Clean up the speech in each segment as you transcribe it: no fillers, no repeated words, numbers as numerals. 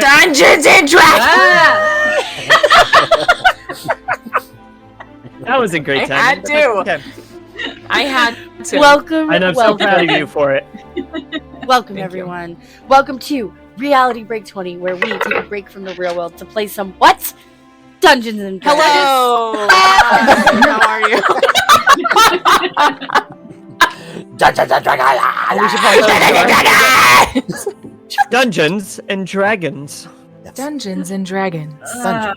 Dungeons and Dragons! That was a great time. I had to. Okay. I had to. Welcome. And I'm so proud of you for it. Welcome, everyone. Welcome to Reality Break 20, where we take a break from the real world to play some what? Dungeons and Dragons. Hello. How are you? Dungeons and Dragons. We should play Dungeons and Dragons. Dungeons and Dragons. I would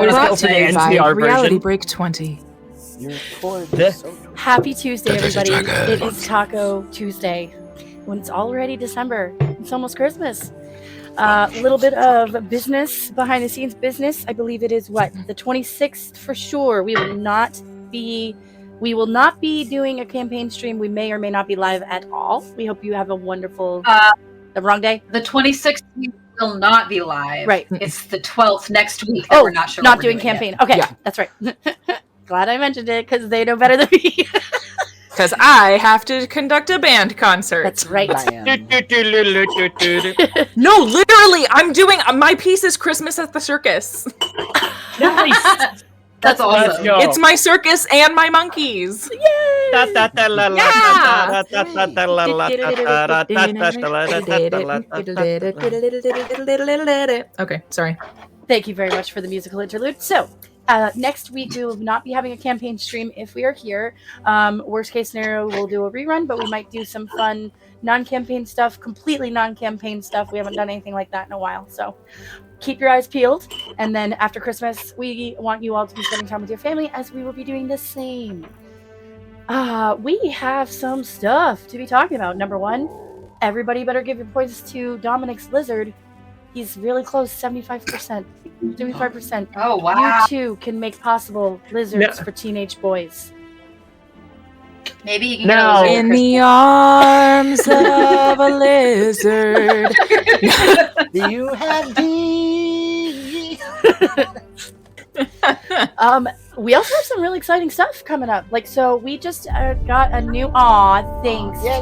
Brought go to for the you by NCR Reality version. Break 20. Your cord The- is so Happy Tuesday, Dungeons and everybody. It Dragons. is Taco Tuesday. When it's already December, it's almost Christmas. A little bit of business, behind the scenes business. I believe it is what? The 26th for sure. We will not be doing a campaign stream. We may or may not be live at all. We hope you have a wonderful the wrong day? The 26th we will not be live. Right. It's the 12th next week that we're not sure not what we're doing campaign. Okay, Yeah. that's right. Glad I mentioned it because they know better than me. Because I have to conduct a band concert. That's right. bland. No, literally, I'm doing my piece is Christmas at the circus. Nice. That's Let's awesome. go. It's my circus and my monkeys. Okay, sorry. Thank you very much for the musical interlude. So, next week we will not be having a campaign stream if we are here. Worst case scenario, we'll do a rerun, but we might do some fun non-campaign stuff, completely non-campaign stuff. We haven't done anything like that in a while. So, keep your eyes peeled. And then after Christmas, we want you all to be spending time with your family as we will be doing the same. We have some stuff to be talking about. Number one, everybody better give your points to Dominic's lizard. He's really close, 75%. 75%. Oh, wow. You too can make possible lizards No. for teenage boys. Maybe you can No. get a In the arms of a lizard. Do you have D? We also have some really exciting stuff coming up. Like, so we just got a new. Thanks, Yeah.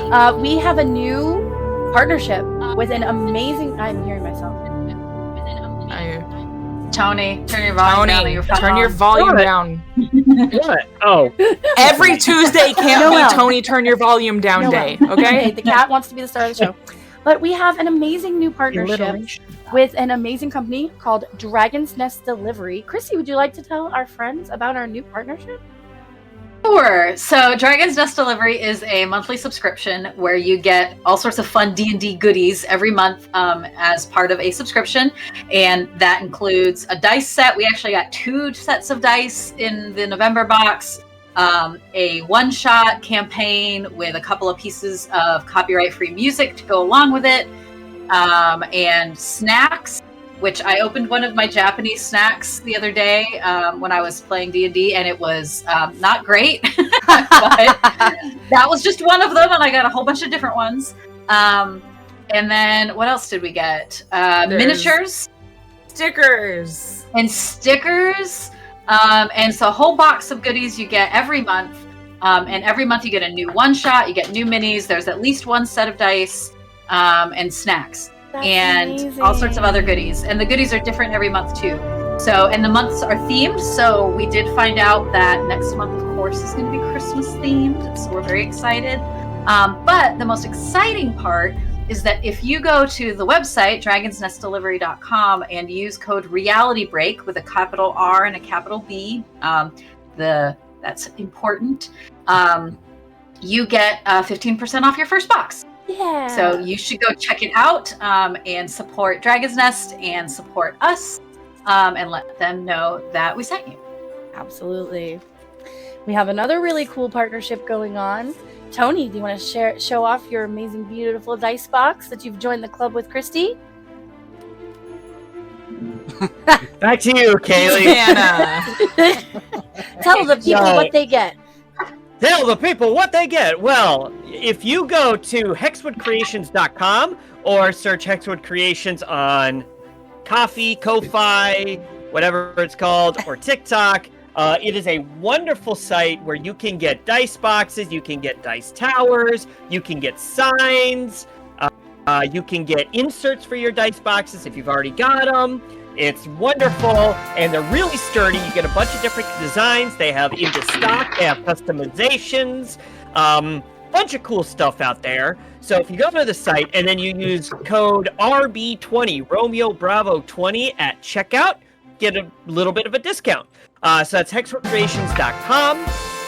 Tony. We have a new partnership with an amazing. I'm hearing myself. Tony, turn your volume down on your phone. Turn your volume What? down. What? Oh, Every Tuesday can't Noel. be Tony turn your volume down Noel. day, Okay, okay? the cat wants to be the star of the show. But we have an amazing new partnership with an amazing company called Dragon's Nest Delivery. Chrissy, would you like to tell our friends about our new partnership? Sure. So Dragon's Nest Delivery is a monthly subscription where you get all sorts of fun D&D goodies every month as part of a subscription. And that includes a dice set. We actually got 2 sets of dice in the November box. A one-shot campaign with a couple of pieces of copyright-free music to go along with it. And snacks, which I opened one of my Japanese snacks the other day when I was playing D&D, and it was not great, but that was just one of them, and I got a whole bunch of different ones. And then what else did we get? Miniatures Stickers. and stickers. And so a whole box of goodies you get every month. And every month you get a new one-shot, you get new minis, there's at least one set of dice, and snacks. That's And all sorts of other goodies. And the goodies are different every month too. So, and the months are themed. So we did find out that next month, of course, is going to be Christmas themed. So we're very excited. But the most exciting part is that if you go to the website, dragonsnestdelivery.com, and use code REALITYBREAK with a capital R and a capital B, that's important, you get 15% off your first box. Yeah. So you should go check it out and support Dragon's Nest and support us and let them know that we sent you. Absolutely. We have another really cool partnership going on. Tony, do you want to show off your amazing, beautiful dice box that you've joined the club with Christy? back to you, Kaylee. Anna. Tell the people No. what they get. Tell the people what they get. Well, if you go to hexwoodcreations.com or search Hexwood Creations on Coffee, Ko-Fi, whatever it's called, or TikTok, it is a wonderful site where you can get dice boxes, you can get dice towers, you can get signs, You can get inserts for your dice boxes if you've already got them. It's wonderful, and they're really sturdy. You get a bunch of different designs. They have into stock. They have customizations. Bunch of cool stuff out there. So if you go to the site and then you use code RB20, Romeo Bravo 20 at checkout, get a little bit of a discount. So that's hexwoodcreations.com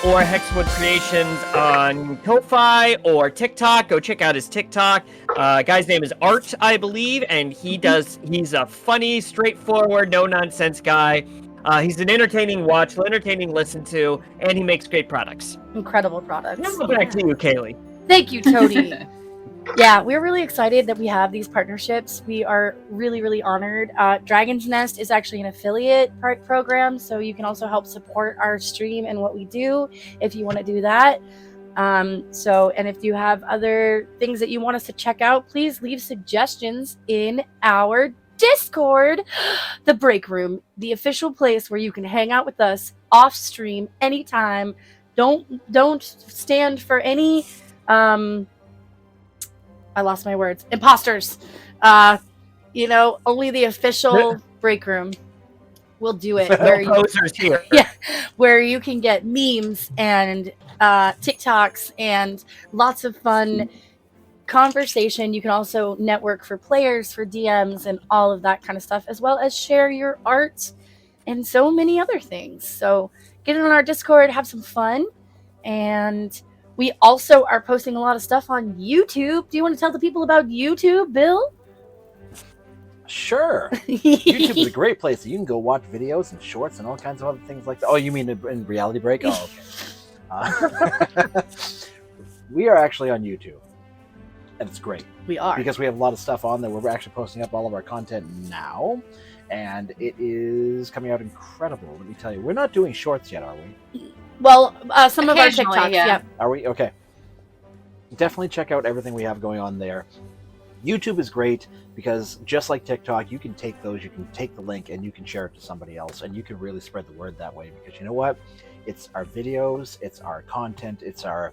or Hexwood Creations on Ko-Fi or TikTok. Go check out his TikTok. Guy's name is Art, I believe, and he's a funny, straightforward, no-nonsense guy. He's an entertaining watch, entertaining listen to, and he makes great products. Incredible products. Now back to you, Kaylee. Thank you, Tony. Yeah, we're really excited that we have these partnerships. We are really, really honored. Dragon's Nest is actually an affiliate program, so you can also help support our stream and what we do if you want to do that. And if you have other things that you want us to check out, please leave suggestions in our Discord, the break room, the official place where you can hang out with us off stream anytime. Don't stand for any I lost my words. Imposters. Only the official break room will do it. No posers here. Yeah, where you can get memes and TikToks and lots of fun conversation. You can also network for players, for DMs, and all of that kind of stuff, as well as share your art and so many other things. So get in on our Discord, have some fun, and we also are posting a lot of stuff on YouTube. Do you want to tell the people about YouTube, Bill? Sure. YouTube is a great place. You can go watch videos and shorts and all kinds of other things like that. Oh, you mean in Reality Break? Oh, okay. We are actually on YouTube. And it's great. We are. Because we have a lot of stuff on there. We're actually posting up all of our content now. And it is coming out incredible. Let me tell you. We're not doing shorts yet, are we? Well, some of our Occasionally, TikToks, yeah. Are we? Okay. Definitely check out everything we have going on there. YouTube is great because just like TikTok, you can take the link and you can share it to somebody else and you can really spread the word that way because you know what? It's our videos, it's our content, it's our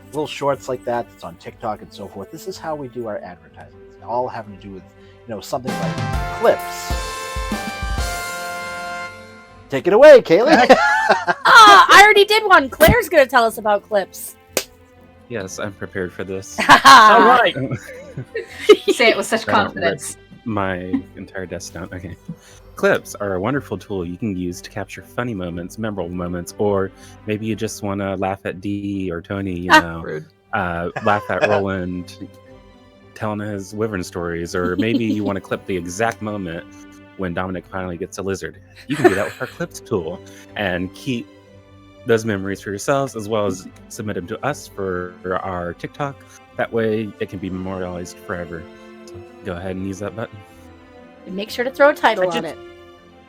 little shorts like that. It's on TikTok and so forth. This is how we do our advertisements. All having to do with, something like clips. Take it away, Kaylee. I already did one. Claire's going to tell us about clips. Yes, I'm prepared for this. All right. Say it with such confidence. My entire desk down. Okay. Clips are a wonderful tool you can use to capture funny moments, memorable moments, or maybe you just want to laugh at Dee or Tony, Rude. Laugh at Roland telling his wyvern stories, or maybe you want to clip the exact moment when Dominic finally gets a lizard. You can do that with our Clips tool and keep those memories for yourselves as well as submit them to us for our TikTok. That way it can be memorialized forever. So go ahead and use that button. And make sure to throw a title on it.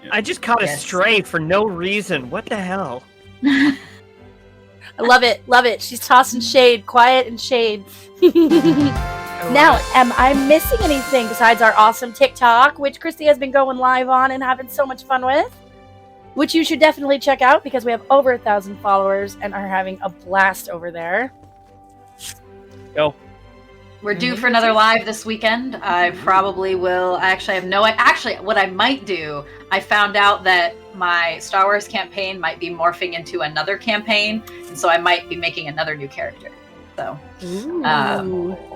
I just caught a stray for no reason. What the hell? I love it. Love it. She's tossing shade. Quiet and shade. Now, am I missing anything besides our awesome TikTok, which Christy has been going live on and having so much fun with? Which you should definitely check out because we have over 1,000 followers and are having a blast over there. Go. We're due for another live this weekend. I probably will. Actually, what I might do, I found out that my Star Wars campaign might be morphing into another campaign, and so I might be making another new character. So,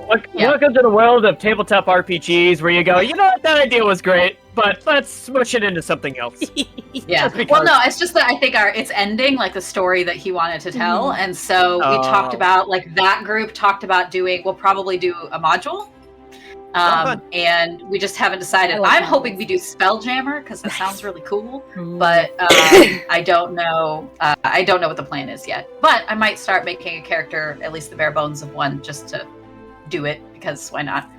Welcome to the world of tabletop RPGs where you go, you know what, that idea was great, but let's smush it into something else. Yeah. Well, no, it's just that I think it's ending, like the story that he wanted to tell. And so we talked about, that group talked about we'll probably do a module. And we just haven't decided. I'm hoping we do Spelljammer because that sounds really cool, but I don't know. I don't know what the plan is yet. But I might start making a character, at least the bare bones of one, just to do it because why not?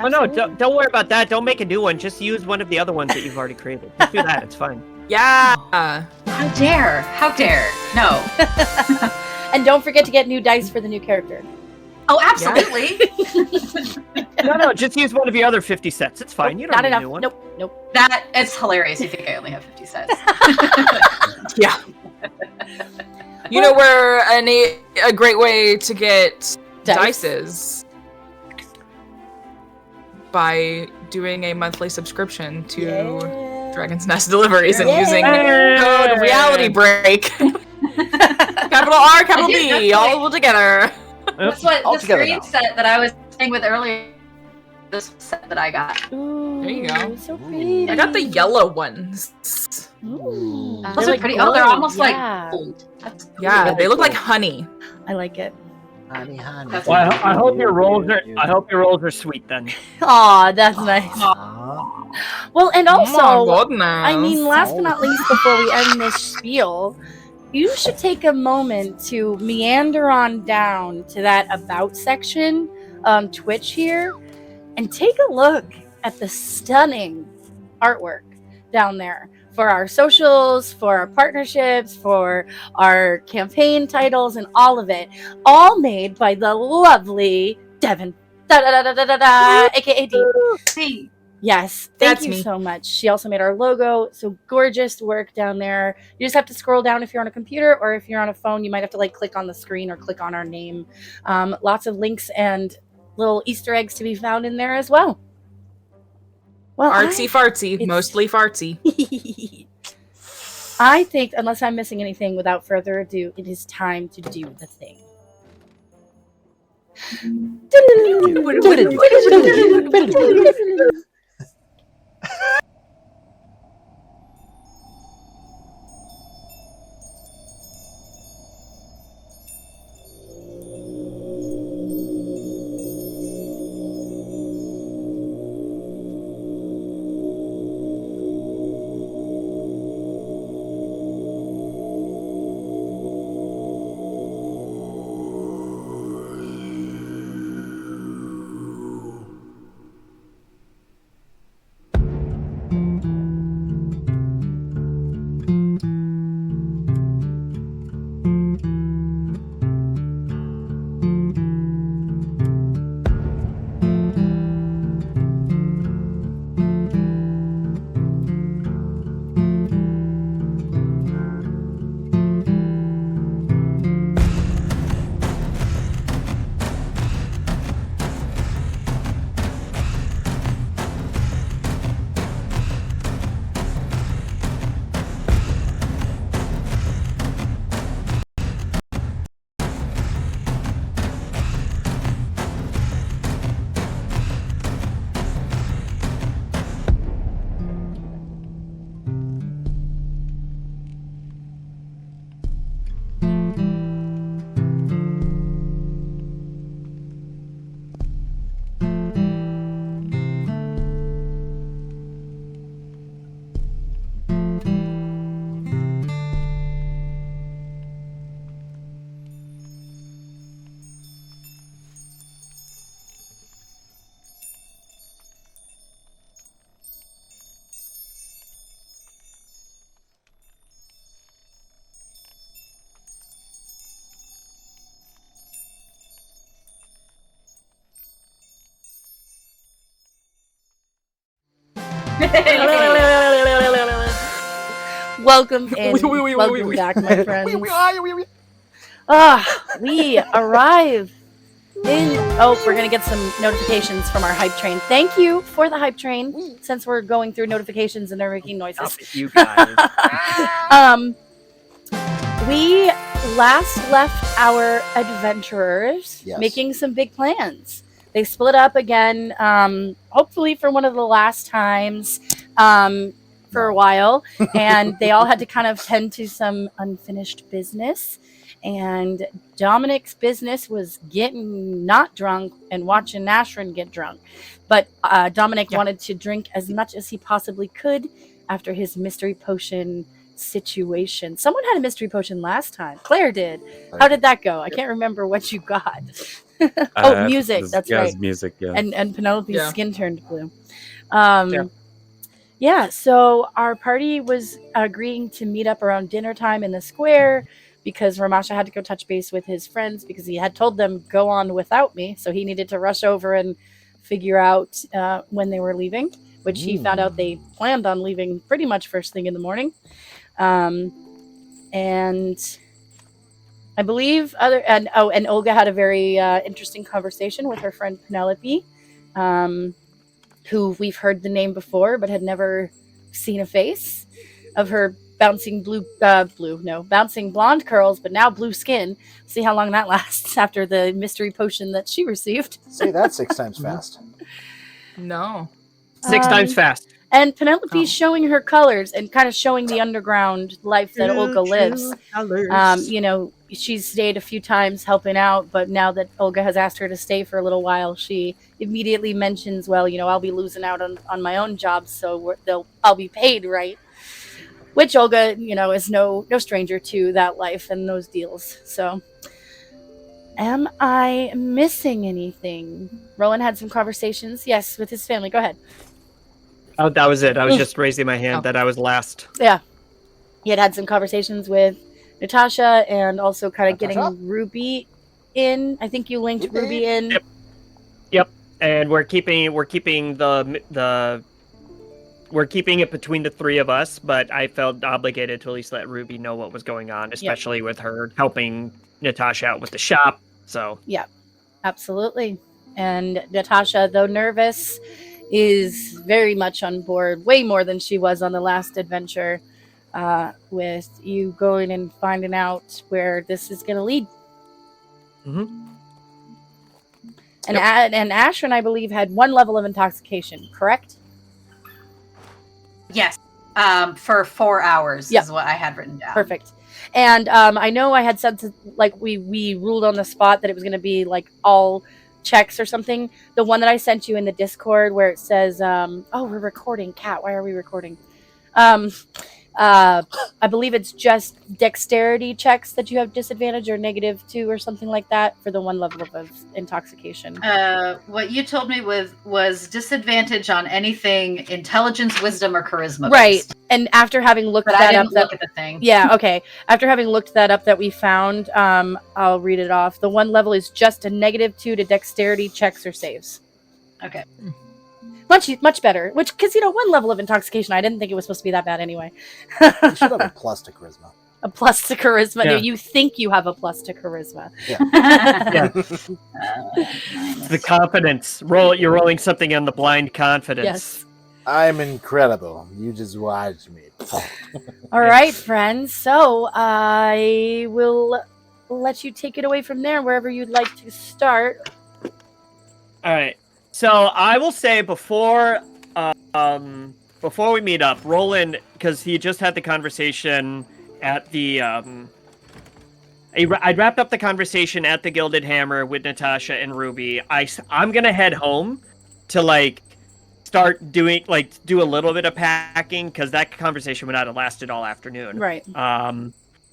Oh no! Don't worry about that. Don't make a new one. Just use one of the other ones that you've already created. Just do that. It's fine. Yeah. How dare? How dare? No. And don't forget to get new dice for the new character. Oh, absolutely. No, just use one of the other 50 sets. It's fine. You don't need enough. a new one. Nope. That it's hilarious. You think I only have 50 sets? Yeah. You know where a great way to get dice is? by doing a monthly subscription to Yeah. Dragon's Nest Deliveries and Yeah. using the code Reality Break. Capital R, capital B, all together. That's what All the together screen now. set that I was playing with earlier. This set that I got. Ooh, There you go. So pretty. I got the yellow ones. Ooh, Those they're are like pretty. Oh, they're gold, almost yeah. like gold. That's Yeah, really they look cool. like honey. I like it. Honey, honey. That's- Well, I hope your rolls are. I hope your rolls are sweet then. Aw, that's nice. Well, and also, Oh my goodness. I mean, last but not least, before we end this spiel, you should take a moment to meander on down to that About section on Twitch here and take a look at the stunning artwork down there for our socials, for our partnerships, for our campaign titles, and all of it. All made by the lovely Devin, aka D. Hey, Yes, thank That's you me. so much. She also made our logo, so gorgeous work down there. You just have to scroll down if you're on a computer, or if you're on a phone, you might have to like click on the screen or click on our name. Lots of links and little Easter eggs to be found in there as well. Well, Artsy fartsy, it's- mostly fartsy. I think, unless I'm missing anything, without further ado, it is time to do the thing. Welcome in. Welcome back, my friends. We arrive in. Oh, we're gonna get some notifications from our hype train. Thank you for the hype train. Since we're going through notifications and they're making noises. Up with you guys. We last left our adventurers Yes. making some big plans. They split up again, hopefully for one of the last times for a while, and they all had to kind of tend to some unfinished business. And Dominic's business was getting not drunk and watching Nashrin get drunk. But Dominic wanted to drink as much as he possibly could after his mystery potion situation. Someone had a mystery potion last time. Claire did. How did that go? I can't remember what you got. Music. That's yeah, right. it's music. Yeah. And Penelope's Yeah. skin turned blue. Yeah. So our party was agreeing to meet up around dinner time in the square because Ramasha had to go touch base with his friends because he had told them go on without me. So he needed to rush over and figure out when they were leaving, which he found out they planned on leaving pretty much first thing in the morning. And I believe and Olga had a very interesting conversation with her friend Penelope. who we've heard the name before but had never seen a face, of her bouncing bouncing blonde curls, but now blue skin. See how long that lasts after the mystery potion that she received. Say that 6 times fast. No. 6 times fast. And Penelope's Oh. showing her colors and kind of showing the underground life that Olga lives. You know, she's stayed a few times helping out, but now that Olga has asked her to stay for a little while, she immediately mentions, well, you know, I'll be losing out on my own job, so I'll be paid, right? Which Olga, you know, is no stranger to that life and those deals. So, am I missing anything? Roland had some conversations, yes, with his family. Go ahead. Oh, that was it. I was just raising my hand that I was last. Yeah. He had some conversations with Natasha and also kind of Natasha? getting Ruby in. I think you linked Ruby in. Yep. And we're keeping it between the 3 of us, but I felt obligated to at least let Ruby know what was going on, especially with her helping Natasha out with the shop. So Yeah, absolutely. And Natasha, though nervous, is very much on board, way more than she was on the last adventure, with you going and finding out where this is going to lead. Mhm. And and Ashrin, I believe, had 1 level of intoxication, correct? Yes. For 4 hours Yep. is what I had written down. Perfect. And I know I had said we ruled on the spot that it was going to be like all checks or something. The one that I sent you in the Discord where it says, oh, we're recording. Kat, why are we recording? I believe it's just dexterity checks that you have disadvantage or -2 or something like that for the 1 level of intoxication. What you told me was disadvantage on anything intelligence, wisdom, or charisma. Right. Based. And after having looked But I that didn't up, look at the thing. yeah, okay. After having looked that up that we found, I'll read it off. The 1 level is just a -2 to dexterity checks or saves. Okay. Much better. Which, because 1 level of intoxication, I didn't think it was supposed to be that bad anyway. You should have a plus to charisma. A plus to charisma. Yeah. No, you think you have a plus to charisma. Yeah. The confidence. You're rolling something on the blind confidence. Yes. I'm incredible. You just watch me. All right, friends. So I will let you take it away from there, wherever you'd like to start. All right. So I will say before we meet up, Roland, because he just had the conversation at the I wrapped up the conversation at the Gilded Hammer with Natasha and Ruby. I'm gonna head home to start doing do a little bit of packing, because that conversation would not have lasted all afternoon. Right.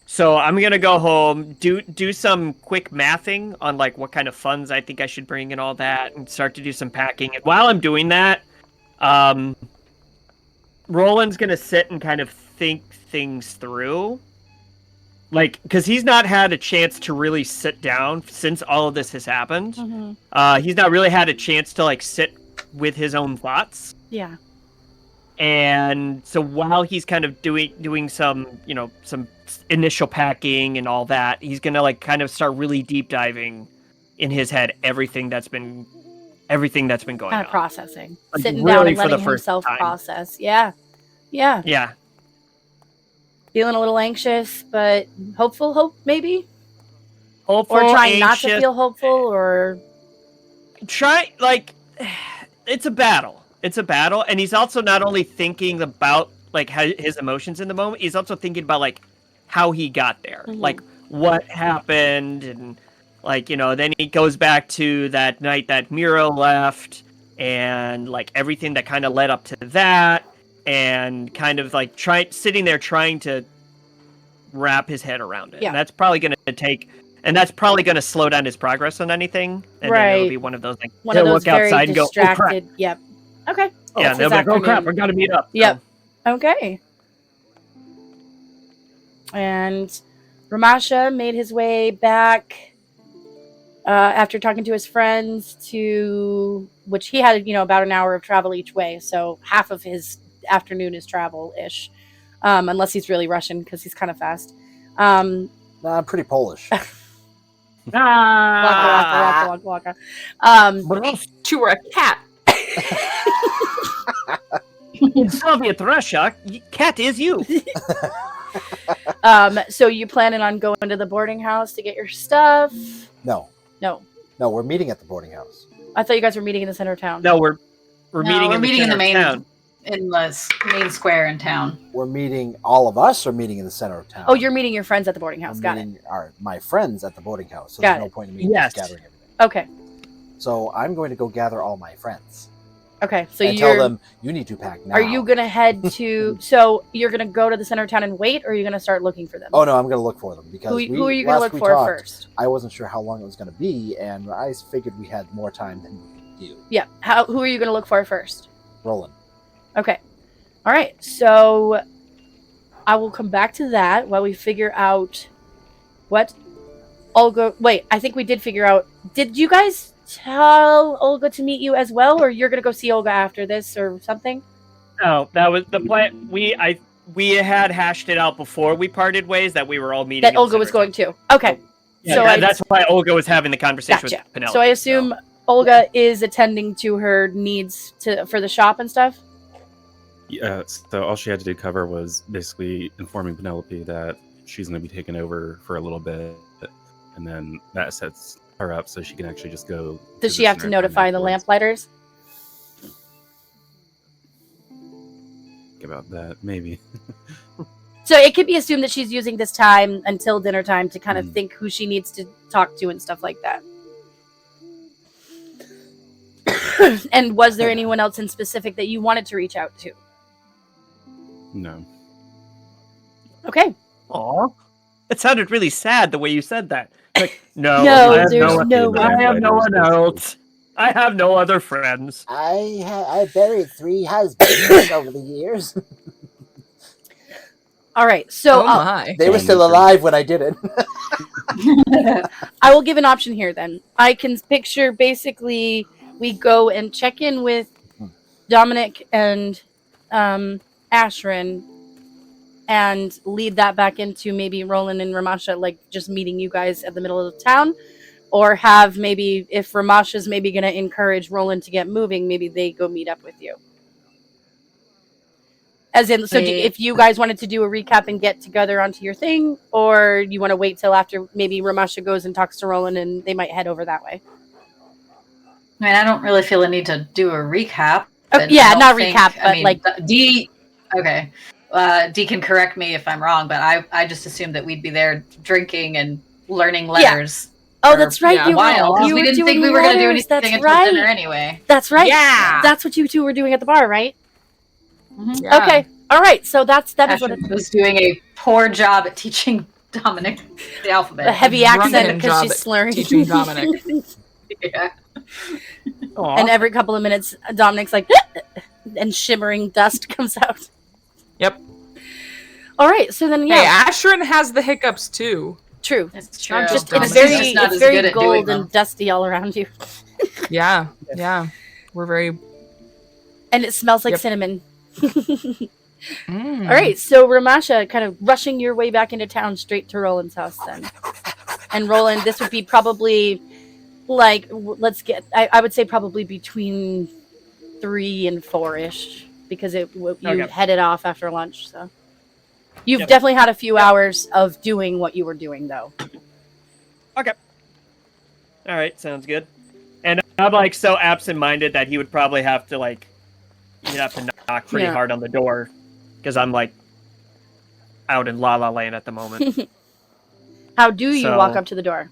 So I'm gonna go home, do some quick mathing on what kind of funds I think I should bring and all that, and start to do some packing. And while I'm doing that, Roland's gonna sit and kind of think things through, because he's not had a chance to really sit down since all of this has happened. Mm-hmm. He's not really had a chance to sit with his own thoughts. Yeah. And so while he's kind of doing some some initial packing and all that, he's gonna kind of start really deep diving in his head everything that's been going Kind of on. processing. Like, Sitting really down and for the letting first himself time. process. Yeah. Yeah. Yeah. Feeling a little anxious, but hopeful, maybe? Hopeful, Or trying not to anxious. feel hopeful, or... It's a battle. It's a battle, and he's also not only thinking about his emotions in the moment, he's also thinking about how he got there, Mhm. What happened, and then he goes back to that night that Miro left, and everything that kind of led up to that, and kind of sitting there trying to wrap his head around it. Yeah. And that's probably going to slow down his progress on anything, and then it'll Right. be one of those One of he'll those look very outside and go, "Oh, crap." distracted. Yep. Okay. Yeah, It's they'll his be like, "Oh crap, afternoon. we got to meet up." Yep. Okay. And Ramasha made his way back after talking to his friends to which he had, about an hour of travel each way. So half of his afternoon is travel-ish, unless he's really rushing because he's kind of fast. Nah, I'm pretty Polish. Waka, waka, waka, waka, waka. But you were a cat. In Soviet Russia, cat is you. So you planning on going to the boarding house to get your stuff? No, No. we're meeting at the boarding house. I thought you guys were meeting in the center of town. No, we're No, meeting we're in meeting in the the center main of town. in the main square in town. We're meeting all of us, or meeting in the center of town. Oh, you're meeting your friends at the boarding house. I'm Got it. meeting my friends at the boarding house. So Got there's no it. point in me Yes. just gathering everything. Okay. So I'm going to go gather all my friends Okay. So and you're. tell them you need to pack now. Are you gonna head to? So you're gonna go to the center of town and wait, or are you gonna start looking for them? Oh no, I'm going to look for them because Who are you gonna last look we for talked, first? I wasn't sure how long it was going to be, and I figured we had more time than you. Yeah. Who are you gonna look for first? Roland. Okay. All right. So I will come back to that while we figure out what Olga. Wait, I think we did figure out. Did you guys tell Olga to meet you as well, or you're gonna go see Olga after this, or something? No, that was the plan. We had hashed it out before we parted ways that we were all meeting. That in the Olga was center going of town. to. Okay. Yeah, So that's why Olga was having the conversation Gotcha. with Penelope. So I assume Olga is attending to her needs for the shop and stuff. Yeah, so all she had to do cover was basically informing Penelope that she's going to be taking over for a little bit, and then that sets her up so she can actually just go. Does she have to notify the lamplighters? Think about that, maybe. So it could be assumed that she's using this time until dinner time to kind of think who she needs to talk to and stuff like that. And was there anyone else in specific that you wanted to reach out to? No. Okay. Aw, it sounded really sad the way you said that. Like, no, No, I have there's one- no I have no one Lamplighters, else. I have no other friends. I buried 3 husbands over the years. All right. So Oh my. They were still alive when I did it. I will give an option here then. I can picture basically we go and check in with Dominic and Ashrin and lead that back into maybe Roland and Ramasha like just meeting you guys at the middle of the town, or have maybe if Ramasha's maybe going to encourage Roland to get moving, maybe they go meet up with you. As in, so if you guys wanted to do a recap and get together onto your thing, or you want to wait till after maybe Ramasha goes and talks to Roland and they might head over that way. I mean, I don't really feel a need to do a recap. Oh, and yeah, I don't not think- recap, I but mean, like D. Okay, D can correct me if I'm wrong, but I just assumed that we'd be there drinking and learning letters. oh, for that's right. yeah, a You while, were, 'cause you we were didn't doing think we were going to do letters. anything That's until right. dinner anyway. That's right. Yeah. That's what you two were doing at the bar, right? Yeah. Okay. All right. So that is what Ashton was doing a poor job at teaching Dominic the alphabet. a heavy Drunken accent because job she's at slurring. teaching Dominic. Yeah. Aw. And every couple of minutes, Dominic's like, and shimmering dust comes out. Yep. All right. So then, Hey, yeah, Ashrin has the hiccups too. true. It's true. Not just It's Dominic's very, just not it's as very good at doing gold them. and dusty all around you, Yeah. Yeah. We're very. and it smells like Yep. cinnamon. Mm. All right, so Ramasha, kind of rushing your way back into town, straight to Roland's house, then. And Roland, this would be probably like I would say probably between 3 and 4-ish, because you Okay. headed off after lunch. So you've Yep. definitely had a few hours of doing what you were doing, though. All right, sounds good. And I'm like so absent-minded that he would probably have to like, you'd have to knock pretty Yeah. hard on the door, because I'm like out in La La Land at the moment. How do you So- walk up to the door?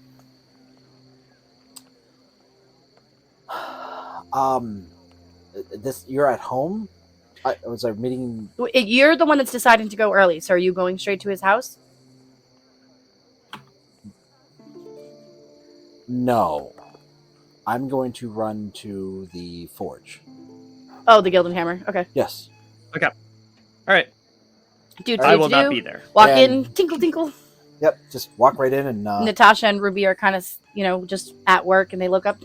You're at home? Was I meeting? You're the one that's deciding to go early, so are you going straight to his house? No. I'm going to run to the forge. Oh, the Gilded Hammer. Okay. Yes. All right, Do I will not be there. Walk And- in, tinkle, tinkle. Yep. Just walk right in and. Natasha and Ruby are kind of, just at work, and they look up.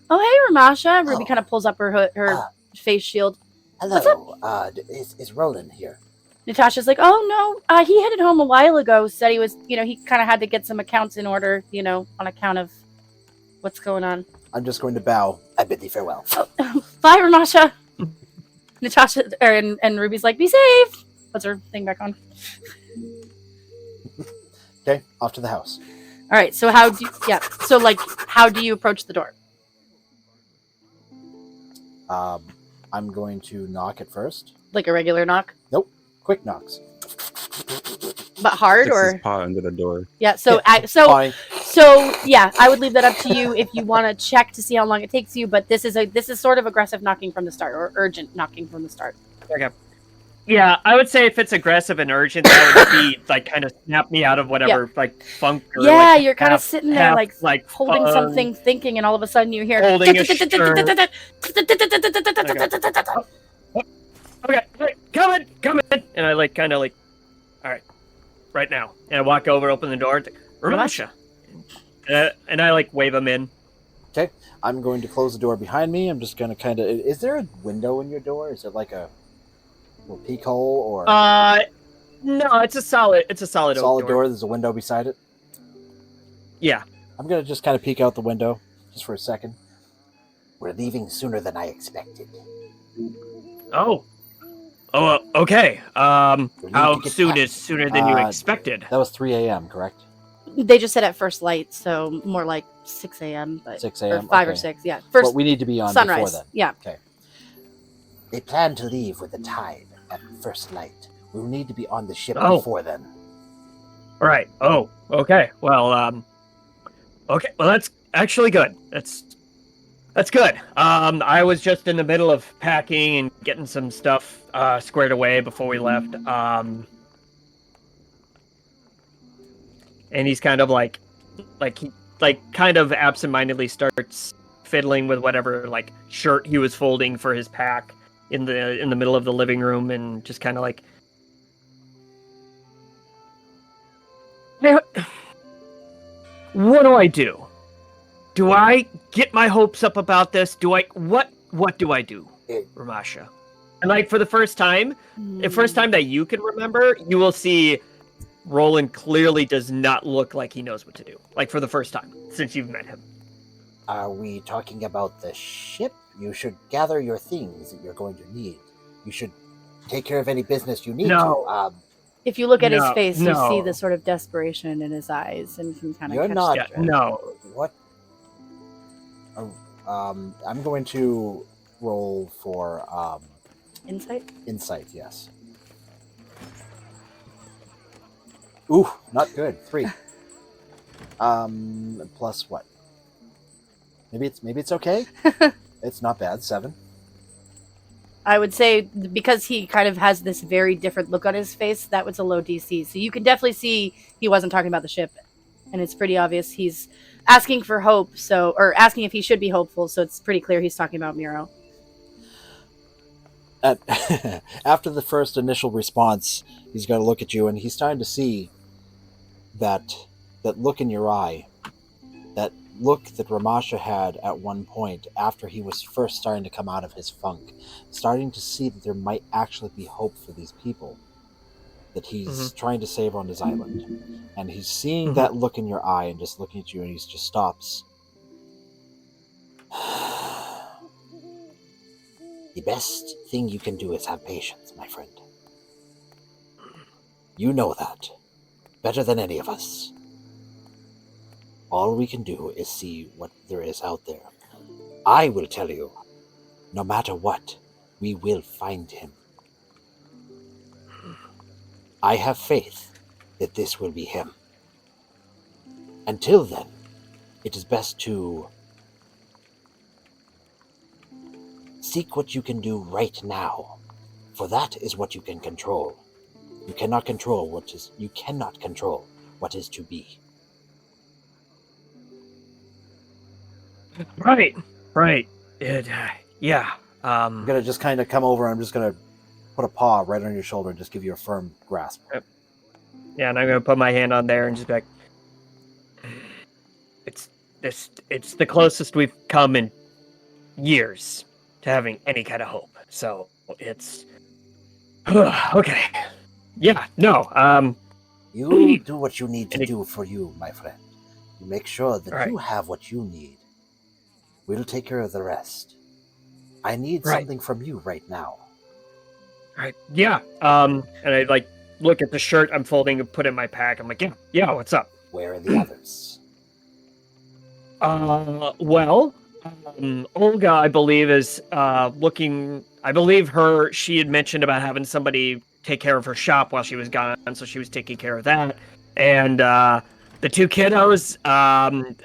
Oh, hey, Ramasha. Ruby Oh. kind of pulls up her face shield. Hello. Is Roland here? Natasha's like, oh, no, he headed home a while ago. Said he was, he kind of had to get some accounts in order, on account of what's going on. I'm just going to bow. I bid thee farewell. Bye, Ramasha. Natasha and Ruby's like, be safe. Puts her thing back on. Okay, off to the house. All right. So how do you approach the door? I'm going to knock at first. Like a regular knock, Quick knocks. but hard Sticks his or paw under the door. yeah. So Fine. So yeah, I would leave that up to you if you want to check to see how long it takes you. But this is sort of aggressive knocking from the start or urgent knocking from the start. Okay. Yeah, I would say if it's aggressive and urgent, that would be like kind of snap me out of whatever like funk. Or, Yeah, like, you're kind of sitting there like holding fun, something, thinking, and all of a sudden you hear. holding a shirt. Okay, come in, and I like kind of like, all right, right now, and I walk over, open the door, Ramasha, and I like wave him in. Okay, I'm going to close the door behind me. I'm just going to kind of. Is there a window in your door? Is it like a little peek hole or? No, it's a solid oak door. There's a window beside it. Yeah, I'm going to just kind of peek out the window just for a second. We're leaving sooner than I expected. Oh, okay. How soon is sooner than you expected? That was 3 a.m., correct? They just said at first light, so more like 6 a.m. But 6 a.m. or 5 or 6. Yeah, first. But we need to be on sunrise. before then. Yeah. Okay. They plan to leave with the tide at first light. We will need to be on the ship before then. All right. Oh, okay. Well, okay. Well, that's actually good. That's good. I was just in the middle of packing and getting some stuff squared away before we left. And he's kind of like kind of absentmindedly starts fiddling with whatever like shirt he was folding for his pack in the middle of the living room, and just kind of like, what do I do? Do I get my hopes up about this? What do I do, Ramasha? And like for the first time that you can remember, you will see Roland clearly does not look like he knows what to do. Like for the first time since you've met him. Are we talking about the ship? You should gather your things that you're going to need. You should take care of any business you need to. If you look at his face, you see the sort of desperation in his eyes, and can kind of. You're not. The no. What? I'm going to roll for insight. Insight, yes. Ooh, not good. 3. Plus what? Maybe it's okay. It's not bad. 7. I would say because he kind of has this very different look on his face, that was a low DC. So you can definitely see he wasn't talking about the ship, and it's pretty obvious he's asking for hope. Or asking if he should be hopeful. So it's pretty clear he's talking about Miro. After the first initial response, he's going to look at you, and he's starting to see that look in your eye, that look that Ramasha had at one point after he was first starting to come out of his funk, starting to see that there might actually be hope for these people that he's trying to save on his island. And he's seeing that look in your eye and just looking at you, and he just stops. The best thing you can do is have patience, my friend. You know that better than any of us. All we can do is see what there is out there. I will tell you, no matter what, we will find him. I have faith that this will be him. Until then, it is best to seek what you can do right now, for that is what you can control. You cannot control what is to be. Right. Yeah. I'm gonna just kind of come over. I'm just gonna put a paw right on your shoulder and just give you a firm grasp. Yeah, and I'm gonna put my hand on there and just be like, it's the closest we've come in years to having any kind of hope. So it's okay. Yeah. No. You do what you need to do for you, my friend. You make sure that you have what you need. We'll take care of the rest. I need something from you right now. Right. Yeah. And I like look at the shirt I'm folding and put in my pack. I'm like, yeah, what's up? Where are the others? Well, Olga, I believe, is looking. I believe she had mentioned about having somebody take care of her shop while she was gone, so she was taking care of that. And the two kiddos, I'm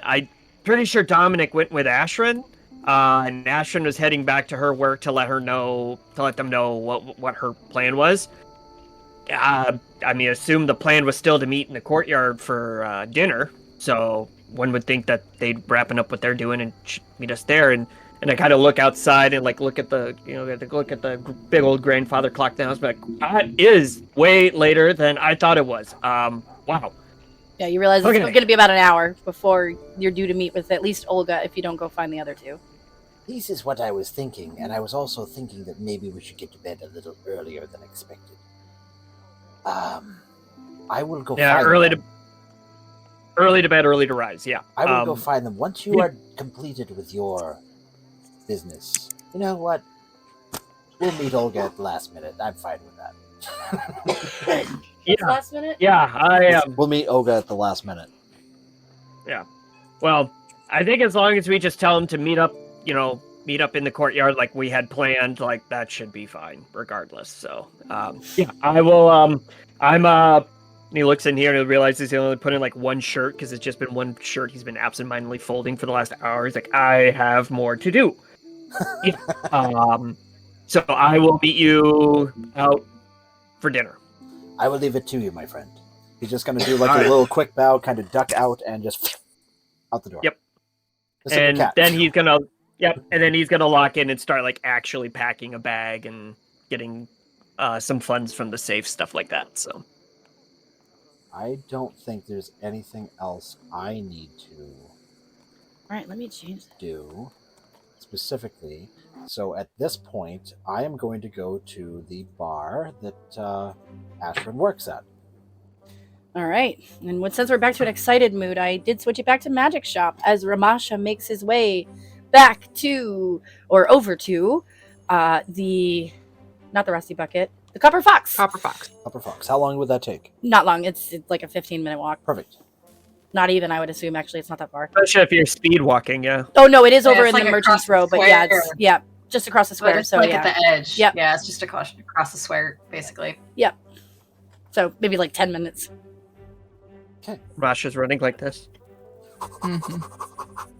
pretty sure Dominic went with Ashrin, and Ashrin was heading back to her work to let them know what her plan was. Assume the plan was still to meet in the courtyard for dinner. So one would think that they'd wrapping up what they're doing and meet us there. And I kind of look outside and like look at the big old grandfather clock in the house. Like, that is way later than I thought it was. Wow. Yeah, you realize it's Okay. going to be about an hour before you're due to meet with at least Olga if you don't go find the other two. This is what I was thinking, and I was also thinking that maybe we should get to bed a little earlier than expected. I will go find them. Early to bed, early to rise. Yeah. I will go find them. Once you are completed with your business, you know what? We'll meet Olga at the last minute. I'm fine with that. It's last minute? Yeah, I am. We'll meet Olga at the last minute. Well, I think as long as we just tell them to meet up in the courtyard like we had planned, like that should be fine, regardless. So, I will. And he looks in here and he realizes he only put in like one shirt because it's just been one shirt he's been absentmindedly folding for the last hour. He's like, I have more to do. So I will meet you out for dinner. I will leave it to you, my friend. He's just going to do like a little quick bow, kind of duck out, and just out the door. Yep. Just like a And cat. then he's gonna lock in and start like actually packing a bag and getting some funds from the safe, stuff like that. So I don't think there's anything else I need to All right, let me change that. do specifically. So at this point, I am going to go to the bar that Ashrin works at. All right, and since we're back to an excited mood, I did switch it back to Magic Shop as Ramasha makes his way back to, or over to, not the Rusty Bucket, the Copper Fox. Copper Fox. Upper Fox. How long would that take? Not long. It's like a 15-minute walk. Perfect. Not even, I would assume. Actually, it's not that far. especially if you're speed walking, yeah. Oh no, it is over it's in like the across Merchant's the Row, but yeah, square. it's just across the But square. it's So like yeah, at the edge. Yep. Yeah, it's just across the square, basically. so maybe like 10 minutes. Rasha's running like this.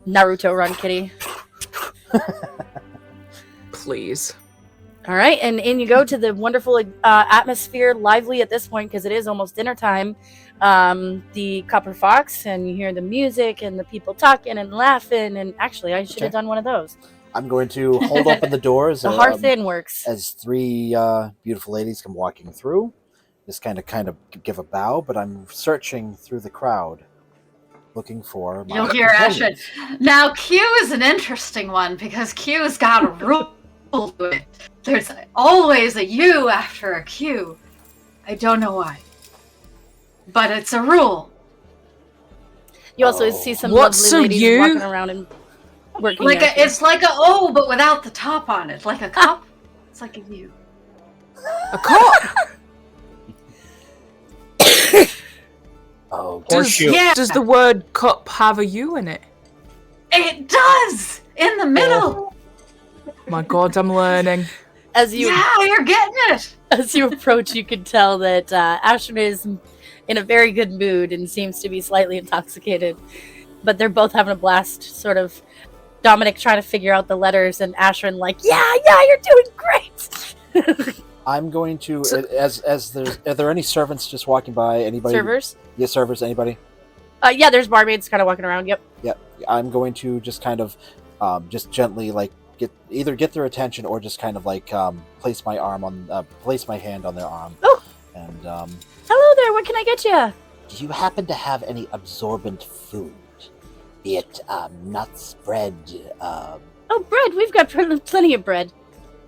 Naruto run, kitty. Please. All right, and in you go to the wonderful atmosphere, lively at this point because it is almost dinner time. The Copper Fox, and you hear the music and the people talking and laughing. And actually, I should have Okay. done one of those. I'm going to hold open the doors The Hearth Inn works. as three beautiful ladies come walking through. Just kind of give a bow, but I'm searching through the crowd, looking for my You'll hear Ashrin. companions. Now, Q is an interesting one because Q's got a rule to it. There's always a U after a Q. I don't know why, but it's a rule. You also Oh. see some What's lovely a ladies U? walking around and working. Like after. it's like a O, but without the top on it. Like a cup. It's like a U. A cop. Oh, Horseshoe. Yeah. Does the word cup have a U in it? It does in the middle. My God, I'm learning. As you Yeah, you're getting it. as you approach, you can tell that Ashton is in a very good mood and seems to be slightly intoxicated. But they're both having a blast, sort of. Dominic trying to figure out the letters, and Ashton like, yeah, you're doing great. I'm going to So- as there's are there any servants just walking by? Anybody? Servers? Yes, servers. Anybody? Yeah, there's barmaids kind of walking around. Yep. I'm going to just kind of just gently like get their attention or just kind of like place my hand on their arm. Oh. And Hello there. What can I get you? do you happen to have any absorbent food? Be it nuts, bread. Oh, bread. We've got plenty of bread.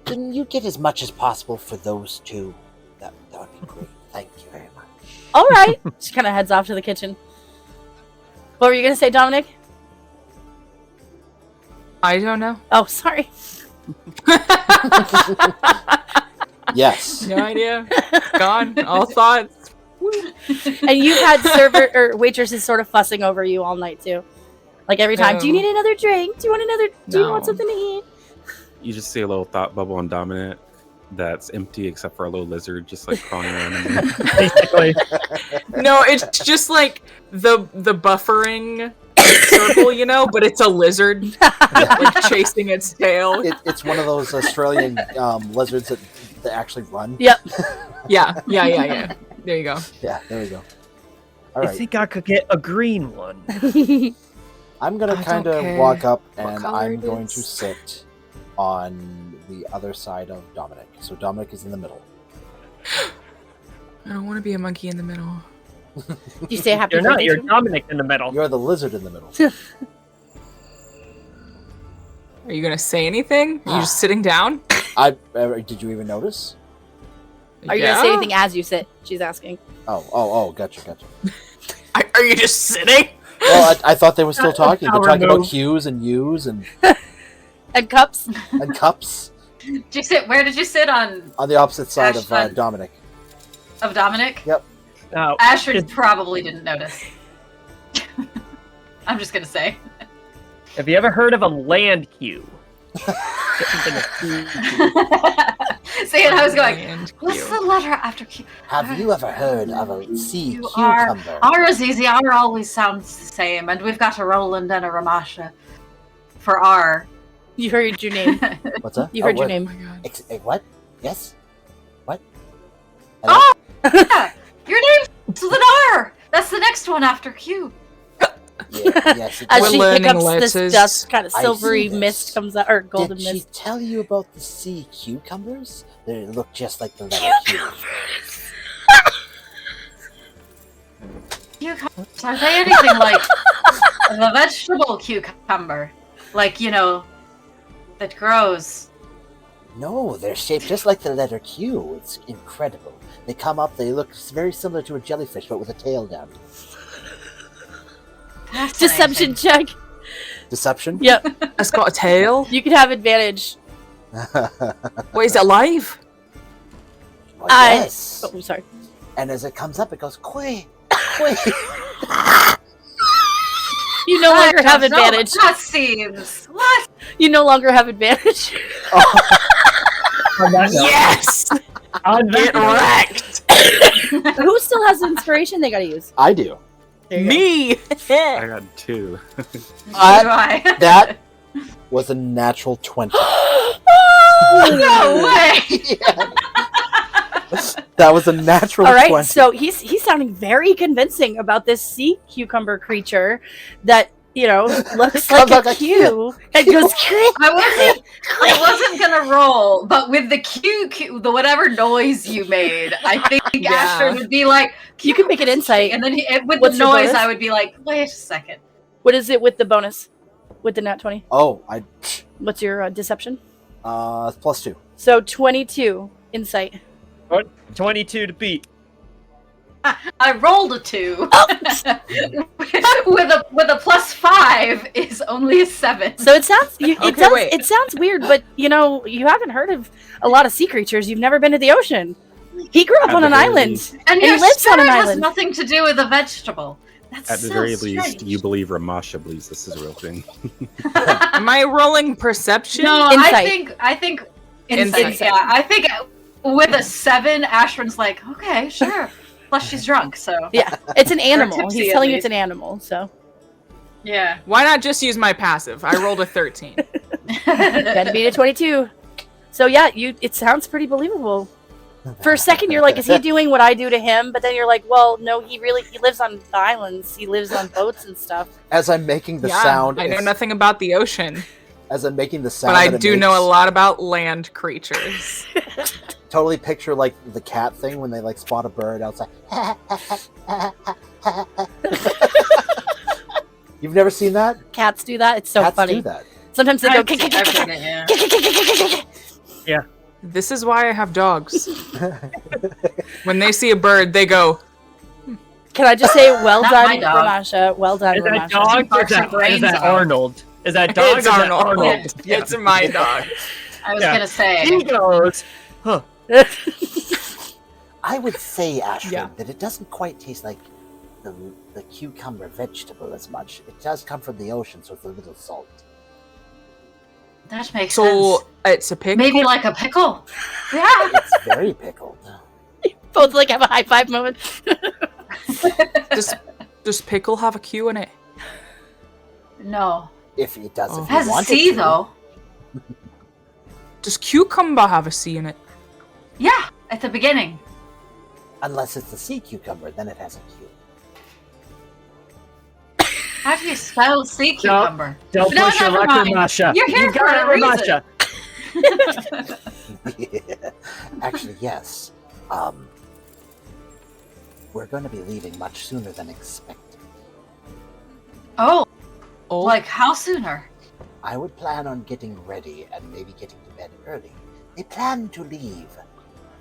Can you get as much as possible for those two? That would be great. Thank you very much. All right. She kind of heads off to the kitchen. What were you gonna say, Dominic? I don't know. Oh, sorry. Yes. No idea. Gone. All thoughts. And you've had server or waitresses sort of fussing over you all night too. Like every time, do you No. need another drink? Do you want another? Do you want No. something to eat? You just see a little thought bubble on Dominant that's empty except for a little lizard just like crawling around in there. Basically. No, it's just like the buffering circle, you know, but it's a lizard like chasing its tail. It's one of those Australian lizards that actually run. Yep. Yeah. There you go. Yeah, there we go. All I right. think I could get a green one. I'm going I to don't kind of care walk up what and color I'm it going is. to sit on the other side of Dominic. So Dominic is in the middle. I don't want to be a monkey in the middle. Do you say happy You're not. birthday You're to me? Dominic in the middle. You're the lizard in the middle. Are you gonna say anything? Are you just sitting down? Did you even notice? Are you gonna say anything as you sit? She's asking. Oh, gotcha. Are you just sitting? Well, I thought they were still talking. They're I'll talking about remove. cues and U's and And cups. cups Did you sit? Where did you sit on on the opposite side of Ashland. Dominic. of Dominic? Now, Ashford It's- probably didn't notice. I'm just gonna say. have you ever heard of a land queue? Something of Q. See, and I was going, And what's cute. the letter after Q? Have you ever heard of a sea You are- cucumber? R is easy. R always sounds the same, and we've got a Roland and a Ramasha for R. You heard your name. What's that? You heard your what? Oh name. my god. What? Yes? What? Oh! Yeah, your name's with an R. That's the next one after Q. Yes. As We're she learning hiccups, this letters. dust kind of I silvery see this. mist comes out, or golden Did she mist. tell you about the sea cucumbers? They look just like the letter Q. Cucumbers. Are they anything like the vegetable cucumber? Like, you know, that grows. No, they're shaped just like the letter Q. It's incredible. They come up, they look very similar to a jellyfish, but with a tail down. Deception check. Deception? Yep. It's got a tail. You can have advantage. Wait, is it alive? Well, I- yes. Oh, I'm sorry. And as it comes up, it goes, Quay! Quay! You no longer have advantage. That seems. What? You no longer have advantage. On that note, Yes. on that Get note, wrecked. Who still has inspiration they gotta use? I do. There you go. Me. I got 2. I- I? That was a natural 20. No way! That was a natural All right, 20. so he's sounding very convincing about this sea cucumber creature that looks like Comes a like a Q and goes. I wasn't gonna roll, but with the the whatever noise you made, I think Yeah. Asher would be like, You can make an insight. and then with What's the your noise, bonus? I would be like, wait a second. What is it with the bonus? With the nat 20? Oh, What's your deception? +2. So 22 insight. 22 to beat. I rolled a 2. with a +5 is only a 7. So it sounds Okay, wait. it sounds weird, but you haven't heard of a lot of sea creatures. You've never been to the ocean. He grew up At on the an very island. least. And he your lives on an spirit has island. nothing to do with a vegetable. That's At the so very strange. least, you believe Ramasha believes this is a real thing. Am I rolling perception? No, Insight. I think Insight. Yeah, I think with a 7, Ashron's like, okay, sure. Plus, she's drunk, so Yeah, it's an animal. tipsy He's at telling you least. it's an animal. So yeah. Why not just use my passive? I rolled a 13. gotta beat a 22. So yeah, it sounds pretty believable. For a second, you're like, is he doing what I do to him? But then you're like, well, no, he lives on the islands. He lives on boats and stuff. As I'm making the Yeah, sound, I know nothing about the ocean, as I'm making the sound, but I that it do know a makes, lot about land creatures. Totally picture like the cat thing when they like spot a bird outside. You've never seen that? Cats do that. It's so Cats funny. do that. Sometimes they go. I've seen it, yeah. This is why I have dogs. When they see a bird, they go, Can I just say, well Not done, my dog. Ramasha. Well done, Is that Ramasha. dog or is Barks that, and brains is that out. Arnold? Is that dog? it's or is that Arnold. Arnold? It's my dog. I was Yeah. gonna say. He goes, huh, I would say, Ashford, Yeah. that it doesn't quite taste like the cucumber vegetable as much. It does come from the ocean, so it's a little salt. That makes So sense. it's a pickle. Maybe like a pickle. Yeah. It's very pickled. Both like have a high five moment. Does pickle have a Q in it? No. If it does, Oh. if It you has a want C it to. though. Does cucumber have a C in it? Yeah, at the beginning. Unless it's the sea cucumber, then it has a Q. How do you spell sea cucumber? Don't No, push your never luck, mind. Ramasha. You're here You for got a it, reason. Ramasha. Yeah. Actually, yes. We're going to be leaving much sooner than expected. Oh, Oh, like how sooner? I would plan on getting ready and maybe getting to bed early. They plan to leave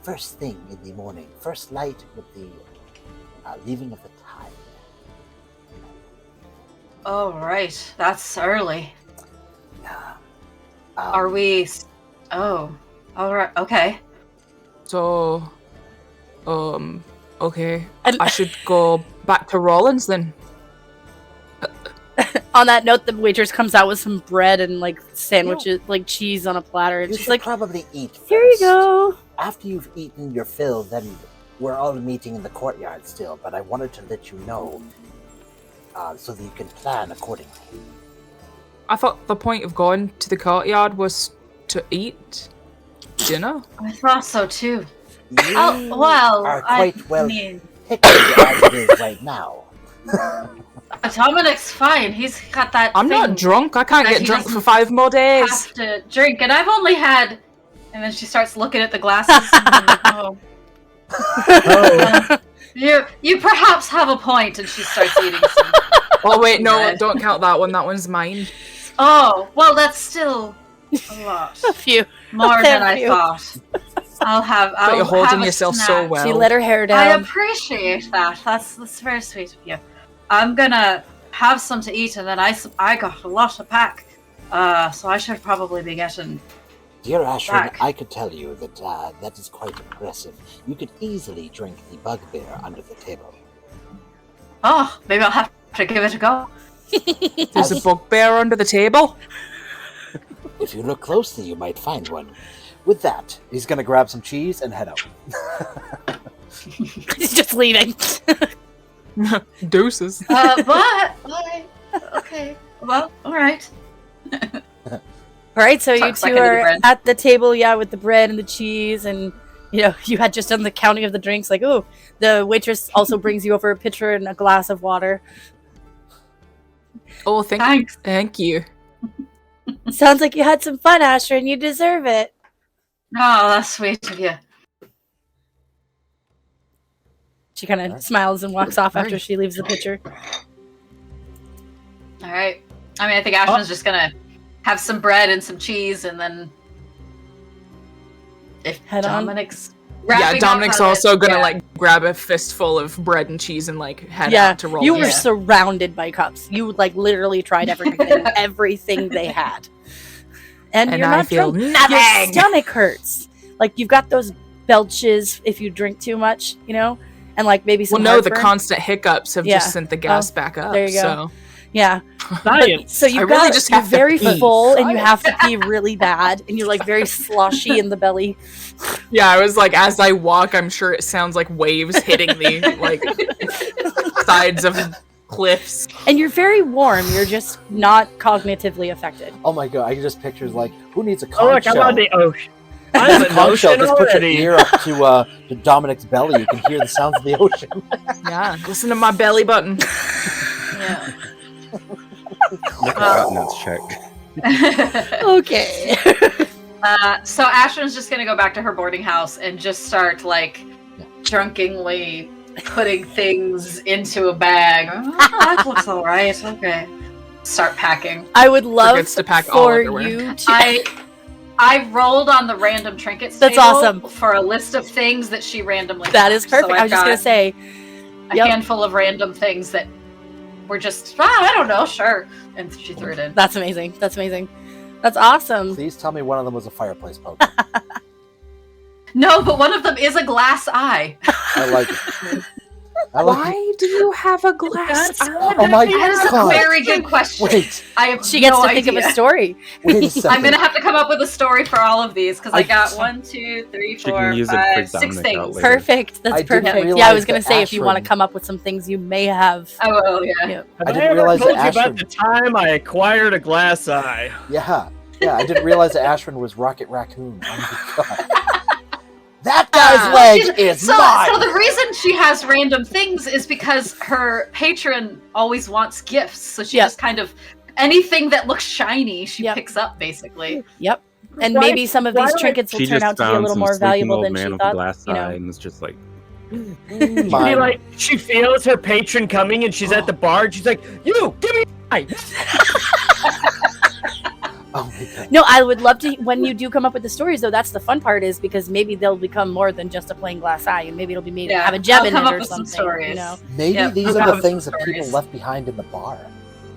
first thing in the morning, first light with the leaving of the tide. Oh, right. That's early. Yeah. Are we? Oh, all right. Okay. so, okay. And- I should go back to Rollins then. On that note, the waitress comes out with some bread and like sandwiches, like cheese on a platter. And You she's should like, probably eat first. "Here you go." After you've eaten your fill, then we're all meeting in the courtyard still, but I wanted to let you know so that you can plan accordingly. I thought the point of going to the courtyard was to eat dinner. I thought so too. You Oh, well, are quite I well mean, picked as it is right now. Dominic's fine. He's got that. I'm thing not drunk. I can't that get he drunk for doesn't 5 more days. Have to drink, and I've only had. And then she starts looking at the glasses. And I'm like, oh. Oh, You perhaps have a point, and she starts eating some. Oh wait, no, Bread. don't count that one. That one's mine. Oh, well, that's still a lot A few. more than I Thank you. thought. I'll have. But you're I'll holding have a yourself so snack. well. She let her hair I down. appreciate that. That's very sweet of you. I'm gonna have some to eat, and then I got a lot to pack. So I should probably be getting. Dear Ashford, Back. I could tell you that that is quite impressive. You could easily drink the bugbear under the table. Oh, maybe I'll have to give it a go. There's a bugbear under the table. If you look closely, you might find one. With that, He's gonna grab some cheese and head out. He's just leaving. Deuces. But why? Okay. Well, all right. All right, so you Tucks back two into the are bread. at the table, yeah, with the bread and the cheese, and you know you had just done the counting of the drinks. Like, oh, the waitress also brings you over a pitcher and a glass of water. Oh, Thanks. thank you. Sounds like you had some fun, Asher, and you deserve it. Oh, that's sweet of you. She kind of smiles and walks off after Nice. she leaves the pitcher. All right. I mean, I think Ashton's just gonna have some bread and some cheese, and then if Head on. Dominic's Yeah, wrapping up Dominic's on it, also gonna yeah. like grab a fistful of bread and cheese and like head Yeah, out to roll. you were Yeah. surrounded by cups. You like literally tried everything they had, and And you're I not feel drunk. Your nothing. stomach hurts. Like you've got those belches if you drink too much, you know, and like maybe some. Well, no, the heartburn. constant hiccups have Yeah. just sent the gas Oh, back up. there you go. So Yeah. science. So you've I really got just you're have to very pee. full and you have to pee really bad and you're like very sloshy in the belly. yeah, I was like, as I walk, I'm sure it sounds like waves hitting the like sides of cliffs. And you're very warm. You're just not cognitively affected. Oh my god, I can just picture like, who needs a Oh, conch look, I'm shell? on the ocean. Who I'm needs a in the conch shell? ocean Just put your already. ear up to Dominic's belly. You can hear the sounds of the ocean. Yeah, listen to my belly button. Yeah. Make a continence check. Okay. So Ashton's just gonna go back to her boarding house and just start like drunkenly putting things into a bag. Oh, that looks all right. Okay. Start packing. I would love Forgets to pack all for underwear. you to I rolled on the random trinkets That's table awesome. for a list of things that she randomly That is packed. So perfect. I was just I've gonna got say a yep. handful of random things that were just I don't know, sure. And she threw it in. that's amazing. That's amazing. That's awesome. Please tell me one of them was a fireplace poker. No, but one of them is a glass eye. I like it. I like it. Why do you have a glass eye? Oh my That is a god! very good question. Wait, I have She gets no to think of idea. a story. wait a second. I'm gonna have to come up with a story for all of these because I I- got 1, 2, 3, She can 4, use it 5, for 6 Dominic out things. later. Perfect. That's I didn't perfect. Yeah, I realize was gonna that say if you want to Ashrin- come up with some things you may have. I will, yeah. Yeah. Have I didn't ever realize told that you about Ashford- the time I acquired a glass eye. Yeah, I didn't realize that Ashwin was Rocket Raccoon. Oh my god. That guy's leg is So mine! the reason she has random things is because her patron always wants gifts, so she Yep. just kind of anything that looks shiny she Yep. picks up basically. Yep. And Why- maybe some of these why- trinkets will She turn just out to be a found little some more sleeping valuable old than man she with a thought. glass You eye know. and was just like, She Mine. like she feels her patron coming and she's at the bar and she's like, "You give me eye." Oh my god. No, I would love to. When you do come up with the stories, though, that's the fun part is because maybe they'll become more than just a plain glass eye, and maybe it'll be made Yeah, have a gem I'll in come it up or with some something. stories. You know, Maybe Yep. these Okay. are the things that people Stories. left behind in the bar.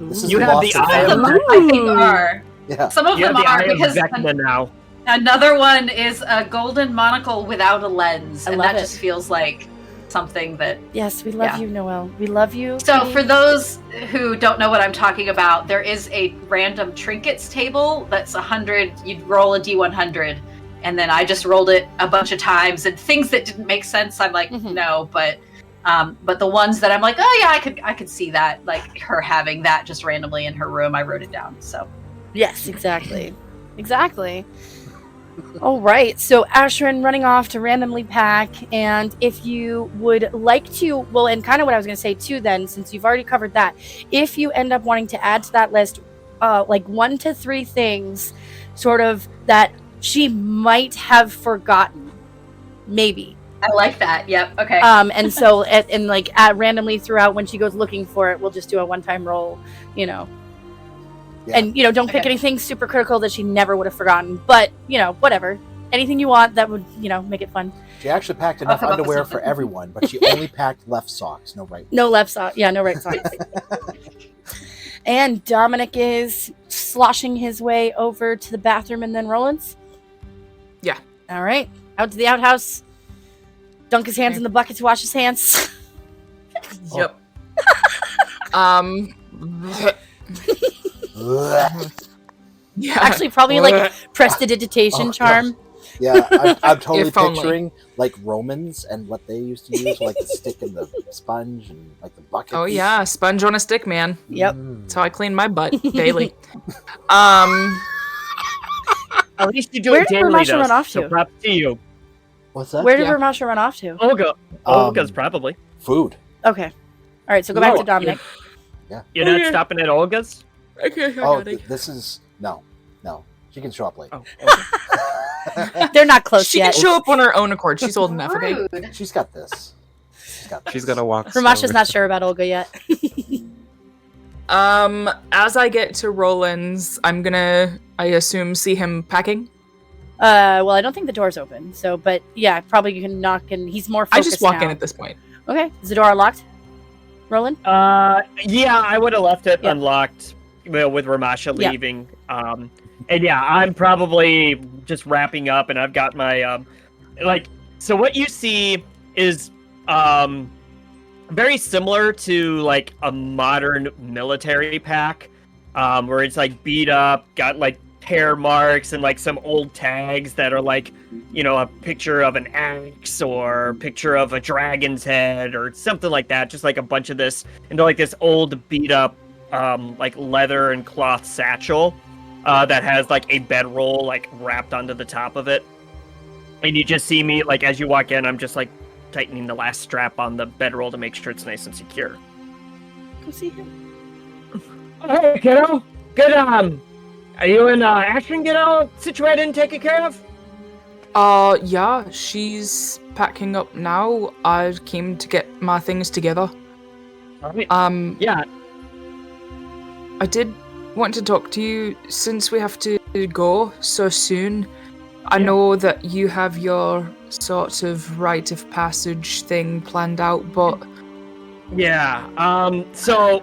This is You the have lost the and eye Some of found. them I think are. Yeah. Some of You them have the are eye of because Vecna now. another one is a golden monocle without a lens, I and love that it. just feels like something that. yes, we love Yeah. you, Noelle. We love you. So Kitty. for those who don't know what I'm talking about, there is a random trinkets table that's 100. You'd roll a d100, and then I just rolled it a bunch of times, and things that didn't make sense, I'm like, Mhm. no, but the ones that I'm like, oh yeah, I could see that, like her having that just randomly in her room, I wrote it down. So Yes, exactly. Exactly. All right. So Ashrin running off to randomly pack. And if you would like to, well, and kind of what I was going to say too, then, since you've already covered that, if you end up wanting to add to that list, like 1 to 3 things sort of that she might have forgotten, maybe. I like that. Yep. Okay. And so, and like at randomly throughout when she goes looking for it, we'll just do a one-time roll, you know. Yeah. And, you know, don't pick Okay. anything super critical that she never would have forgotten. But, you know, whatever. Anything you want that would, you know, make it fun. She actually packed I'll enough come up with underwear for something. everyone, but she only packed left socks, no right. No left sock. Yeah, no right sock. And Dominic is sloshing his way over to the bathroom and then Roland's. Yeah. All right. Out to the outhouse. Dunk his hands in the bucket to wash his hands. Yep. Um. Ugh. Yeah. Actually, probably like prestidigitation Oh, charm. Yeah, I'm totally If only. picturing like Romans and what they used to use, like the stick and the sponge and like the bucket. Oh yeah, sponge on a stick, man. Yep. That's how I clean my butt daily. At least you do Where it did daily, Ramasha though, run off so to? props to you. What's that? Where did Yeah. Ramasha run off to? Olga. Olga's probably. Food. Okay. All right, so go back No, to Dominic. You're not Okay. stopping at Olga's? Okay, Oh, this is no. She can show up late. Oh, They're not close she yet. can show up on her own accord. She's old enough, okay? Rude. She's got this. she's got to walk. Ramasha's slowly. not sure about Olga yet. As I get to Roland's, I'm gonna, I assume, see him packing. Well, I don't think the door's open. So, but yeah, probably you can knock and he's more I focused just walk now. in at this point. Okay. Is the door unlocked? Roland? yeah, I would have left it Yeah. unlocked, with Ramasha Yeah. leaving. And yeah, I'm probably just wrapping up, and I've got my So what you see is very similar to like a modern military pack, where it's like beat up, got like tear marks and like some old tags that are like, you know, a picture of an axe or a picture of a dragon's head or something like that. Just like a bunch of this into like this old beat up like leather and cloth satchel that has like a bedroll like wrapped onto the top of it. And you just see me like as you walk in, I'm just like tightening the last strap on the bedroll to make sure it's nice and secure. Go see him. Hey, kiddo. Good. Are you and Ashton get all situated and taken care of? Yeah, she's packing up now. I came to get my things together. Yeah. I did want to talk to you since we have to go so soon. I know that you have your sort of rite of passage thing planned out, but Yeah. So,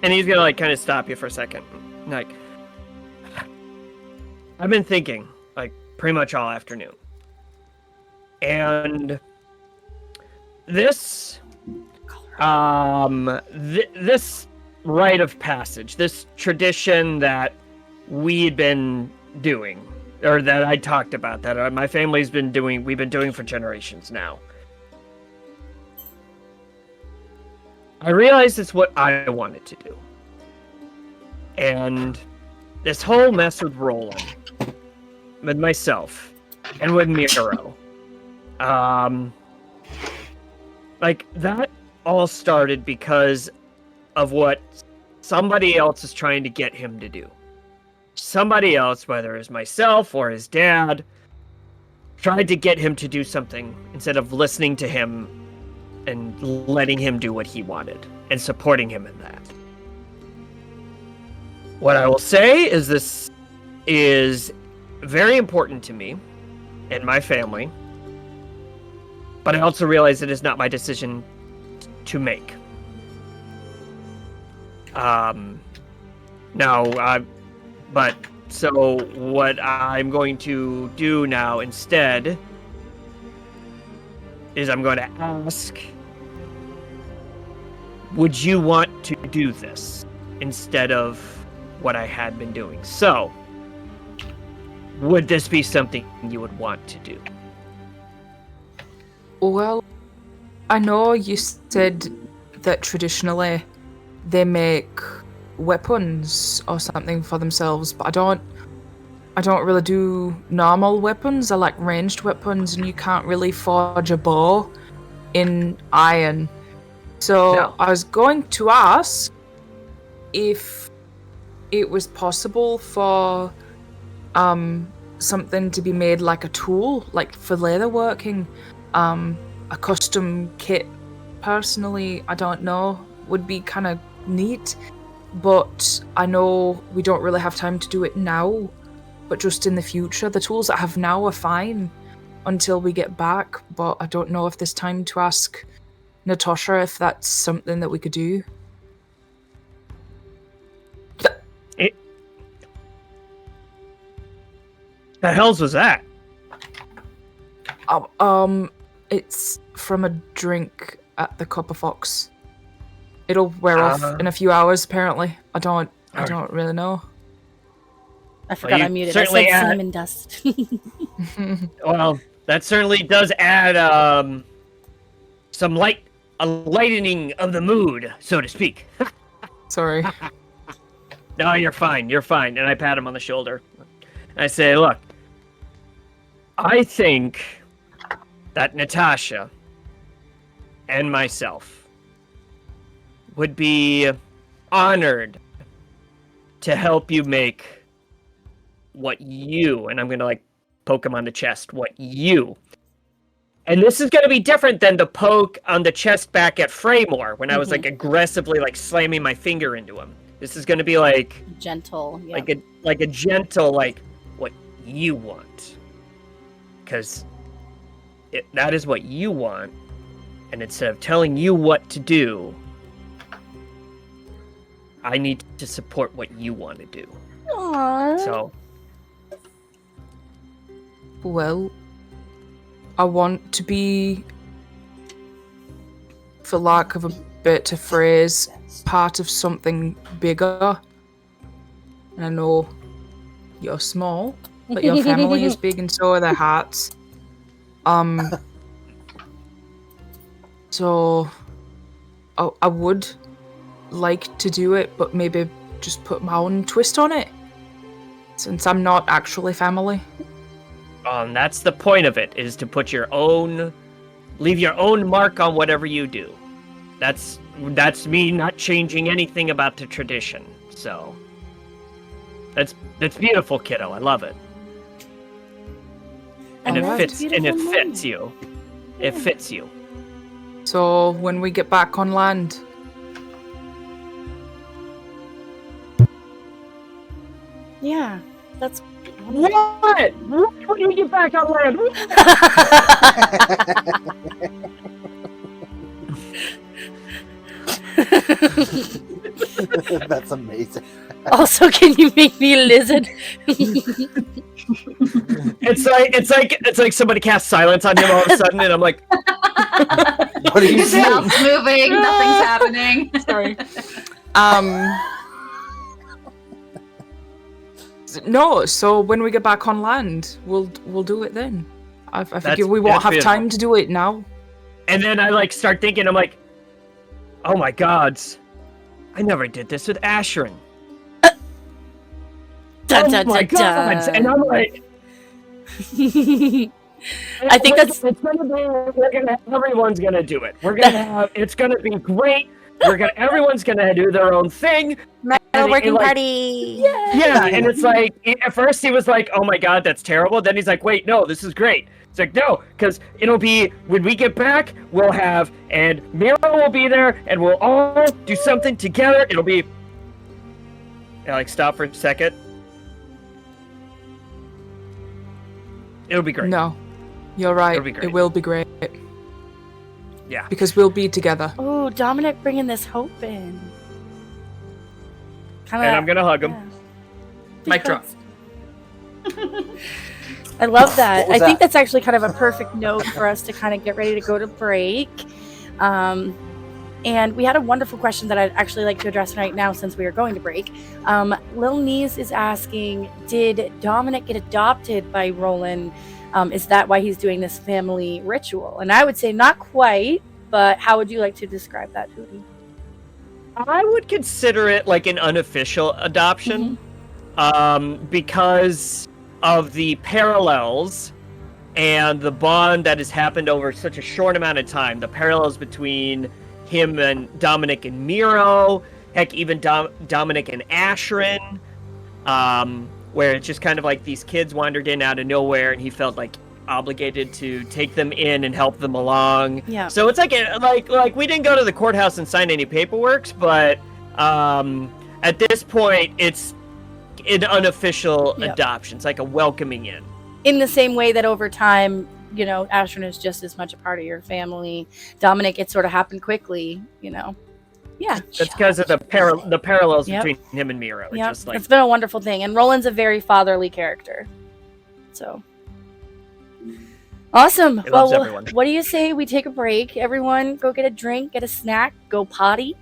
and he's gonna like kind of stop you for a second. Like, I've been thinking, like, pretty much all afternoon. And this this rite of passage, this tradition that we'd been doing, or that I talked about, that my family's been doing, we've been doing for generations now. I realized it's what I wanted to do. And this whole mess with Roland, with myself, and with Miro, like, that all started because of what somebody else is trying to get him to do. Somebody else, whether it's myself or his dad, tried to get him to do something instead of listening to him and letting him do what he wanted and supporting him in that. What I will say is this is very important to me and my family, but I also realize it is not my decision to make. But so what I'm going to do now instead is I'm going to ask, would you want to do this instead of what I had been doing? So, would this be something you would want to do? Well, I know you said that traditionally they make weapons or something for themselves, but I don't really do normal weapons. I like ranged weapons, and you can't really forge a bow in iron. So No. I was going to ask if it was possible for something to be made like a tool, like for leatherworking, a custom kit. Personally, I don't know, would be kind of neat, but I know we don't really have time to do it now, but just in the future. The tools I have now are fine until we get back, but I don't know if there's time to ask Natasha if that's something that we could do. The hell's was that? It's from a drink at the Copper Fox. It'll wear off in a few hours, apparently. I don't really know. I forgot you I muted. I certainly said add- cinnamon dust. Well, that certainly does add some a lightening of the mood, so to speak. Sorry. No, you're fine. You're fine. And I pat him on the shoulder. I say, look, I think that Natasha and myself would be honored to help you make what you, and I'm going to like poke him on the chest, what you. And this is going to be different than the poke on the chest back at Fraymore when I was like aggressively like slamming my finger into him. This is going to be like Gentle. Yeah. like a gentle, like, what you want. Because that is what you want. And instead of telling you what to do, I need to support what you want to do. Aww. So, Well, I want to be, for lack of a better phrase, part of something bigger. And I know you're small, but your family is big, and so are their hearts. So I would like to do it, but maybe just put my own twist on it, since I'm not actually family. that's the point of it, is to put leave your own mark on whatever you do. That's me not changing anything about the tradition. So that's beautiful, kiddo. I love it. And Alright. it fits you. It fits you. So when we get back on land, Yeah, that's. What? When you get back on land? That's amazing. Also, can you make me a lizard? It's like somebody cast silence on him all of a sudden, and I'm like, What are you His saying? mouth's moving. Nothing's happening. Sorry. No, so when we get back on land, we'll do it then. I figure we won't that's have beautiful. time to do it now. and then I like start thinking, I'm like, oh my gods, I never did this with Asherin. Dun, Oh my gods, and I'm like, I think that's it's gonna be. Everyone's gonna do it. We're gonna have. It's gonna be great. Everyone's gonna do their own thing. Metal working like, party. Yeah, and it's like at first he was like, "Oh my god, that's terrible." Then he's like, "Wait, no, this is great." It's like, no, because it'll be when we get back, we'll have and Miro will be there, and we'll all do something together. It'll be. And like stop for a second. It'll be great. No, you're right. It'll be great. It will be great. Yeah. Because we'll be together. oh, Dominic bringing this hope in. Kinda, And I'm gonna hug him. yeah. Mic drop. I love that. What was I think that? that's actually kind of a perfect note for us to kind of get ready to go to break. And we had a wonderful question that I'd actually like to address right now since we are going to break. Lil Nees is asking, did Dominic get adopted by Roland? Is that why he's doing this family ritual? And I would say not quite, but how would you like to describe that, Hootie? I would consider it like an unofficial adoption, because of the parallels and the bond that has happened over such a short amount of time. The parallels between him and Dominic and Miro, heck, even Dominic and Asherin, where it's just kind of like these kids wandered in out of nowhere, and he felt like obligated to take them in and help them along. Yeah. So it's like we didn't go to the courthouse and sign any paperwork, but at this point it's an unofficial Yep. adoption. It's like a welcoming in. In the same way that over time, you know, Ashton is just as much a part of your family. Dominic, it sort of happened quickly, you know. Yeah. That's because of the parallels Yep. between him and Miro. It's Yeah, just like it's been a wonderful thing. And Roland's a very fatherly character. So awesome. He loves Well, everyone. what do you say we take a break? Everyone go get a drink, get a snack, go potty,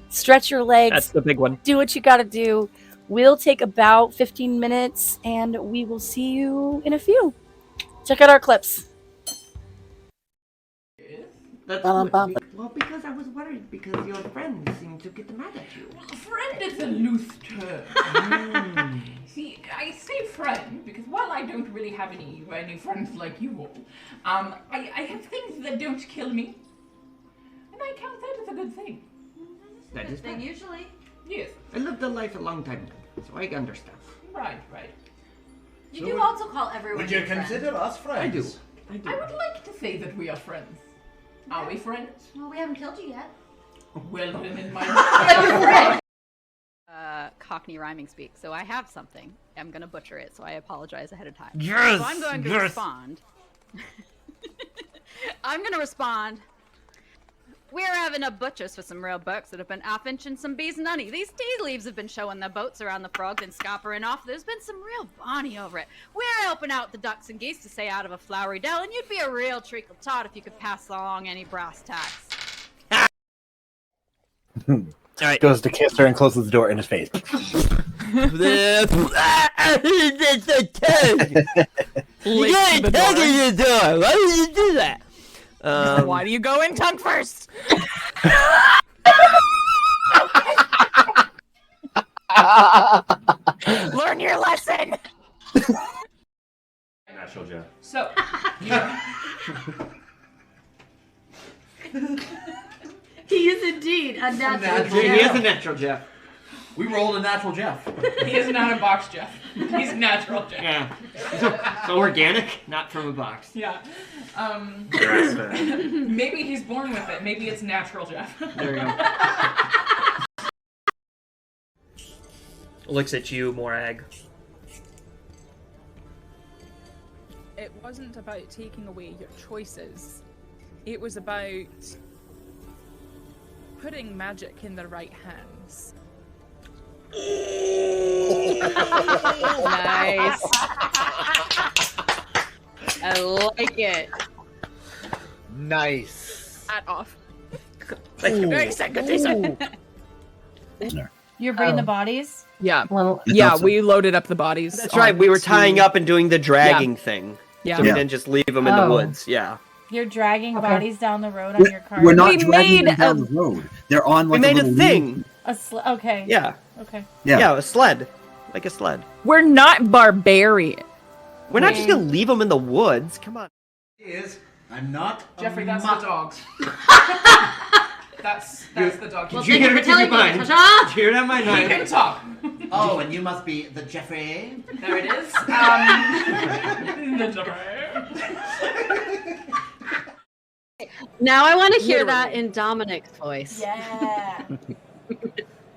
stretch your legs, that's the big one. do what you got to do. We'll take about 15 minutes and we will see you in a few. Check out our clips. That's Bum, good. bum. Well, because I was worried because your friends seem to get mad at you. Friend is a loose term. See, I say friend because while I don't really have any friends like you all, I have things that don't kill me, and I count that as a good thing. That is Thing bad. usually. Yes, I lived a life a long time ago, so I understand. right. You So do would- also call everyone Would you your friend. consider us I do. friends? I do. I would like to say that we are friends. Are we friends? Well, we haven't killed you yet. Well, then in my Cockney rhyming speak, so I have something. I'm gonna butcher it, so I apologize ahead of time. Yes, So I'm going to yes. respond. I'm gonna respond. We're having a butchers for some real bucks that have been off-inching some bees and honey. These tea leaves have been showing their boats around the frogs and scoppering off. There's been some real bonny over it. We're helping out the ducks and geese to stay out of a flowery dell, and you'd be a real treacle tot if you could pass along any brass tacks. All right. Goes to kiss her and closes the door in his face. You gotta tug in the door. Why would you do that? Why do you go in tongue first? Learn your lesson. Natural Jeff. so He is indeed a natural. He is a natural, Jeff. We rolled a natural Jeff. he is not a box Jeff. He's natural Jeff. Yeah. So organic, not from a box. Yeah. Grass-fed. Maybe he's born with it. Maybe it's natural Jeff. There you go. Looks at you, Morag. It wasn't about taking away your choices. It was about putting magic in the right hands. Nice. I like it. Nice. Hat off. You're bringing the bodies? Yeah. Well, Yeah, we loaded up the bodies. That's right. We were tying onto- up and doing the dragging thing. Yeah. So we didn't just leave them in the Oh. woods. Yeah. You're dragging bodies down the road on your car. We're not We dragging made them down the road. They're on We like made a little thing. Okay. Yeah. Okay. Yeah, a sled. Like a sled. We're not barbarian. We're not just gonna leave them in the woods. Come on. I'm not. Jeffrey, that's the dogs. That's the dog. Well, Did you hear it in your mind? Did you hear it on my He mind? can talk. Oh, and you must be the Jeffrey. There it is. The Now I want to hear that in Dominic's voice. Yeah.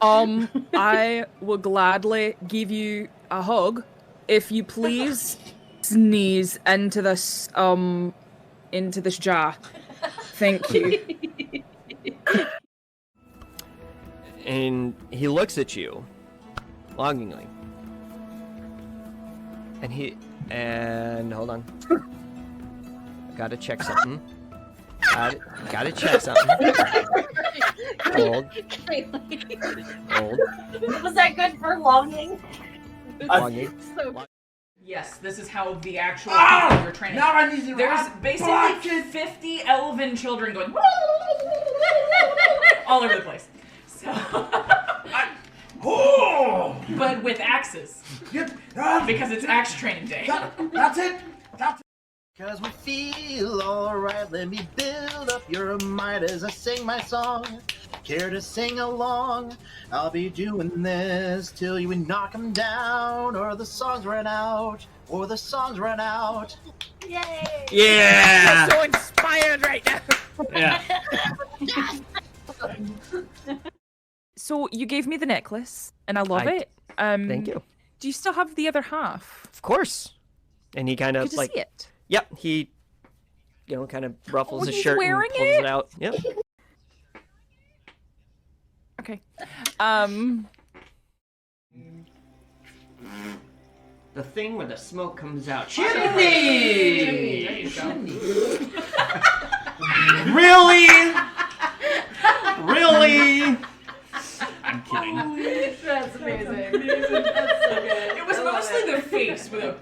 I will gladly give you a hug if you please sneeze into this jar. Thank you. And he looks at you longingly. And hold on. Gotta check something. Gotta check something. Hold. Hold. Was that good for longing? Longing. Yes, this is how the actual people you're training. Now I need to There's basically 50 elven children going all over the place. So, but with axes, because it's axe training day. That's it. That's it. Cause we feel alright, let me build up your might as I sing my song. Care to sing along? I'll be doing this till you knock 'em down, or the songs run out, or the songs run out. Yay! Yeah! I'm so inspired right now. Yeah. So you gave me the necklace, and I love it. Thank you. Do you still have the other half? Of course. And he kind of Good to like, see it. yep, he, kind of ruffles Oh, his he's shirt and wearing pulls it out. Yep. Okay. The thing where the smoke comes out. Chimney! There you go. Really? Really? I'm kidding. That's amazing. That's so good. It was mostly the face with a.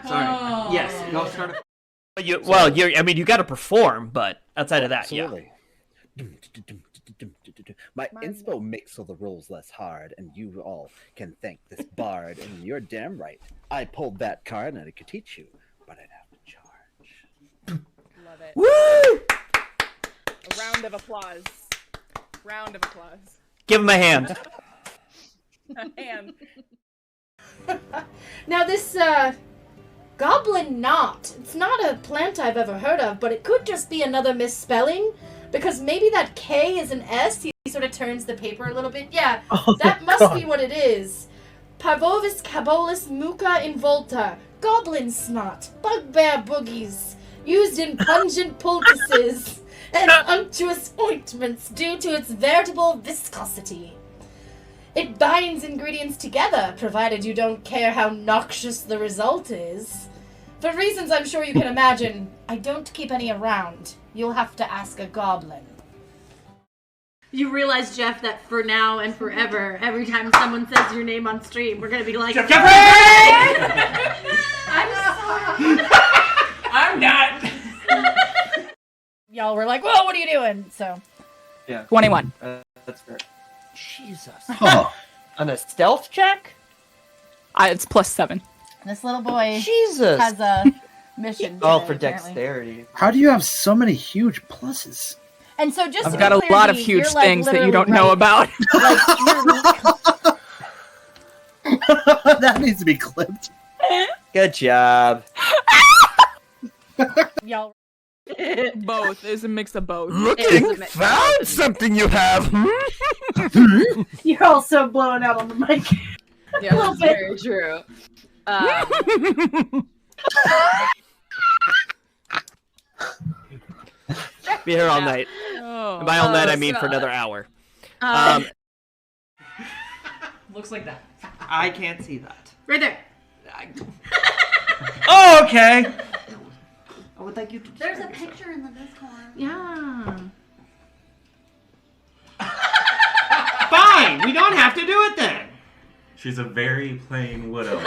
Sorry. Oh. Yes. Go start. You got to perform, but outside of that, Absolutely. My inspo makes all the rules less hard, and you all can thank this bard. And you're damn right. I pulled that card, and I could teach you, but I'd have to charge. Love it. Woo! A round of applause. Round of applause. Give him a hand. And Now this goblin knot. It's not a plant I've ever heard of, but it could just be another misspelling, because maybe that K is an S. He sort of turns the paper a little bit. Yeah, that must be what it is. Parvovis cabolis muca involta. Goblin snot. Bugbear boogies. Used in pungent poultices and unctuous ointments due to its veritable viscosity. It binds ingredients together, provided you don't care how noxious the result is. For reasons I'm sure you can imagine, I don't keep any around. You'll have to ask a goblin. You realize, Jeff, that for now and forever, every time someone says your name on stream, we're gonna be like, Jeffrey! I'm sorry. I'm not. Y'all were like, whoa, what are you doing? So, Yeah. 21. That's fair. Jesus. Oh, On a stealth check? It's +7. this little boy Jesus. has a mission. Oh, today, for apparently. dexterity. how do you have so many huge pluses? And so just I've to got be a clear, lot of Dee, huge you're, like, things that you literally don't know right. about. That needs to be clipped. Good job. Y'all. Both. It's a mix of both. Found something you have. You're also blowing out on the mic. Yeah, little that's bit. very true. Be here all night. Oh. And by all night, I Oh, mean for God. another hour. Looks like that. I can't see that. right there. Oh, okay. I would like you to. There's a picture in the Discord. Yeah. Fine. We don't have to do it then. She's a very plain widow.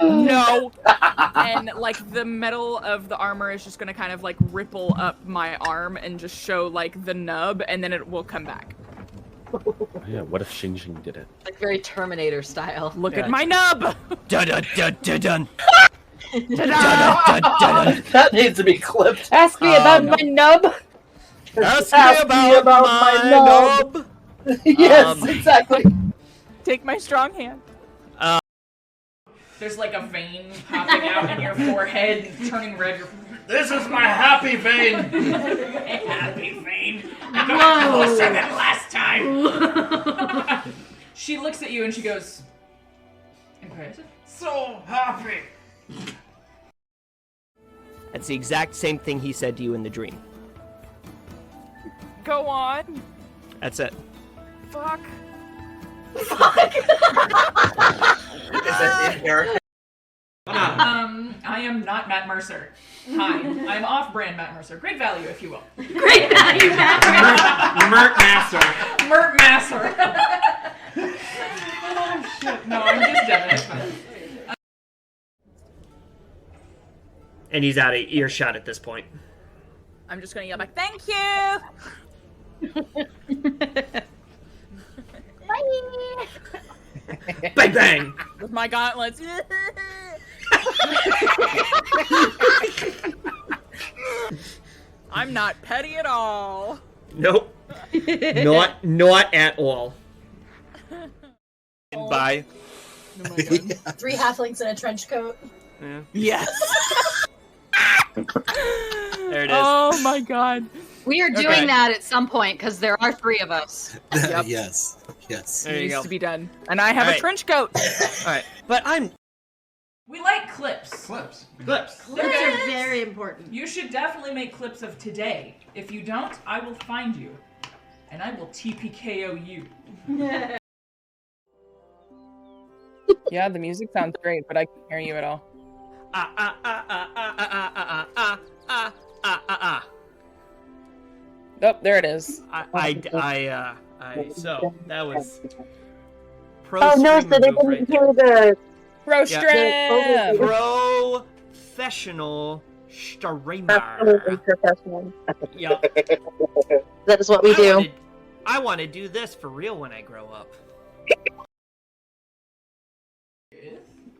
No. And like the metal of the armor is just gonna kind of like ripple up my arm and just show like the nub, and then it will come back. Yeah, what if Xing Xing did it? Like very Terminator style. Look at my nub! Dun dun dun dun dun. That needs to be clipped. Ask me about my nub. Ask me about my nub. Yes, exactly. Take my strong hand. There's like a vein popping out in your forehead, turning red. This is my happy vein. Happy vein. I got closer than last time. She looks at you and she goes, impressive. So happy. That's the exact same thing he said to you in the dream. Go on. That's it. Fuck. I am not Matt Mercer. Hi, I'm off-brand Matt Mercer. Great value, if you will. Great value, Matt. Mert Masser. Mert Masser. Oh shit! No, I'm just Devin. And he's out of earshot at this point. I'm just gonna yell back, "Thank you." Bye. Bang bang. With my gauntlets. I'm not petty at all. Nope. Not at all. Bye. Oh my God. 3 halflings in a trench coat. Yeah. Yes. There it is. Oh my God. We are doing Okay. that at some point because there are 3 of us. Yep. Yes. Yes. There It you needs go. to be done. And I have Alright. a trench coat. Alright. But We like clips. Clips. Clips. Clips are very important. You should definitely make clips of today. If you don't, I will find you. And I will TPKO you. Yeah, the music sounds great, but I can't hear you at all. Oh, there it is. So that was Oh no, so they didn't hear the Pro Yeah. Strim! Professional streamer. absolutely professional. Yep. That is what we do. I want to do this for real when I grow up.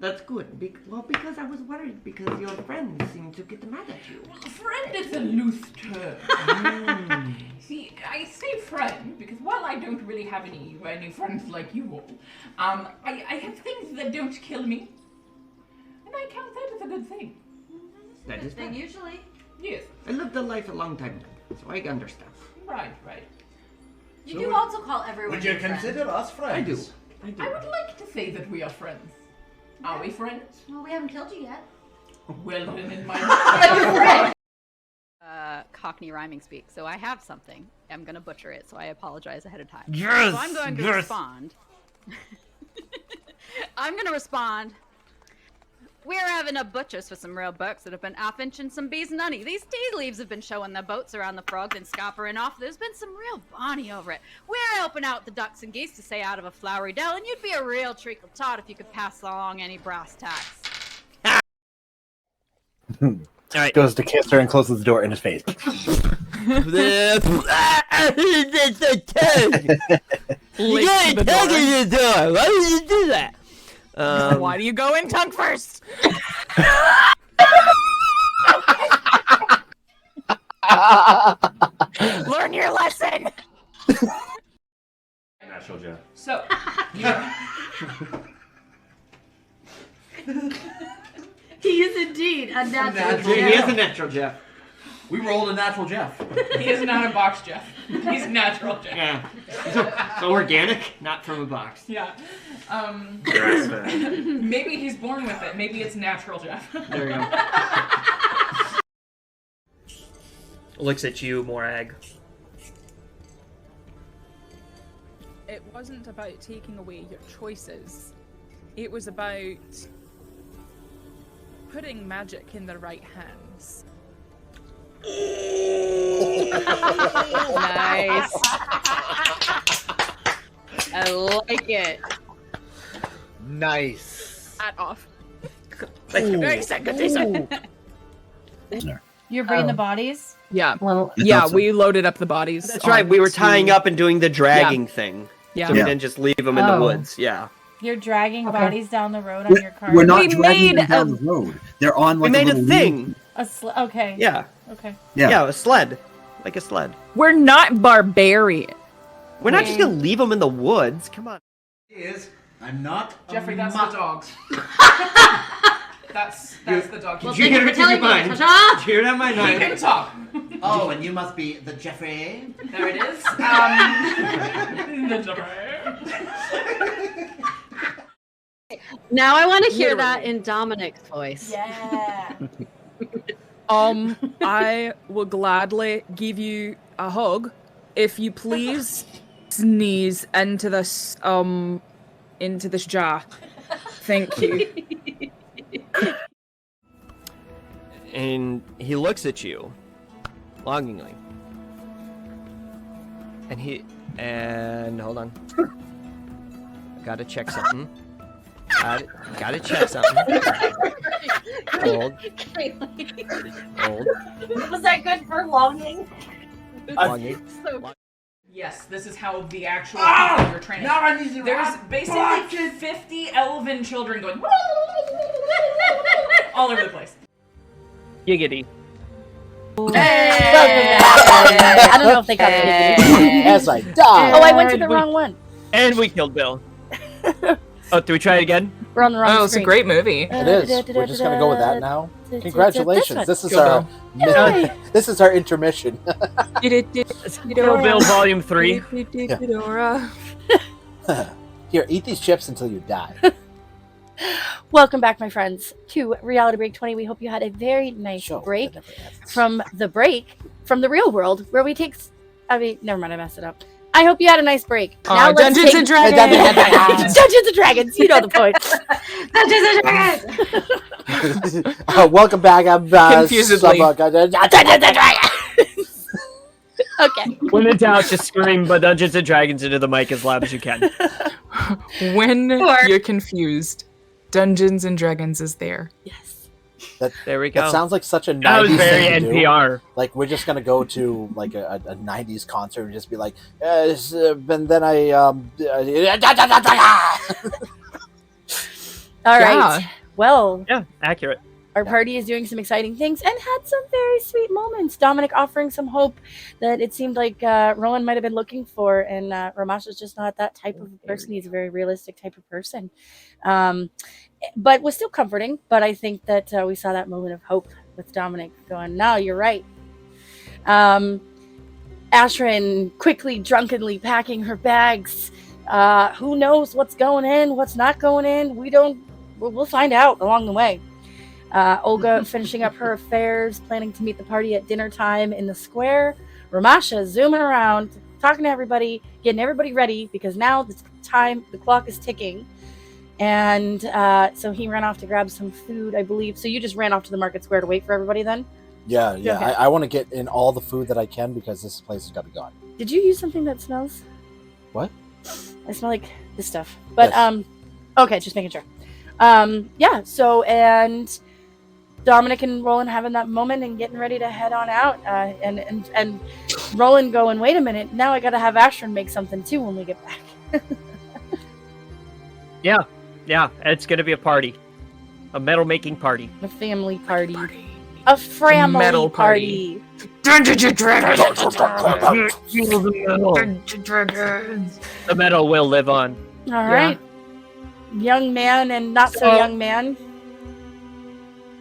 That's good. Because I was worried because your friends seem to get mad at you. Friend is a loose term. See, I say friend because while I don't really have any friends like you all, I have things that don't kill me, and I count that as a good thing. That is fine. Usually. Yes. I lived a life a long time ago, so I understand. Right. You do also call everyone Would you your friend. consider us friends? I do. I would like to say that we are friends. Are we friends? Well, we haven't killed you yet. Well, then in my Cockney rhyming speak. So I have something. I'm gonna butcher it, so I apologize ahead of time. Yes, So I'm going to yes. respond. I'm gonna respond. We're having a butchers for some real bucks that have been off-inching some bees and honey. These tea leaves have been showing their boats around the frogs and scoppering off. There's been some real bonny over it. We're helping out the ducks and geese to stay out of a flowery dell, and you'd be a real treacle tot if you could pass along any brass tacks. Alright. Goes to kiss her and closes the door in his face. You got a tongue in the door. Why would you do that? Why do you go in tongue first? Learn your lesson. Natural Jeff. So, He is indeed a natural. Natural He Jeff. is a natural Jeff. We rolled a natural Jeff. he is not a box Jeff. He's natural Jeff. Yeah. So organic, not from a box. Yeah. Grass-fed. Maybe he's born with it. Maybe it's natural Jeff. There you go. Looks at you, Morag. it wasn't about taking away your choices. It was about putting magic in the right hands. Nice. I like it. Nice. Hat off. You're bringing the bodies? Yeah. Well, yeah, we loaded up the bodies. That's right. We were tying up and doing the dragging thing. Yeah. So we didn't just leave them in the Oh. woods. Yeah. You're dragging bodies down the road on your car. We're not dragging them down the road. They're on We like made a little thing. Okay. Yeah. Okay. Yeah, a sled. Like a sled. We're not barbarian. We're not just going to leave them in the woods. Come on. I'm not. Jeffrey, that's the dogs. that's the dog. Well, thank you for telling me, Ta-ta! Did you hear that, my He can talk. Oh, and you must be the Jeffrey. There it is. The Jeffrey. Now I want to hear that in Dominic's voice. Yeah. I will gladly give you a hug if you please sneeze into this jar. Thank you. And he looks at you longingly. And hold on. Gotta check something. Gotta check something. Hold. Hold. Was that good for longing? Longing. Yes, this is how the actual people you're training. Now I need to There's basically 50 elven children going all over the place. Giggity. I don't know if they got it. As I die. Oh, I went to the wrong one. And we killed Bill. Oh, do we try it again? We're on the wrong Oh, it's a screen. great movie. It is. We're just gonna go with that now. Congratulations. This is Go our this is our intermission. Kill Bill Volume 3. Here, eat these chips until you die. Welcome back, my friends, to Reality Break 20. We hope you had a very nice break from the real world, where we take... never mind, I messed it up. I hope you had a nice break. Now let's Dungeons and Dragons! Dungeons and Dragons! You know the point. Dungeons and Dragons! Welcome back. I'm Confusedly. Dungeons and Dragons. Okay. When in doubt, just scream but Dungeons and Dragons into the mic as loud as you can. When you're confused, Dungeons and Dragons is there. Yes. There we go. That sounds like such a 90s That was very thing to do. NPR. Like, we're just gonna go to like a 90s concert and just be like, and then I All right. Well, Yeah, accurate. our party is doing some exciting things and had some very sweet moments. Dominic offering some hope that it seemed like Rowan might have been looking for, and Ramasha's just not that type of person. He's a very realistic type of person. But was still comforting. But I think that we saw that moment of hope with Dominic going, no, you're right. Ashrin quickly, drunkenly packing her bags. Who knows what's going in, what's not going in? We'll find out along the way. Olga finishing up her affairs, planning to meet the party at dinner time in the square. Ramasha zooming around, talking to everybody, getting everybody ready, because now the clock is ticking. And so he ran off to grab some food, I believe. So you just ran off to the market square to wait for everybody then? Yeah. Okay. I want to get in all the food that I can because this place has got to be gone. Did you use something that smells? What? I smell like this stuff. But Yes. okay, just making sure. Yeah, so and Dominic and Roland having that moment and getting ready to head on out. And Roland going, wait a minute, now I gotta have Ashton make something too when we get back. Yeah, it's gonna be a party. A metal making party. A family party. A family metal party. Dungeons and Dragons! The metal will live on. All right. Young man and not so young man.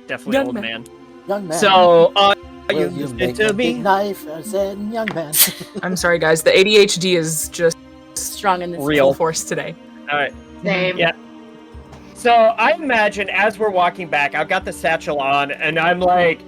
Definitely Young old man. man. Young man. So, will you you listen make to a me? big knife? I said, young man. I'm sorry, guys. The ADHD is just Strong in this Real. full force today. All right. Same. Yeah. So I imagine as we're walking back, I've got the satchel on, and I'm like,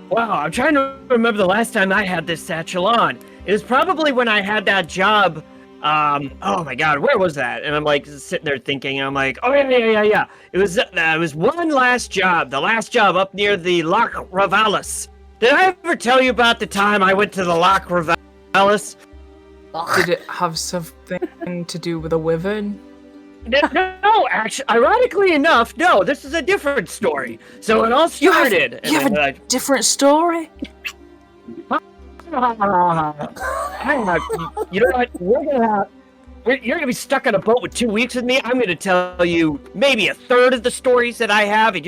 wow, I'm trying to remember the last time I had this satchel on. It was probably when I had that job Oh my God, where was that? And I'm like sitting there thinking, and I'm like, oh yeah. It was one last job, the last job up near the Lac Ravalis. Did I ever tell you about the time I went to the Lac Ravalis? Did it have something to do with a wyvern? No, actually, ironically enough, no. This is a different story. So it all started. You have a different story? You know what? You're gonna be stuck on a boat with 2 weeks with me. I'm gonna tell you maybe a third of the stories that I have, and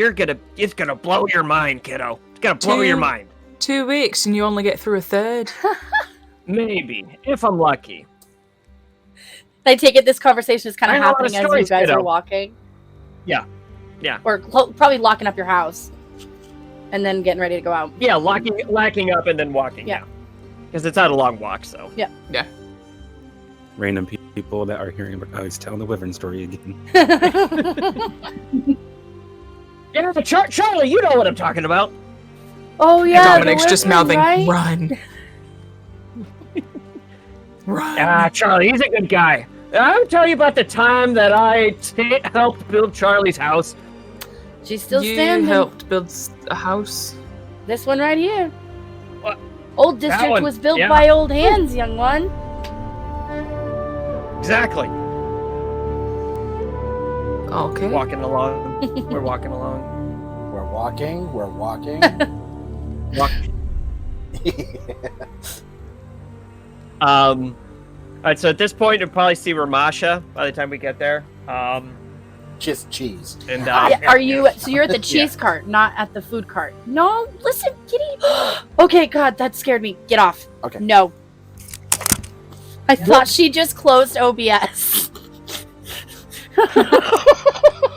it's gonna blow your mind, kiddo. It's gonna blow your mind. 2 weeks and you only get through a third? Maybe, if I'm lucky. I take it this conversation is kind of happening as stories, you guys kiddo. are walking. Yeah. Or probably locking up your house, and then getting ready to go out. Yeah, locking up and then walking. Yeah. Because it's not a long walk, so. Yeah. Random people that are hearing about he's telling the wyvern story again. Yeah, Charlie, you know what I'm talking about. Oh yeah, Dominic's just mouthing, right? run. Run. Charlie, he's a good guy. I'll tell you about the time that I helped build Charlie's house. She's still You standing. helped build a house? This one right here. What? Old That district one, was built yeah. by old hands, young one. Exactly. Okay. Walking along. We're walking along. We're walking. Alright, so at this point, you'll probably see Ramasha by the time we get there. Just cheese. And Are you? So you're at the cheese cart, not at the food cart. No, listen, kitty. Okay, God, that scared me. Get off. Okay. No. I thought she just closed OBS.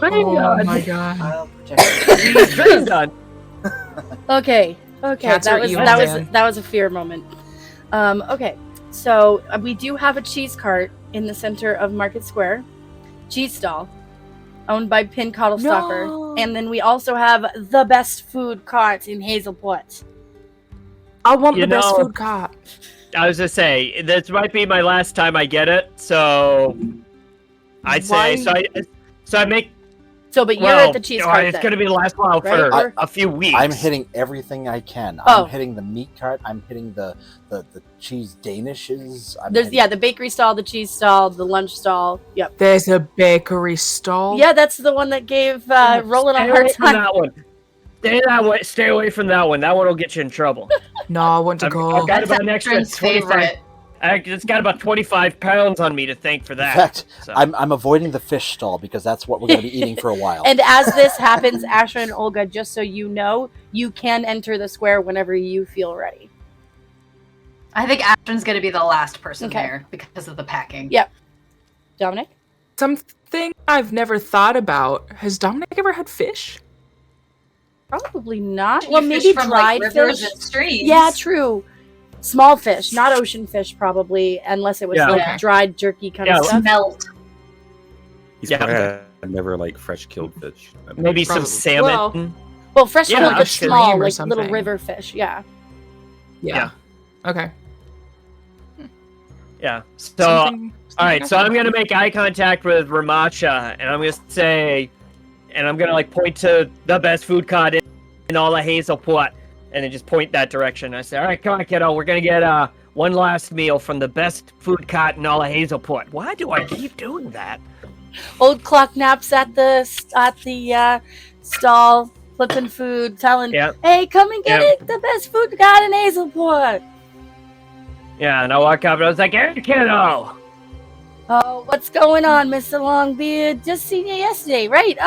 Oh my God. I'll protect you. Dream done. Okay. Cats are evil, man. That was a fear moment. Okay. So we do have a cheese cart in the center of Market Square, cheese stall, owned by Pin Cottlestalker, No. and then we also have the best food cart in Hazelport. I want You the best know- food cart. I was gonna say, this might be my last time I get it, so I'd say, so I make, So, but you're well, at the cheese cart. it's then. gonna be the last while Right? for Or- a few weeks. I'm hitting everything I can. Oh. I'm hitting the meat cart. I'm hitting the cheese danishes. There's the bakery stall, the cheese stall, the lunch stall. Yep. There's a bakery stall. Yeah, that's the one that gave Roland a Stay hard away from time. that one. Stay away from that one. That one will get you in trouble. No, I want to go. I've got That's about an extra Ashton's 25. favorite. It's got about 25 pounds on me to thank for In that. fact, So. I'm avoiding the fish stall because that's what we're going to be eating for a while. And as this happens, Asher and Olga, just so you know, you can enter the square whenever you feel ready. I think Ashton's going to be the last person Okay. there because of the packing. Yep. Dominic? Something I've never thought about. Has Dominic ever had fish? Probably not. You Well, fish maybe from, dried like, rivers fish. and streams. Yeah, true. Small fish, not ocean fish, probably, unless it was Yeah. like Okay. dried jerky kind Yeah, of stuff. Melt. He's Yeah. probably had never like fresh killed fish. Maybe some Probably. salmon. Well, fresh Yeah, from like a a small, stream or like little something. river fish. Yeah. Yeah. Okay. Yeah. So, Something all right. So I'm gonna make eye contact with Ramacha, and I'm gonna say, and I'm gonna like point to the best food cart in all of Hazelport, and then just point that direction. I say, all right, come on, kiddo, we're gonna get one last meal from the best food cart in all of Hazelport. Why do I keep doing that? Old clock naps at the stall, flipping food, telling, Yep. "Hey, come and get Yep. it. The best food got in Hazelport." Yeah, and I walk up and I was like, hey, kiddo. Oh, what's going on, Mr. Longbeard? Just seen you yesterday, right?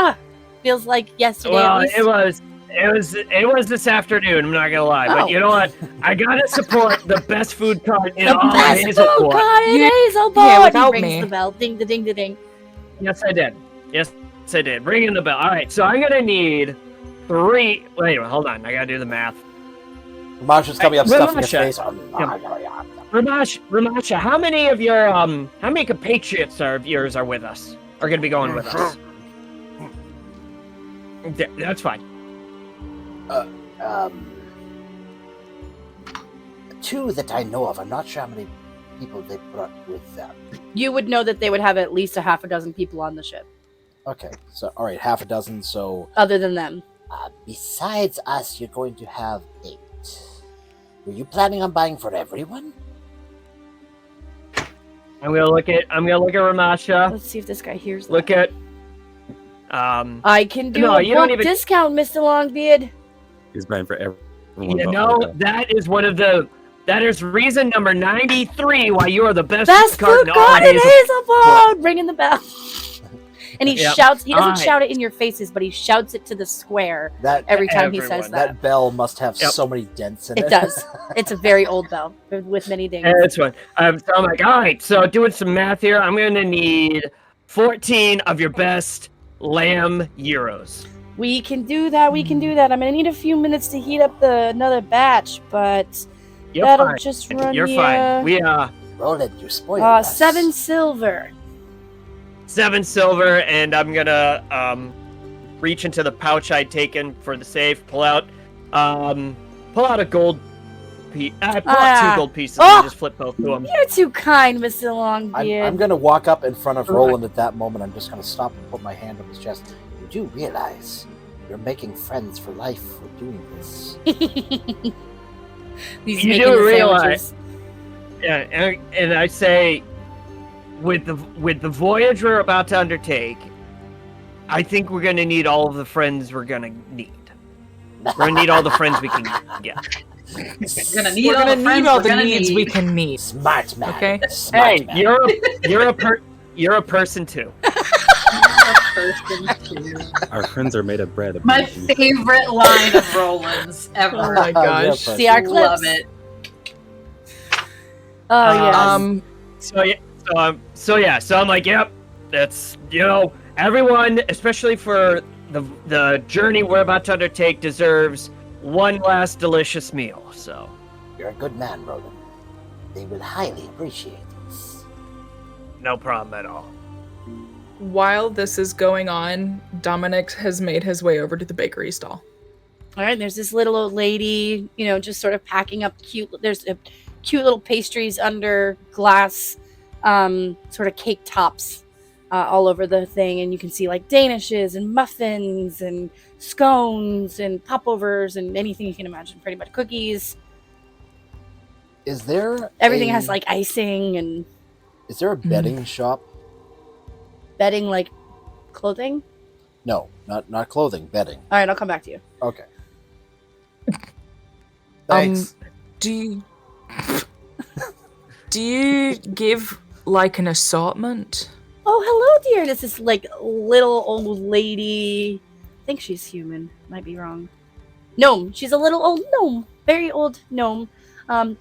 Feels like yesterday. Well, at least. it was this afternoon. I'm not gonna lie, Oh. but you know what? I gotta support the best food cart in The all of best food Hazelport. cart in Hazelport. Yeah, He without rings me. the bell. Ding, da, ding, da, ding. Yes, I did. Yes, I did. Ringing the bell. All right, so I'm gonna need 3. Wait, hold on. I gotta do the math. Ramasha's coming up, stuffing his Ramasha. face. Ramasha, how many of your how many compatriots of yours are with us? Are gonna be going with us? That's fine. 2 that I know of. I'm not sure how many people they brought with them. You would know that they would have at least a half a dozen people on the ship. Okay, so all right, half a dozen. So other than them, besides us, you're going to have 8. Were you planning on buying for everyone? I'm gonna look at Ramasha. Let's see if this guy hears that. Look at. I can do a bulk discount, Mr. Longbeard. He's buying for everyone. You know, that is one of the. That is reason number 93 why you are the best food cart in Hazelbone! Ringing the bell. And he shouts, he doesn't shout it in your faces, but he shouts it to the square every time he says that. That bell must have so many dents in it. It does. It's a very old bell with many dings. That's one. So I'm like, all right, so doing some math here, I'm going to need 14 of your best lamb gyros. We can do that. I'm going to need a few minutes to heat up another batch, but that'll just run You're fine. We Roland, you're spoiled us. 7 silver. 7 silver, and I'm gonna reach into the pouch I'd taken for the safe, pull out a gold piece. I pull out 2 gold pieces and just flip both to them. You're too kind, Mr. Longbeard. I'm gonna walk up in front of Roland at that moment. I'm just gonna stop and put my hand on his chest. You do realize you're making friends for life for doing this. You do realize, and I say, with the voyage we're about to undertake, I think we're gonna need all of the friends we're gonna need. We're gonna need all the friends we can get. We're gonna need all the needs we can meet. Smart man. Okay. Hey, you're a person too. Our friends are made of bread. My favorite line of Roland's ever. Oh my gosh. See our clips. Love it. Oh yes. So I'm like, yep, that's, everyone, especially for the journey we're about to undertake, deserves one last delicious meal. So you're a good man, Roland. They will highly appreciate this. No problem at all. While this is going on, Dominic has made his way over to the bakery stall. All right, there's this little old lady, just sort of packing up there's cute little pastries under glass, sort of cake tops all over the thing. And you can see like danishes and muffins and scones and popovers and anything you can imagine, pretty much cookies. Is there everything has like icing and... Is there a bedding shop? Bedding like clothing? No, not clothing, bedding. All right, I'll come back to you. Okay. Thanks. Do you give like an assortment? Oh, hello, dear. This is like little old lady. I think she's human. Might be wrong. Gnome. She's a little old gnome. Very old gnome. Hello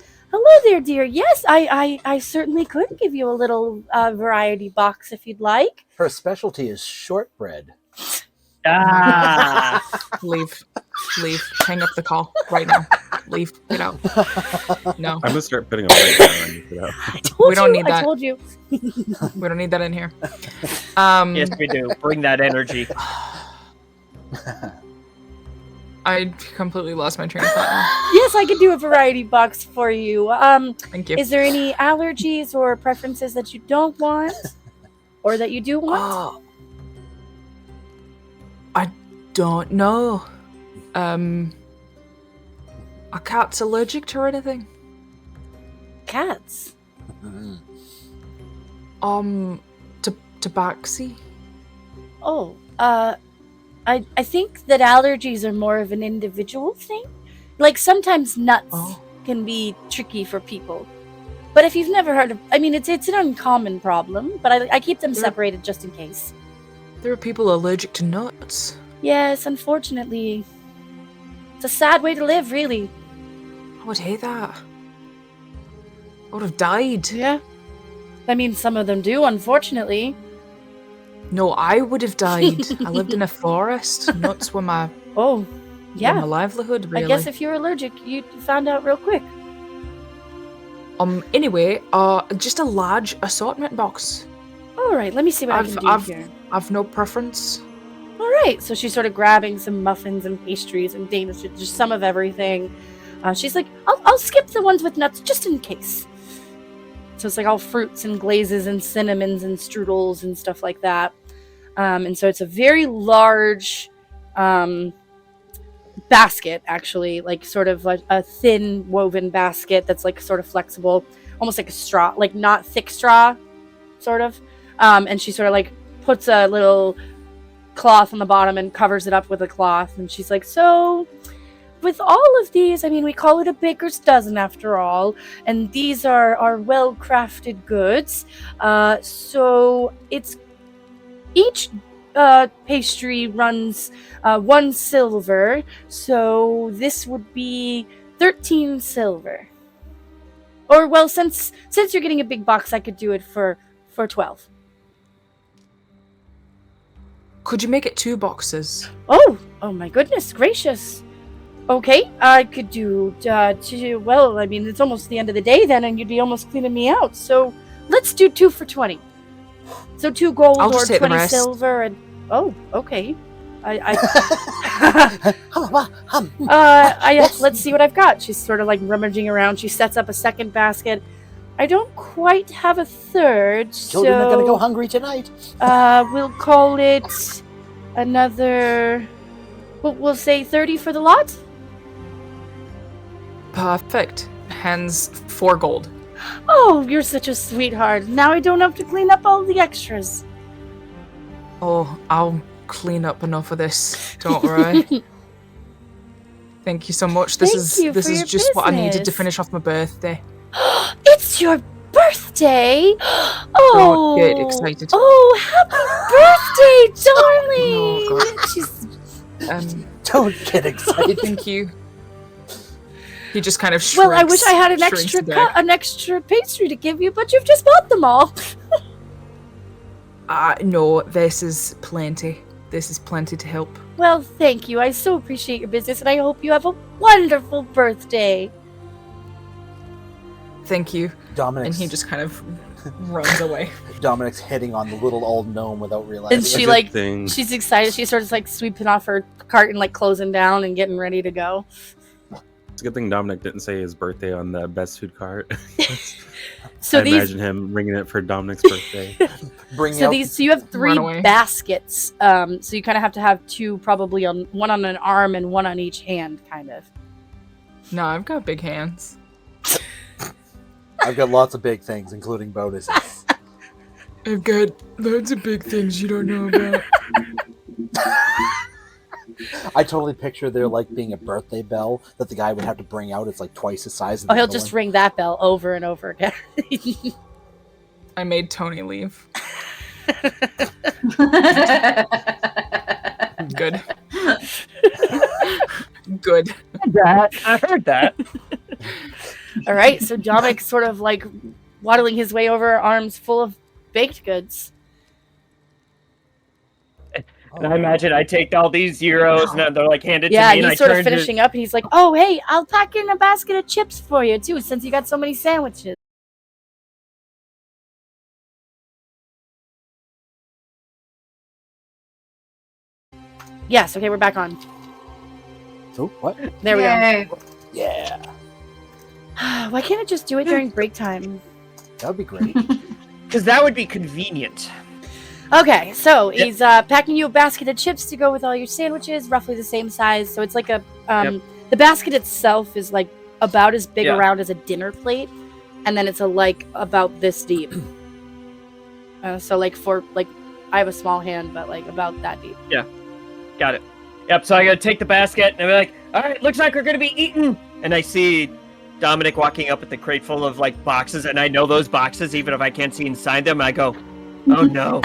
there, dear. Yes, I certainly could give you a little variety box if you'd like. Her specialty is shortbread. Leave. Hang up the call right now. Leave. Get out. No. I'm gonna start putting a mic down. We don't need that. I told you. We don't need that in here. Yes, we do. Bring that energy. I completely lost my train of thought now. Yes, I could do a variety box for you. Thank you. Is there any allergies or preferences that you don't want? Or that you do want? I don't know. Are cats allergic to anything? Cats? Tabaxi? Oh, I think that allergies are more of an individual thing. Like sometimes nuts can be tricky for people. But if you've never heard of, it's an uncommon problem, but I keep them separated just in case. There are people allergic to nuts. Yes, unfortunately. It's a sad way to live, really. I would hate that. I would have died. Yeah. Some of them do, unfortunately. No, I would have died. I lived in a forest. Nuts were my... Oh, yeah. My livelihood, really. I guess if you're allergic, you found out real quick. Anyway, just a large assortment box. All right, let me see what I can do here. I've no preference. All right, so she's sort of grabbing some muffins and pastries and Danish, just some of everything. She's like, I'll skip the ones with nuts just in case. So it's like all fruits and glazes and cinnamons and strudels and stuff like that. And so it's a very large basket, actually, like sort of like a thin woven basket that's like sort of flexible, almost like a straw, like not thick straw, sort of. And she sort of like puts a little cloth on the bottom and covers it up with a cloth. And she's like, so with all of these, I mean, we call it a baker's dozen after all, and these are well-crafted goods. So it's each pastry runs 1 silver, so this would be 13 silver. Or well, since you're getting a big box, I could do it for 12. Could you make it 2 boxes? Oh my goodness gracious. Okay, I could do 2. Well, I mean, it's almost the end of the day then, and you'd be almost cleaning me out. So let's do 2 for 20. So 2 gold or 20 silver, and okay. Let's see what I've got. She's sort of like rummaging around. She sets up a second basket. I don't quite have a third, Children are gonna go hungry tonight. We'll call it another. We'll say 30 for the lot. Perfect. Hands 4 gold. Oh, you're such a sweetheart. Now I don't have to clean up all the extras. Oh, I'll clean up enough of this. Don't worry. Thank you so much. This is just what I needed to finish off my birthday. It's your birthday! Oh, don't get excited. Oh, happy birthday, darling! Don't get excited. Thank you. He just kind of shrinks. Well, I wish I had an extra pastry to give you, but you've just bought them all. No, this is plenty. This is plenty to help. Well, thank you. I so appreciate your business, and I hope you have a wonderful birthday. Thank you. Dominic's... And he just kind of runs away. Dominic's hitting on the little old gnome without realizing. And she she's excited. She's sort of like sweeping off her cart and like closing down and getting ready to go. It's a good thing Dominic didn't say his birthday on the best food cart. So I imagine him ringing it for Dominic's birthday. So you have 3 baskets. So you kind of have to have 2, probably on one on an arm and one on each hand, kind of. No, I've got big hands. I've got lots of big things, including bonuses. I've got loads of big things you don't know about. I totally picture there like being a birthday bell that the guy would have to bring out. It's like twice the size. Oh, he'll just ring that bell over and over again. I made Tony leave. Good. Good. I heard that. All right, so Dominic's sort of like waddling his way over, arms full of baked goods. And I imagine I take all these euros and they're like handed to me. Yeah, and he's sort of finishing up, and he's like, "Oh, hey, I'll pack in a basket of chips for you too, since you got so many sandwiches." Yes. Okay, we're back on. So what? There we go. Yeah. Why can't I just do it during break time? That would be great. Because that would be convenient. Okay, so he's packing you a basket of chips to go with all your sandwiches, roughly the same size. So it's like a the basket itself is like about as big around as a dinner plate, and then it's about this deep. So like I have a small hand, but like about that deep. Yeah, got it. Yep. So I gotta take the basket and I'm like, all right, looks like we're gonna be eating. And I see Dominic walking up with the crate full of like boxes, and I know those boxes even if I can't see inside them. I go, oh no.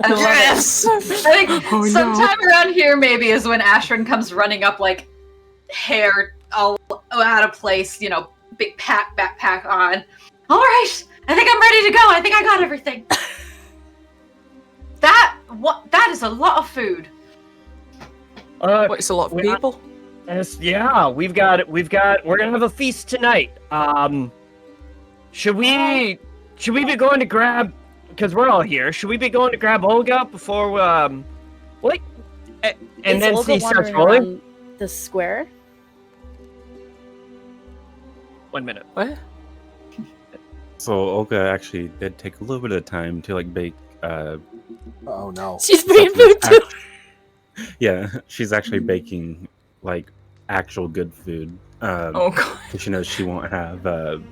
Yes. I think sometime around here maybe is when Ashrin comes running up, like hair all out of place, big backpack on. All right, I think I'm ready to go. I think I got everything. That is a lot of food. It's a lot of people. Yeah, we're gonna have a feast tonight. Should we be going to grab, because we're all here, should we be going to grab Olga before, what? And then Olga he starts wandering rolling? around the square? 1 minute. What? So Olga actually did take a little bit of time to like bake. Oh no. She's bringing food too. Yeah, she's actually baking like actual good food. Oh god. She knows she won't have the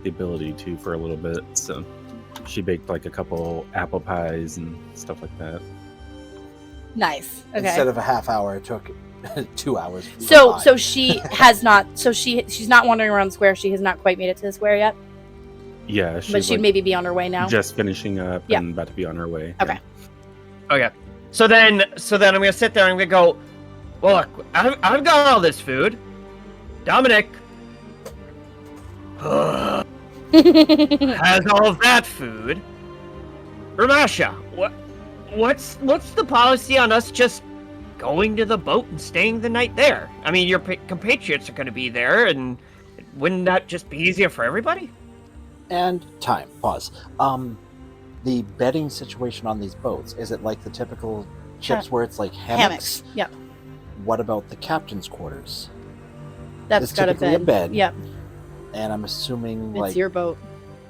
ability to for a little bit, so she baked like a couple apple pies and stuff like that. Nice. Okay. Instead of a half hour, it took 2 hours. So she has not. So she's not wandering around the square. She has not quite made it to the square yet. Yeah, she's But she'd like, maybe be on her way now. just finishing up Yeah. and about to be on her way. Okay. Okay. So then I'm gonna sit there and I'm gonna go. Well, look, I've got all this food. Dominic has all of that food. Ramasha, what's the policy on us just going to the boat and staying the night there? I mean, your compatriots are going to be there, and wouldn't that just be easier for everybody? And time. Pause. The bedding situation on these boats, is it like the typical ships where it's like hammocks? Yep. What about the captain's quarters? That's It's got a typically bed. Yep. And I'm assuming It's like your boat.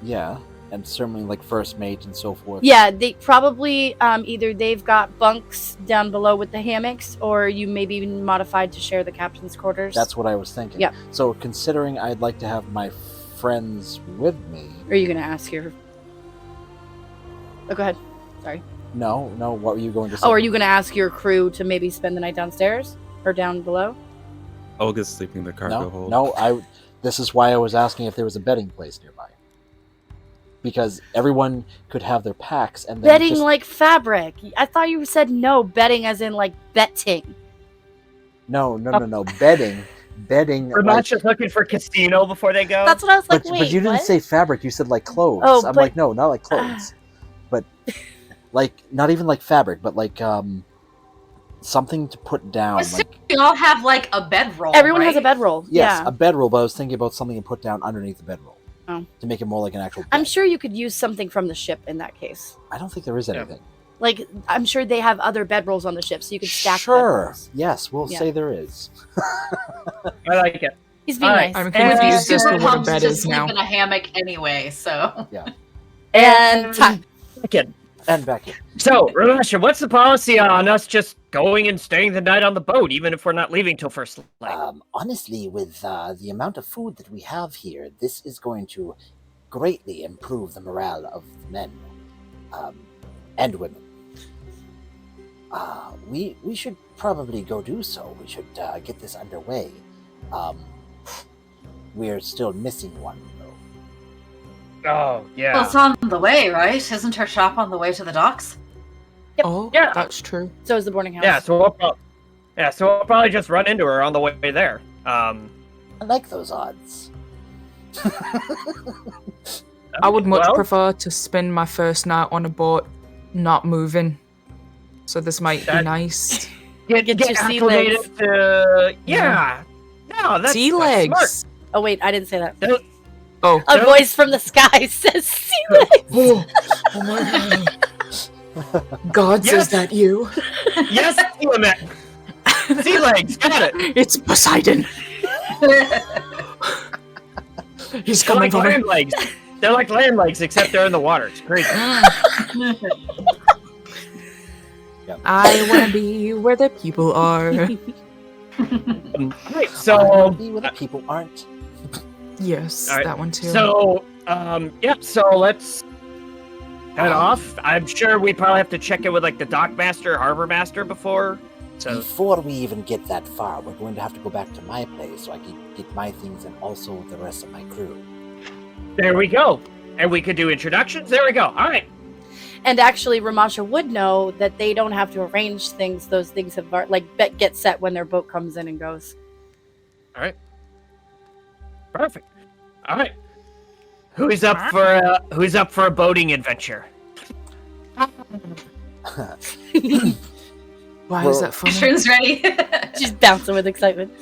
Yeah, and certainly like first mate and so forth. Yeah, they probably either they've got bunks down below with the hammocks, or you may be modified to share the captain's quarters. That's what I was thinking. Yeah. So considering I'd like to have my friends with me. Are you going to ask your? Oh, go ahead. Sorry. No. What were you going to say? Oh, are you going to ask your crew to maybe spend the night downstairs or down below? Olga's sleeping in the cargo hold. No. This is why I was asking if there was a bedding place nearby. Because everyone could have their packs and then Bedding like fabric. I thought you said no. Bedding as in like betting. No. Bedding. Ramasha's looking for casino before they go. That's what I was like. But you didn't say fabric. You said like clothes. Oh, I'm but- like, no, not like clothes. But like not even like fabric, but like something to put down. Like We all have like a bedroll. Everyone has a right? bedroll. yes, Yeah. a bedroll. But I was thinking about something to put down underneath the bedroll. Oh. To make it more like an actual bed. I'm sure you could use something from the ship in that case. I don't think there is anything. Like, I'm sure they have other bedrolls on the ship, so you could stack Sure. bedrolls. Yes, we'll Yeah. say there is. I like it. He's being All nice. right. I'm confused as to what a Comes bed to is sleep now. in a hammock anyway, so. Yeah. And time. Again. And back in. So, Ramasha, what's the policy on us just going and staying the night on the boat, even if we're not leaving till first light? Honestly, with the amount of food that we have here, this is going to greatly improve the morale of the men and women. We should probably go do so. We should get this underway. We're still missing one, though. Oh, yeah. Well, it's on the way, right? Isn't her shop on the way to the docks? Oh, Yeah. that's true. So is the boarding house. Yeah, so we'll probably just run into her on the way there. I like those odds. I would much Well- prefer to spend my first night on a boat not moving. So this might be That- nice. Get your sea acclimated legs. to... Yeah. No, that's Sea that's legs. smart. Oh, wait, I didn't say that. Oh. A voice from the sky says sea legs. Oh my god. God, Yes. is that you? Yes, Tiamat. Sea legs, got it. It's Poseidon. He's They're coming like for me. land legs. They're like land legs, except they're in the water. It's crazy. I want to be where the people are. Right, I so wanna be where the people aren't. Yes, All right, that one too. So, so let's head off. I'm sure we probably have to check in with like the dock master, harbor master before. So Before we even get that far, we're going to have to go back to my place so I can get my things and also the rest of my crew. there we go. And we could do introductions. There we go. All right. And actually, Ramasha would know that they don't have to arrange things. Those things have get set when their boat comes in and goes. All right. Perfect. All right. Who's up for a boating adventure? Why is that funny? Shroom's ready. She's bouncing with excitement.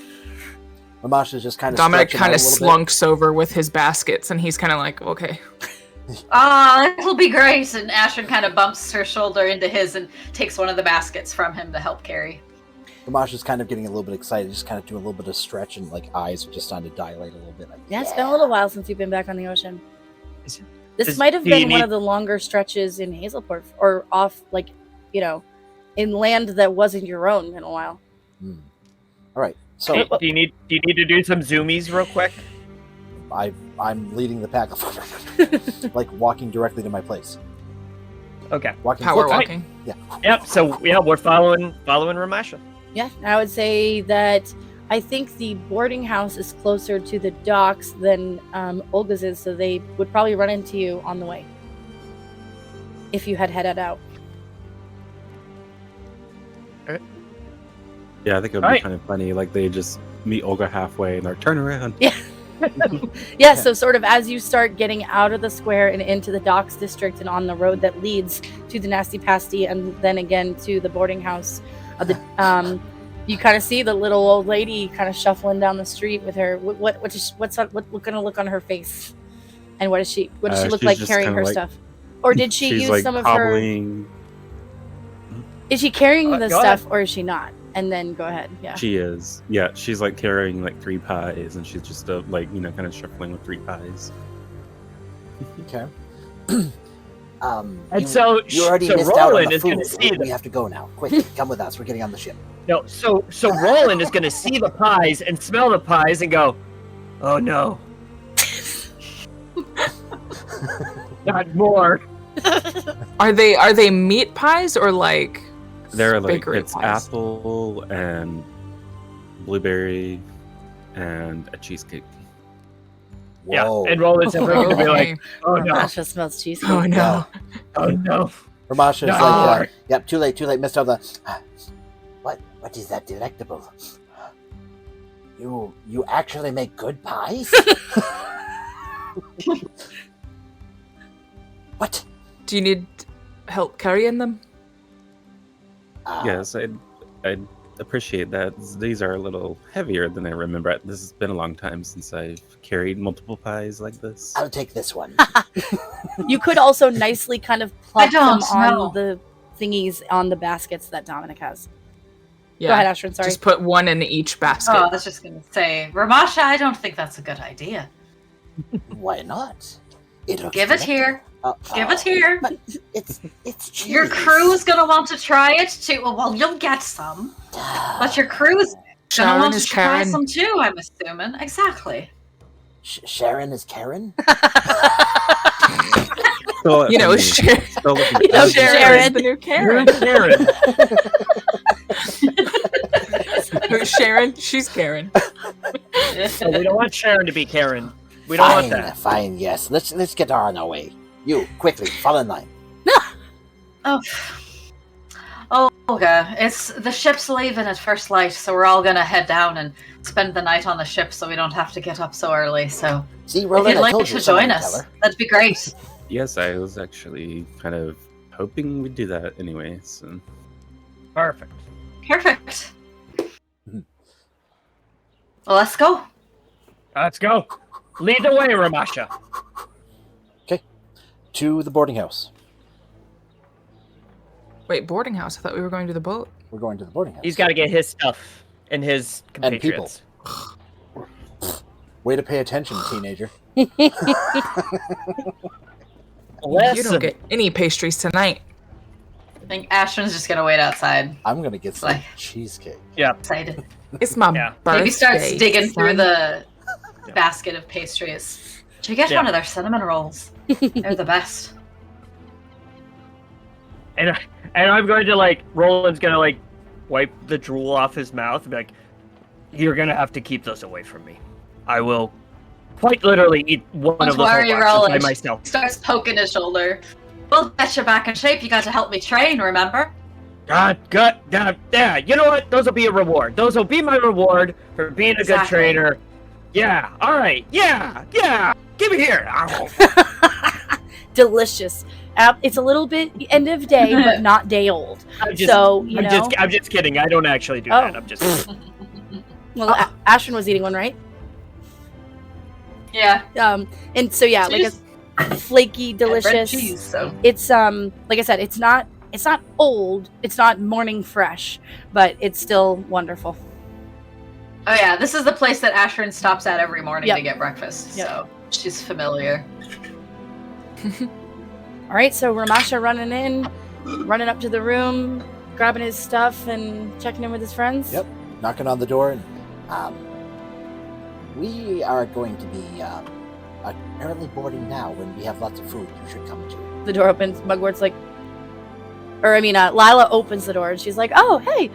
Mamasha's just kind of Dominic stretching out kind a of little bit. slunks over with his baskets, and he's kind of like, okay. It'll be great. And Ashton kind of bumps her shoulder into his and takes one of the baskets from him to help carry. Ramash is kind of getting a little bit excited, just kind of doing a little bit of stretch and like eyes are just starting to dilate a little bit. Like, Yeah, it's been a little while since you've been back on the ocean. This Is- might have do you been one need- of the longer stretches in Hazelport, or off, like, you know, in land that wasn't your own in a while. All right. So do you need to do some zoomies real quick? I'm leading the pack, like walking directly to my place. Okay. Power foot. walking. Yeah. Yep. So yeah, we're following Ramasha. Yeah, I would say that I think the boarding house is closer to the docks than Olga's is, so they would probably run into you on the way if you had headed out. Yeah, I think it would be kind of funny. Like they just meet Olga halfway and they're turn around. Yeah. Yeah, so sort of as you start getting out of the square and into the docks district and on the road that leads to the Nasty Pasty and then again to the boarding house, you kind of see the little old lady kind of shuffling down the street with her. What kind of look on her face, and what does she look She's like just carrying kinda her like- stuff, or did she she's use like some of hobbling. Is she carrying the Go stuff ahead. or is she not? And then go ahead. Yeah. She is. Yeah, she's like carrying like 3 pies, and she's just like kind of shuffling with 3 pies. Okay. And so already so missed out on Roland the is going to food. see We them. have to go now. Quick, come with us. We're getting on the ship. No, so Roland is going to see the pies and smell the pies and go, "Oh no, not more." Are they meat pies or like They're like bakery it's pies? apple and blueberry and a cheesecake. Yeah, and Roland's definitely going to be like, "Oh no, Ramasha smells cheesecake. Oh no. oh no." Ramasha is No. like, yep, too late, missed out the. What is that delectable? You actually make good pies? What? Do you need help carrying them? Yes, I'd appreciate that. These are a little heavier than I remember. This has been a long time since I've carried multiple pies like this. I'll take this one. You could also nicely kind of plug them don't on know. the thingies on the baskets that Dominic has. Yeah. Go ahead, Ashton. Sorry. Just put one in each basket. Oh, I was just gonna say, Ramasha, I don't think that's a good idea. Why not? It looks Give it here. Give it here. But it's cheese. Your crew is gonna want to try it too. Well, you'll get some, but your crew is gonna Sharon want to is try Karen. some too. I'm assuming. Exactly. Sharon is Karen? Still, You know, I mean, Sharon. still looking You know, ugly. Sharon. The new Karen. Karen. Who's Sharon? She's Karen. So we don't want Sharon to be Karen. We don't want that. Fine, yes. Let's get her on our way. You, quickly, fall in line. Oh, okay. It's the ship's leaving at first light, so we're all gonna head down and spend the night on the ship, so we don't have to get up so early. So, See, if Roland, you'd I like told to you someone join would tell us, her. that'd be great. Yes, I was actually kind of hoping we'd do that anyway. So. Perfect. Perfect. Well, let's go. Let's go. Lead the way, Ramasha. To the boarding house. Wait, boarding house? I thought we were going to the boat. We're going to the boarding house. He's got to get his stuff and his And people. compatriots. Way to pay attention, teenager. You Listen. don't get any pastries tonight. I think Ashton's just gonna wait outside. I'm gonna get some Like- cheesecake. Yeah. Excited. It's my Yeah. birthday. Maybe starts digging through son. the basket of pastries. Did you get Yeah. one of their cinnamon rolls? They're the best. And I'm going to Roland's going to wipe the drool off his mouth and be like, "You're going to have to keep those away from me. I will quite literally eat one Don't of those worry, whole boxes Roland. by myself." Starts poking his shoulder. We'll get you back in shape. You got to help me train, remember? God, yeah. You know what? Those will be a reward. Those will be my reward for being a good Exactly. trainer. Yeah. All right. Yeah. Give it here. Delicious. It's a little bit end of day, but not day old. I'm just kidding. I don't actually do that. I'm just. Well, Ashton was eating one, right? Yeah. And so yeah, like a flaky, delicious. cheese, so. It's like I said, it's not not old, it's not morning fresh, but it's still wonderful. Oh yeah, this is the place that Ashrin stops at every morning Yep. to get breakfast. Yep. So she's familiar. All right, so Ramasha running up to the room, grabbing his stuff and checking in with his friends. Yep, knocking on the door. And We are going to be apparently boarding now. When we have lots of food, you should come too. The door opens. Mugwort's like, Lila opens the door and she's like, "Oh, hey,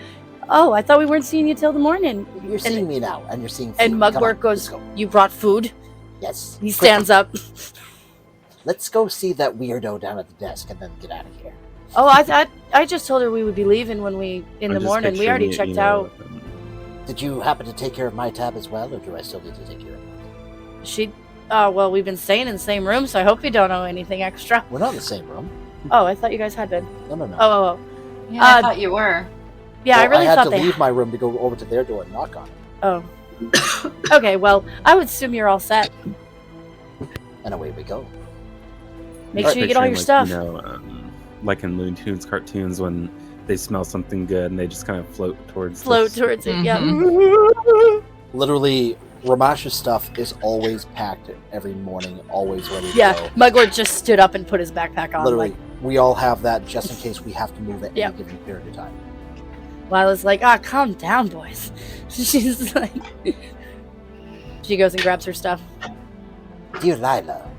oh, I thought we weren't seeing you till the morning." You're seeing me now, and you're seeing food. And Mugwort goes, "You brought food?" Yes. He stands up. Let's go see that weirdo down at the desk, and then get out of here. Oh, I just told her we would be leaving when we in the morning. We already checked out. Did you happen to take care of my tab as well, or do I still need to take care of it? She, well, we've been staying in the same room, so I hope you don't owe anything extra. We're not in the same room. Oh, I thought you guys had been. No. Oh. Yeah, I thought you were. Yeah, Well, I really had thought to they. leave my room to go over to their door and knock on it. Oh. Okay, well, I would assume you're all set. And away we go. Make sure you get all your stuff. Like in Looney Tunes cartoons when they smell something good and they just kind of float towards it, yeah. Literally, Ramasha's stuff is always packed every morning, always ready to Yeah, go. Mugwort just stood up and put his backpack on. Literally, Like, we all have that just in case we have to move at Yep. any given period of time. Lila's like, calm down, boys. She's like, she goes and grabs her stuff. Dear Lila,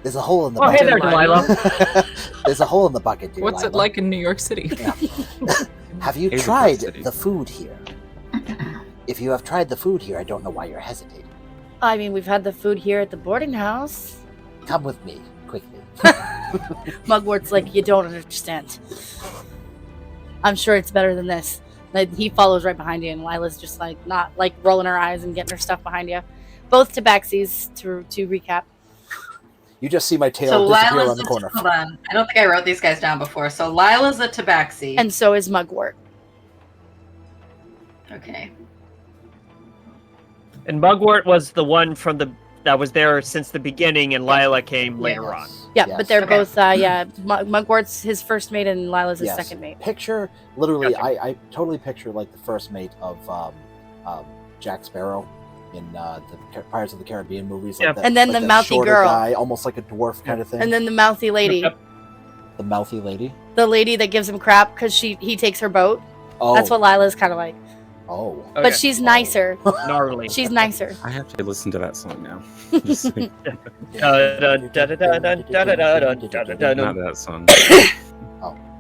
there's a hole in the Oh, bucket. hey there, Delilah. There's a hole in the bucket, dear What's it Lila. like in New York City? Have you Hazelwood tried City. the food here? If you have tried the food here, I don't know why you're hesitating. I mean, we've had the food here at the boarding house. Come with me, quickly. Mugwort's like, you don't understand. I'm sure it's better than this. Like, he follows right behind you, and Lila's just like not like rolling her eyes and getting her stuff behind you. Both tabaxis to recap. You just see my tail So disappear Lila's around the corner. hold on. I don't think I wrote these guys down before. So Lila's a tabaxi. And so is Mugwort. Okay. And Mugwort was the one that was there since the beginning, and Lila came later on. Yeah, Yes. but they're Okay. both, Mugwort's his first mate and Lila's his Yes. second mate. Picture, literally, Gotcha. I totally picture like the first mate of Jack Sparrow in the Pirates of the Caribbean movies. Like Yep. that, And then like the that mouthy shorter girl. guy, almost like a dwarf kind of thing. And then the mouthy lady. Yep. the mouthy lady. The lady that gives him crap because he takes her boat. Oh, That's what Lila's kind of like. Oh, Okay. But she's nicer. Gnarly. She's nicer. I have to listen to that song now. Just saying. Dun, dun, dun, dun, dun, dun, dun, dun, dun, dun, dun, Not dun. that song.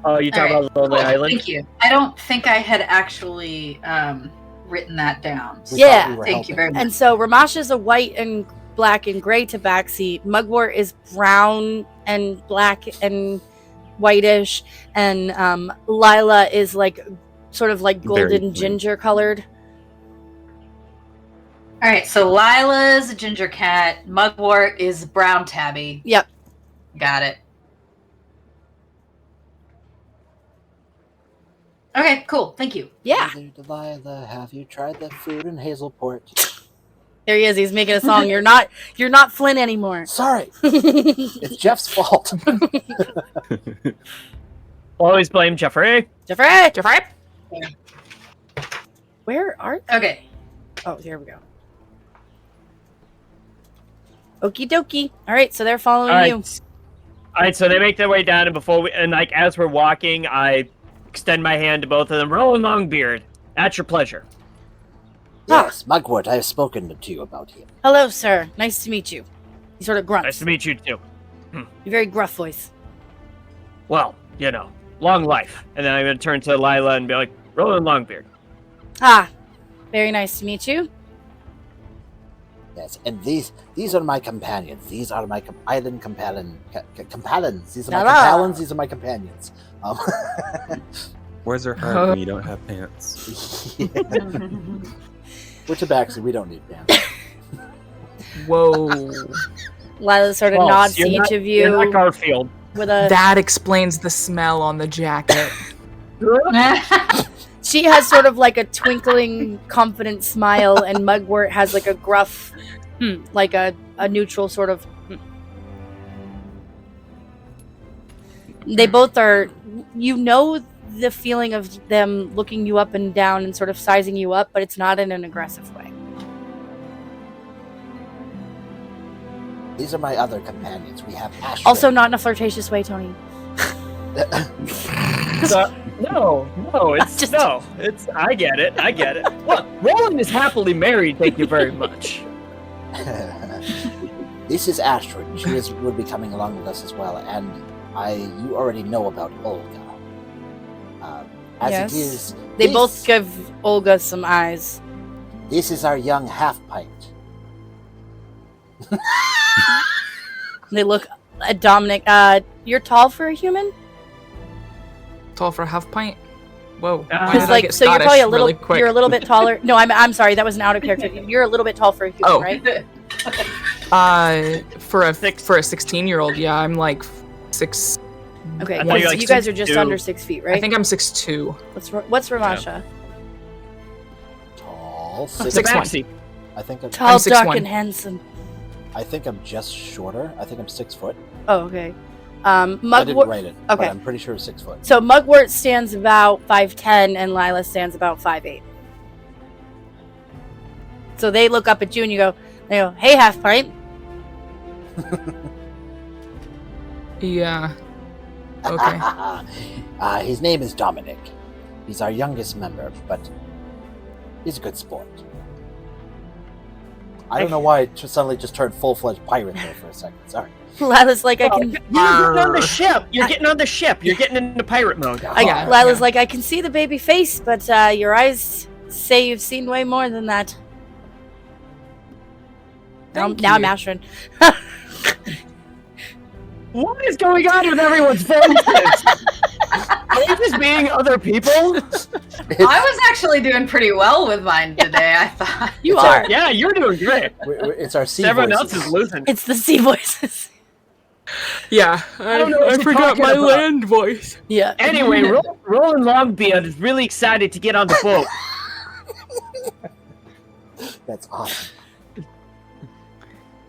Oh, you talking All right. about Lonely Cool. Island? Thank you. I don't think I had actually written that down. we Yeah. thought we were Thank helping. you very much. And so Ramasha's a white and black and gray tabaxi. Mugwort is brown and black and whitish. And Lila is like sort of like Very golden plain. ginger colored. All right, so Lila's a ginger cat. Mugwort is brown tabby. Yep. Got it. Okay, cool. Thank you. Yeah. Dear Delilah, have you tried that food in Hazelport? There he is. He's making a song. You're not Flynn anymore. Sorry, it's Jeff's fault. Always blame Jeffrey. Jeffrey. Where are they? Okay. Oh, here we go. Okie dokie. All right, so they're following All right. you. All right, so they make their way down, and like as we're walking, I extend my hand to both of them. Roland Longbeard, at your pleasure. Yes, Mugwort, I have spoken to you about him. Hello, sir. Nice to meet you. He sort of grunts. Nice to meet you too. You're very gruff voice. Well, long life. And then I'm going to turn to Lila and be like, Roland Longbeard. Ah, very nice to meet you. Yes, and these are my companions. These are my island companions. These are my Ta-da. companions. These are my companions. Where's her heart when you don't have pants? Yeah. We're tabaxi. We don't need pants. Whoa. Lila sort of Well, nods to you're each not- of you You're not Garfield. with a. That explains the smell on the jacket. She has sort of like a twinkling, confident smile, and Mugwort has like a gruff, like a neutral sort of. They both are. You know the feeling of them looking you up and down and sort of sizing you up, but it's not in an aggressive way. These are my other companions. We have Astrid. Also, not in a flirtatious way, Tony. No, it's. I get it. Well, Roland is happily married. Thank you very much. This is Astrid. She would be coming along with us as well, and you already know about Olga. As Yes. it is, They this- both give Olga some eyes. This is our young half pint. They look at Dominic. You're tall for a human? Tall for a half pint? Whoa. Why Because did I like, get so you're Scottish probably a little. really quick? You're a little bit taller. No, I'm sorry. That was an out of character. You're a little bit tall for a human, Oh. right? For a 16-year-old, yeah, I'm like 6. Okay, I thought you were, like, you guys are just 6'2". under 6 feet, right? I think I'm 6'2". What's Ramasha? Tall. It's 6'1". I think I'm Tall, dark, 6'1". and handsome. I think I'm just shorter. I think I'm 6 foot. Oh, okay. I didn't Mugwort. write it, Okay. but I'm pretty sure it's 6 foot. So Mugwort stands about 5'10", and Lila stands about 5'8". So they look up at you and you go, "Hey, half pint." Yeah. Okay. His name is Dominic. He's our youngest member, but he's a good sport. I don't know why I suddenly just turned full-fledged pirate there for a second. Sorry. Lila's like, I can. You're getting on the ship. You're getting on the ship. You're getting into pirate mode. Lila's like, I can see the baby face, but your eyes say you've seen way more than that. Now I'm Ashrin. What is going on with everyone's faces? Are you just being other people? I was actually doing pretty well with mine today, I thought. You are. Yeah, you're doing great. It's our sea Everyone voices. else is losing. It's the sea voices. Yeah, don't know what I you're forgot talking my about. land voice. Yeah. Anyway, Roland Longbeard is really excited to get on the boat. That's awesome.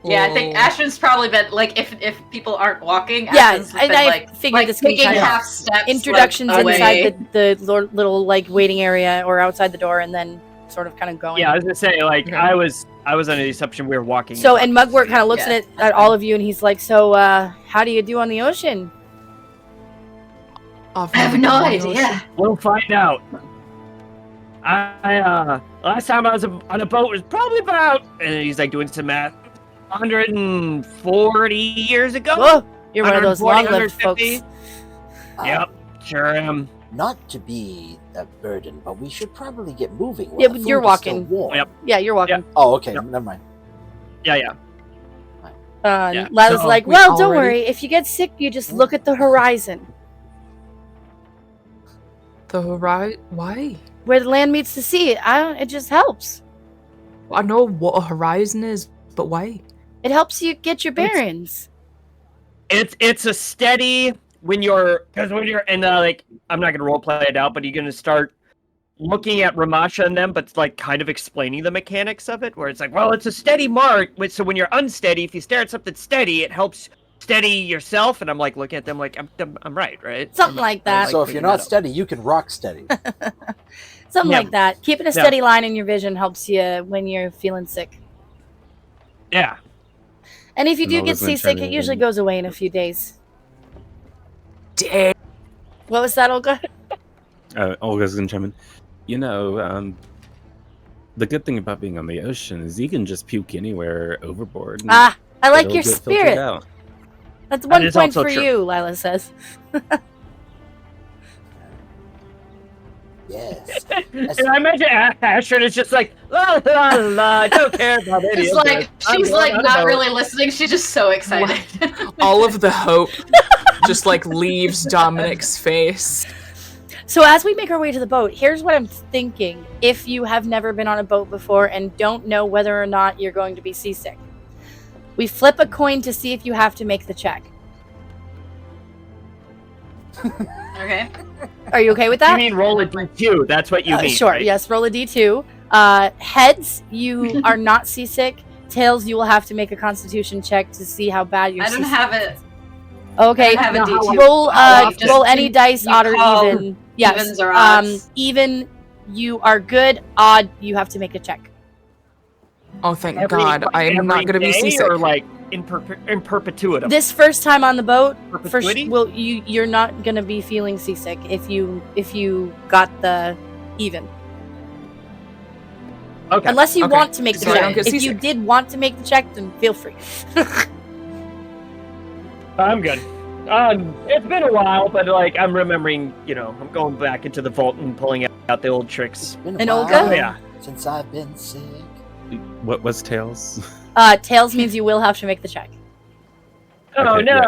Yeah, I think Ashton's probably been like if people aren't walking. Yeah, Ashton's and been, I like, figured this can be taking kind of half steps. introductions like, away. inside the little like waiting area or outside the door, and then sort of kind of going. Yeah, I was gonna say like I was under the assumption we were walking. So and Mugwort kind of looks at all of you, and he's like, "So, how do you do on the ocean?" I have no idea. We'll find out. I last time I was on a boat was probably about, and he's like doing some math, 140 years ago. Whoa, you're one of those 140, long-lived folks. 150. Yep, sure am. Not to be a burden, but we should probably get moving. while Yeah, the but food you're is walking. still warm. Yep. Yeah, you're walking. Oh, okay. Never mind. Yeah. Yeah. Lila's So, like, we "Well, don't already- worry. If you get sick, you just look at the horizon, The horizon? Why? where the land meets the sea. It just helps. I know what a horizon is, but why? It helps you get your bearings." It's a steady when you're in like I'm not gonna role play it out, but you're gonna start looking at Ramasha and them, but like kind of explaining the mechanics of it, where it's like, well, it's a steady mark. So when you're unsteady, if you stare at something steady, it helps steady yourself. And I'm like looking at them like I'm right? Something like that. So if you're not steady, you can rock steady. Something Yeah. like that. Keeping a Yeah. steady line in your vision helps you when you're feeling sick. Yeah. And if you do And get Olga's been seasick, trying it usually to- goes away in a few days. Dang. What was that, Olga? Olga's gonna chime in. You know, the good thing about being on the ocean is you can just puke anywhere overboard. and I like it'll your get filtered spirit. out. That's one is point also for true. you, Lila says. Yes. And I imagine Astrid is just like la la la. I don't care about any She's of like this. I'm she's going like on a not boat." really listening. She's just so excited. All of the hope just like leaves Dominic's face. So as we make our way to the boat, here's what I'm thinking. If you have never been on a boat before and don't know whether or not you're going to be seasick, we flip a coin to see if you have to make the check. Okay. Are you okay with You that? mean roll a d2? That's what you mean. Sure, right? yes, roll a d2. Heads, you are not seasick. Tails, you will have to make a constitution check to see how bad you're I don't seasick. have it. Okay, I have a now D2. roll Just roll any dice, you odd or call even. Yes. evens or odds. Even you are good. Odd, you have to make a check. Oh, thank God! I am not going to be seasick. Or like in perpetuity. This first time on the boat, Perpetuity? you're not going to be feeling seasick if you got the even. Okay. Unless you Okay. want to make the So I don't check. get If you seasick. did want to make the check, then feel free. I'm good. It's been a while, but like I'm remembering, I'm going back into the vault and pulling out the old tricks. Been a And while Olga? Oh, yeah. Since I've been sick. What was Tails? Tails means you will have to make the check. Oh Okay, no!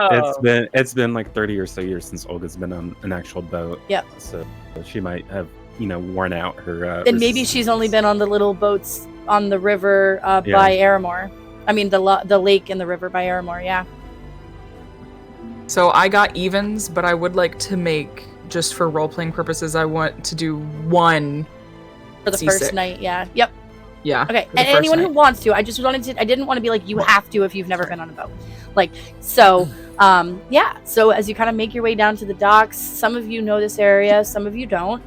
yeah, it's been like 30 or so years since Olga's been on an actual boat. Yep. So she might have, worn out her. And maybe she's only been on the little boats on the river by Aramore. I mean, the lake and the river by Aramore, yeah. So I got evens, but I would like to make, just for role-playing purposes, I want to do one For the seasick. first night, yeah. Yep. Yeah. Okay, for the and first anyone who night. wants to, I didn't want to be like, you have to if you've never been on a boat. So so as you kind of make your way down to the docks, some of you know this area, some of you don't.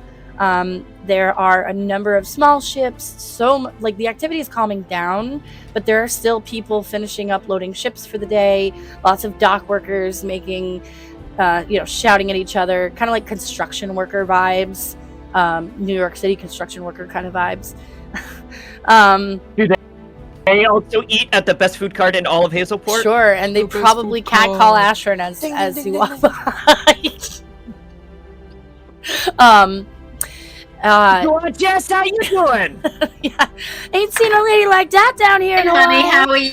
There are a number of small ships, the activity is calming down, but there are still people finishing up loading ships for the day, lots of dock workers making, shouting at each other, kind of like construction worker vibes, New York City construction worker kind of vibes. Do they also eat at the best food cart in all of Hazelport? Sure, and they The best probably food catcall cart. Ashern as Ding, as ding, you ding, walk ding. by. Jess, how you doing? Yeah, ain't seen a lady like that down here. Hey, in a honey, while. how are you?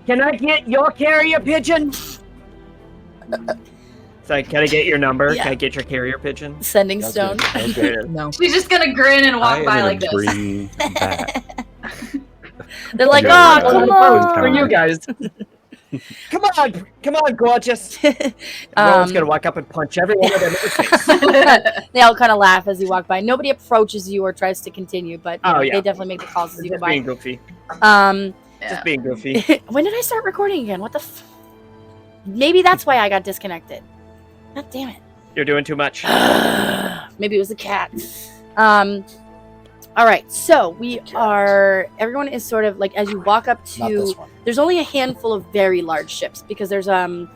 Can I get your carrier pigeon? So can I get your number? Yeah. Can I get your carrier pigeon? Sending That's stone. good. That's good. No. She's just gonna grin and walk I by am like gonna this. bring that. They're like, Yeah, oh, come For you on. guys. Come on, gorgeous. Rowan's gonna walk up and punch everyone in the face. They all kind of laugh as you walk by. Nobody approaches you or tries to continue, but Oh, yeah. they definitely make the calls as you go Just being by. goofy. Um, Just being goofy. when did I start recording again? What the? Maybe that's why I got disconnected. God damn it. You're doing too much. Maybe it was the cat. All right, so everyone is sort of like, as you walk up Not to, this one. there's only a handful of very large ships because there's I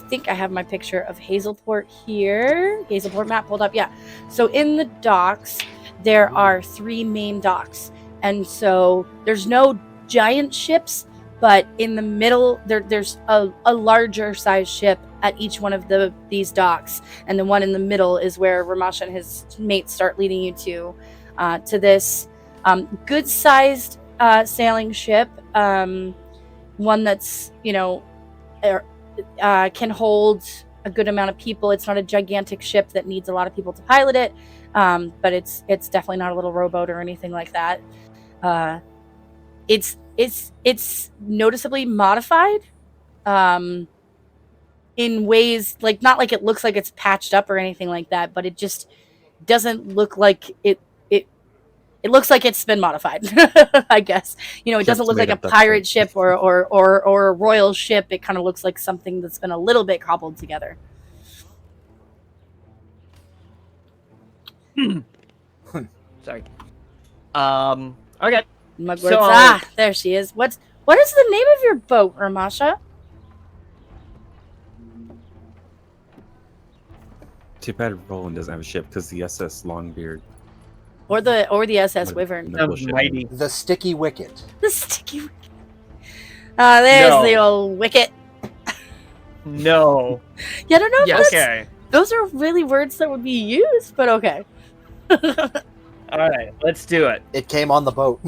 think I have my picture of Hazelport here. Hazelport map pulled up, yeah. So in the docks, there are 3 main docks, and so there's no giant ships, but in the middle there's a larger size ship at each one of these docks, and the one in the middle is where Ramasha and his mates start leading you to this good-sized sailing ship, one that's can hold a good amount of people. It's not a gigantic ship that needs a lot of people to pilot it, but it's definitely not a little rowboat or anything like that. It's noticeably modified in ways, like, not like it looks like it's patched up or anything like that, but it just doesn't look like it looks like it's been modified. I guess it doesn't look like a pirate ship or a royal ship. It kind of looks like something that's been a little bit cobbled together. Sorry. Okay. Mugworts. There she is. What is the name of your boat, Ramasha? Too bad Roland doesn't have a ship because the SS Longbeard. Or the SS Wyvern. The Sticky Wicket. The Sticky Wicket. There's No. the old wicket. No. Yeah, I don't know if Yeah, that's, okay. those are really words that would be used, but okay. All right, let's do it. It came on the boat.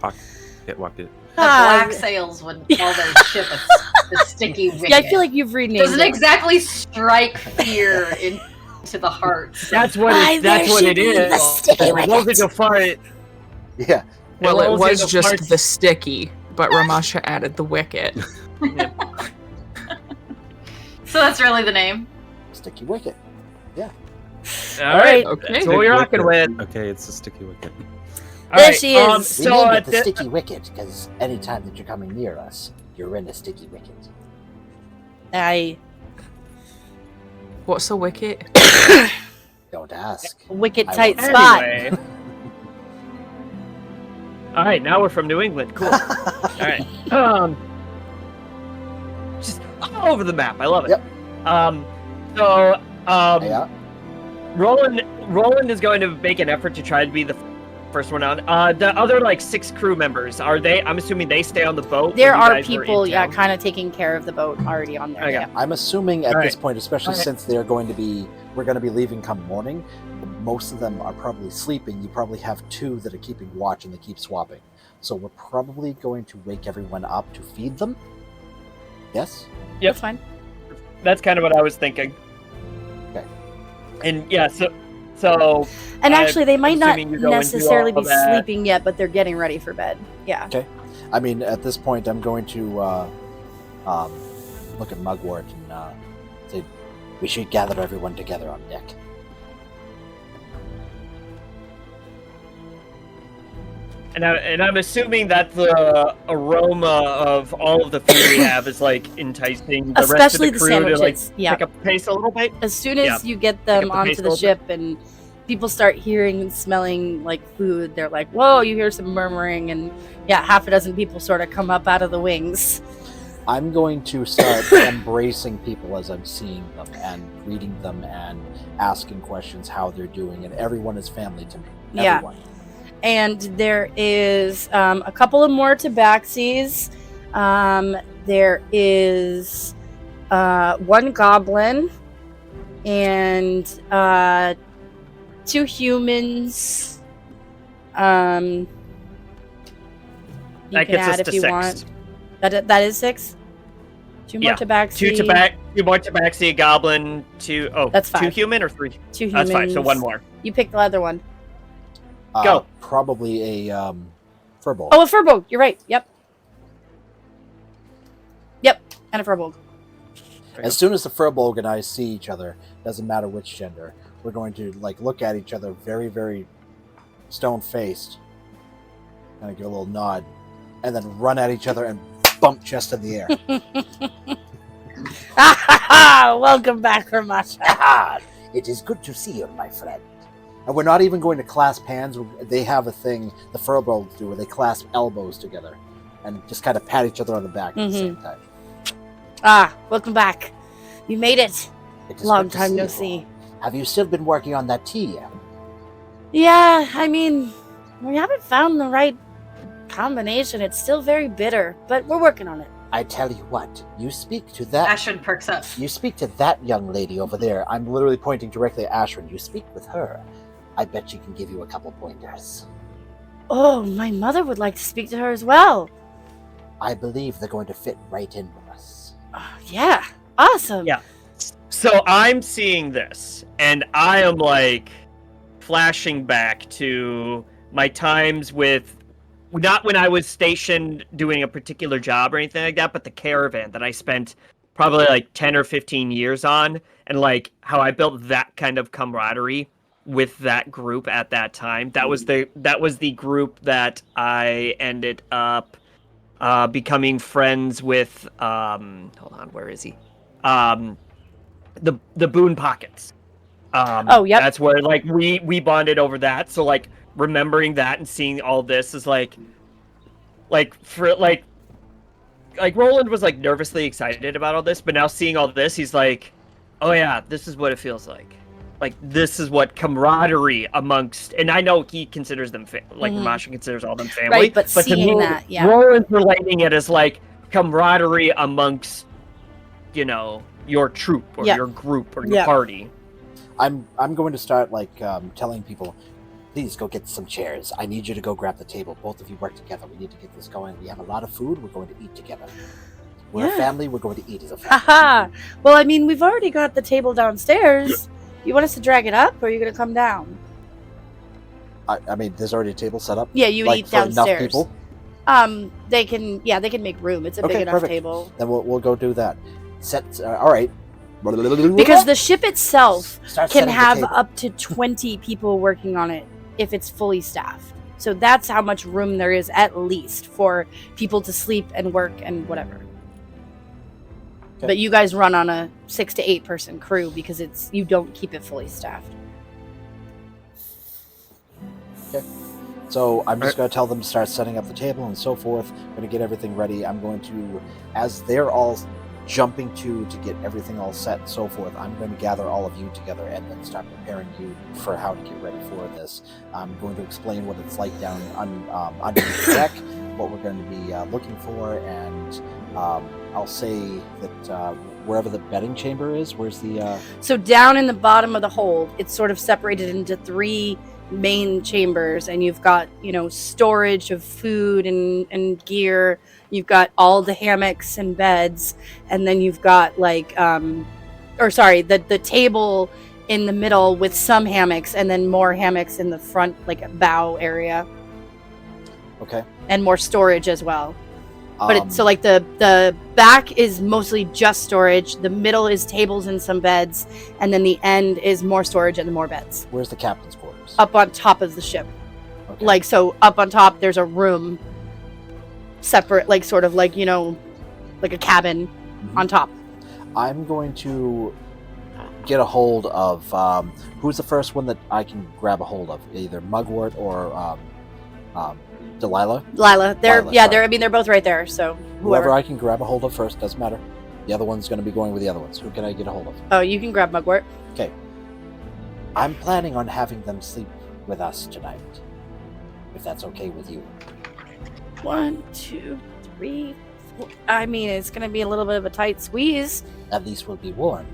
Walk it. The Black Sails would call their ship the Sticky Wicket. Yeah, I feel like you've renamed Doesn't it. exactly strike fear into the heart. That's what it is. The Sticky It wasn't Wicket. so far. Yeah. Well, it was the just parts- the sticky, but Ramasha added the wicket. So that's really the name. Sticky Wicket. Yeah. All right. Okay. That's what we're rocking with. Okay, it's a sticky wicket. There she is. We named it the Sticky Wicket because anytime that you're coming near us, you're in a sticky wicket. What's a wicket? Don't ask. Wicket I tight won't. spot. Anyway. All right, now we're from New England. Cool. All right. Just all over the map. I love it. Yep. Yeah. Roland is going to make an effort to try to be the first one on. The other 6 crew members, are they? I'm assuming they stay on the boat. There when you are guys were people, in town? kind of taking care of the boat already on there. Okay. Yeah. I'm assuming at All this right. point, especially All right. since we're going to be leaving come morning, most of them are probably sleeping. You probably have 2 that are keeping watch and they keep swapping. So we're probably going to wake everyone up to feed them. Yes? Yep. That's fine. That's kind of what I was thinking. Okay. And yeah, so And actually, they might not assuming you go and do necessarily all be that. sleeping yet, but they're getting ready for bed. Yeah. Okay. I mean, at this point, I'm going to look at Mugwort and say, we should gather everyone together on deck. And I'm assuming that the aroma of all of the food we have is enticing the rest of Especially the the crew sandwiches. to Yeah. pick up the pace a little bit. As soon as you get Pick them up the pace onto a the little ship and people start hearing and smelling food, they're like, whoa, you hear some murmuring, and half a dozen people sort of come up out of the wings. I'm going to start embracing people as I'm seeing them and greeting them and asking questions how they're doing, and everyone is family to me. Everyone. Yeah. And there is a couple of more tabaxis. There is 1 goblin and 2 humans. You That can gets us add if to you 6. want. That is 6. 2 more tabaxi. 2 more tabaxi, a goblin, 2. Oh, That's 5. 2 human or 3? 2 humans. That's 5. So 1 more. You pick the other one. Go. Probably a furbolg. Oh, a furbolg. You're right. Yep. And a furbolg. As soon as the furbolg and I see each other, doesn't matter which gender, we're going to look at each other very, very stone-faced, kind of give a little nod, and then run at each other and bump chest in the air. Welcome back from us. It is good to see you, my friend. And we're not even going to clasp hands. They have a thing the furbolgs do where they clasp elbows together and just kind of pat each other on the back at the same time. Welcome back. You made it. It is Long good to time no you. see. Have you still been working on that tea yet? Yeah, I mean, we haven't found the right combination. It's still very bitter, but we're working on it. I tell you what, you speak to that. Ashwin perks up. You speak to that young lady over there. I'm literally pointing directly at Ashwin. You speak with her. I bet she can give you a couple pointers. Oh, my mother would like to speak to her as well. I believe they're going to fit right in with us. Yeah, awesome. Yeah. So I'm seeing this, and I am flashing back to my times with, not when I was stationed doing a particular job or anything like that, but the caravan that I spent probably 10 or 15 years on, and how I built that kind of camaraderie with that group at that time. That was the group that I ended up becoming friends with. Hold on, where is he? The Boone Pockets. Oh, yep. That's where we bonded over that. So remembering that and seeing all this is Roland was nervously excited about all this, but now seeing all this, he's like, oh yeah, this is what it feels like. This is what camaraderie amongst, and I know he considers them Masha considers all them family, Right, but to seeing me, that, yeah. Roland's relating it as camaraderie amongst, your troop or your group or your party. I'm going to start telling people, please go get some chairs. I need you to go grab the table. Both of you work together. We need to get this going. We have a lot of food. We're going to eat together. We're a family. We're going to eat as a family. Haha. Well, I mean, we've already got the table downstairs. You want us to drag it up, or are you going to come down? I mean, there's already a table set up. Yeah, you would eat for enough downstairs. people. They can make room. It's a big enough perfect. table. Then we'll go do that. All right. Because the ship itself Start can setting the have table. up to 20 people working on it if it's fully staffed. So that's how much room there is, at least, for people to sleep and work and whatever. Okay. But you guys run on a 6 to 8 person crew because you don't keep it fully staffed. Okay. So I'm just going to tell them to start setting up the table and so forth. I'm going to get everything ready. I'm going to, as they're all jumping to get everything all set and so forth, I'm going to gather all of you together and then start preparing you for how to get ready for this. I'm going to explain what it's like down underneath the deck, what we're going to be looking for, and I'll say that wherever the bedding chamber is, where's the... So down in the bottom of the hold, it's sort of separated into 3 main chambers, and you've got, storage of food and gear. You've got all the hammocks and beds, and then you've got the table in the middle with some hammocks, and then more hammocks in the front, bow area. Okay. And more storage as well. But the back is mostly just storage. The middle is tables and some beds, and then the end is more storage and more beds. Where's the captain's quarters? Up on top of the ship. Okay. So up on top, there's a room separate, like a cabin on top. I'm going to get a hold of who's the first one that I can grab a hold of, either Mugwort or Delilah. They're both right there. So whoever I can grab a hold of first, doesn't matter. The other one's going to be going with the other ones. Who can I get a hold of? Oh, you can grab Mugwort. Okay. I'm planning on having them sleep with us tonight, if that's okay with you. 1, 2, 3, 4. I mean, it's going to be a little bit of a tight squeeze. At least we'll be warm.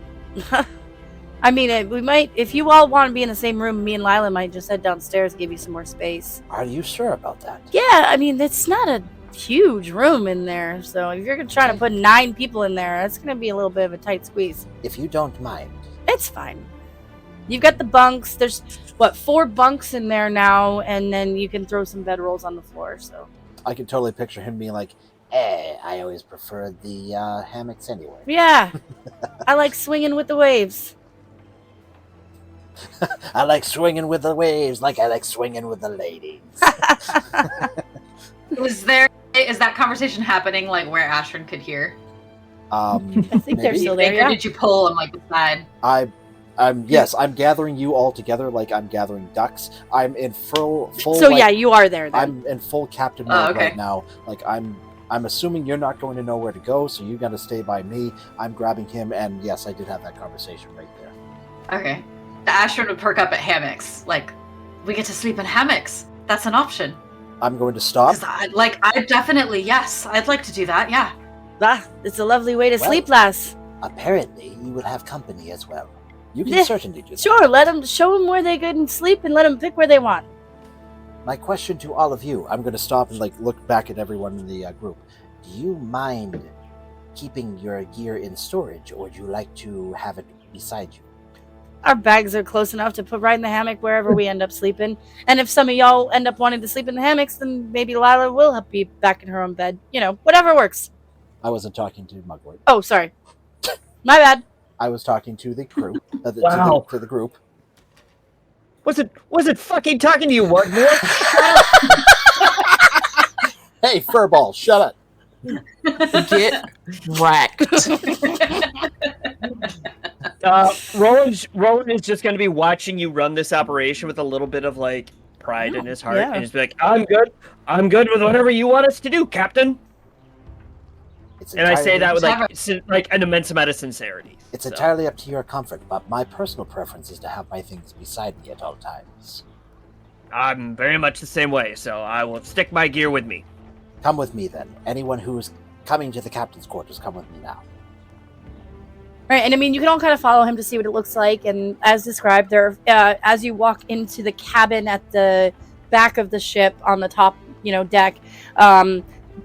I mean, we might, if you all want to be in the same room, me and Lila might just head downstairs, give you some more space. Are you sure about that? Yeah, I mean, it's not a huge room in there, so if you're trying to put 9 people in there, it's going to be a little bit of a tight squeeze. If you don't mind. It's fine. You've got the bunks. There's, 4 bunks in there now, and then you can throw some bedrolls on the floor, so. I can totally picture him being like, I always preferred the hammocks anyway. Yeah. I like swinging with the waves. I like swinging with the waves like I like swinging with the ladies. Is that conversation happening where Ashrin could hear? I think they're still there. Or did you pull them aside? I'm gathering you all together like I'm gathering ducks. I'm in full. So you are there. Then. I'm in full captain mode right now. I'm assuming you're not going to know where to go, so you got to stay by me. I'm grabbing him, and yes, I did have that conversation right there. Okay. The Ashrin would perk up at hammocks. We get to sleep in hammocks. That's an option. I'm going to stop. I definitely, yes. I'd like to do that, yeah. It's a lovely way to sleep, lass. Apparently, you will have company as well. You can certainly do that. Sure, show them where they can sleep and let them pick where they want. My question to all of you, I'm going to stop and look back at everyone in the group. Do you mind keeping your gear in storage, or would you like to have it beside you? Our bags are close enough to put right in the hammock wherever we end up sleeping. And if some of y'all end up wanting to sleep in the hammocks, then maybe Lila will be back in her own bed. Whatever works. I wasn't talking to Mugwort. Oh, sorry. My bad. I was talking to the crew. Wow. To the group. Was it fucking talking to you, Wardmore? Hey, Furball, shut up. Get wrecked. Roland is just going to be watching you run this operation with a little bit of pride in his heart, and he's like, "I'm good with whatever you want us to do, Captain." And I say that with an immense amount of sincerity. It's entirely up to your comfort, but my personal preference is to have my things beside me at all times. I'm very much the same way, so I will stick my gear with me. Come with me then. Anyone who's coming to the captain's quarters, come with me now. Right, and I mean, you can all kind of follow him to see what it looks like, and as described, there, as you walk into the cabin at the back of the ship on the top, deck,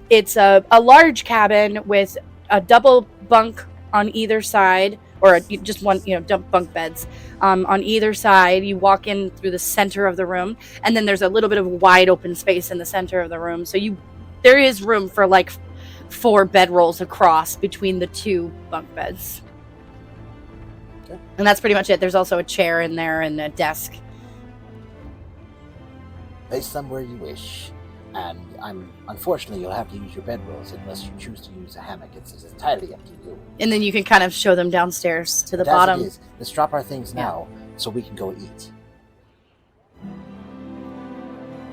it's a large cabin with a double bunk on either side, or just one, bunk beds on either side. You walk in through the center of the room, and then there's a little bit of wide open space in the center of the room. So there is room for 4 bedrolls across between the 2 bunk beds. Okay. And that's pretty much it. There's also a chair in there and a desk. Place them where you wish. And unfortunately, you'll have to use your bedrolls unless you choose to use a hammock. It's entirely up to you. And then you can kind of show them downstairs to the But as bottom. it is, let's drop our things now so we can go eat.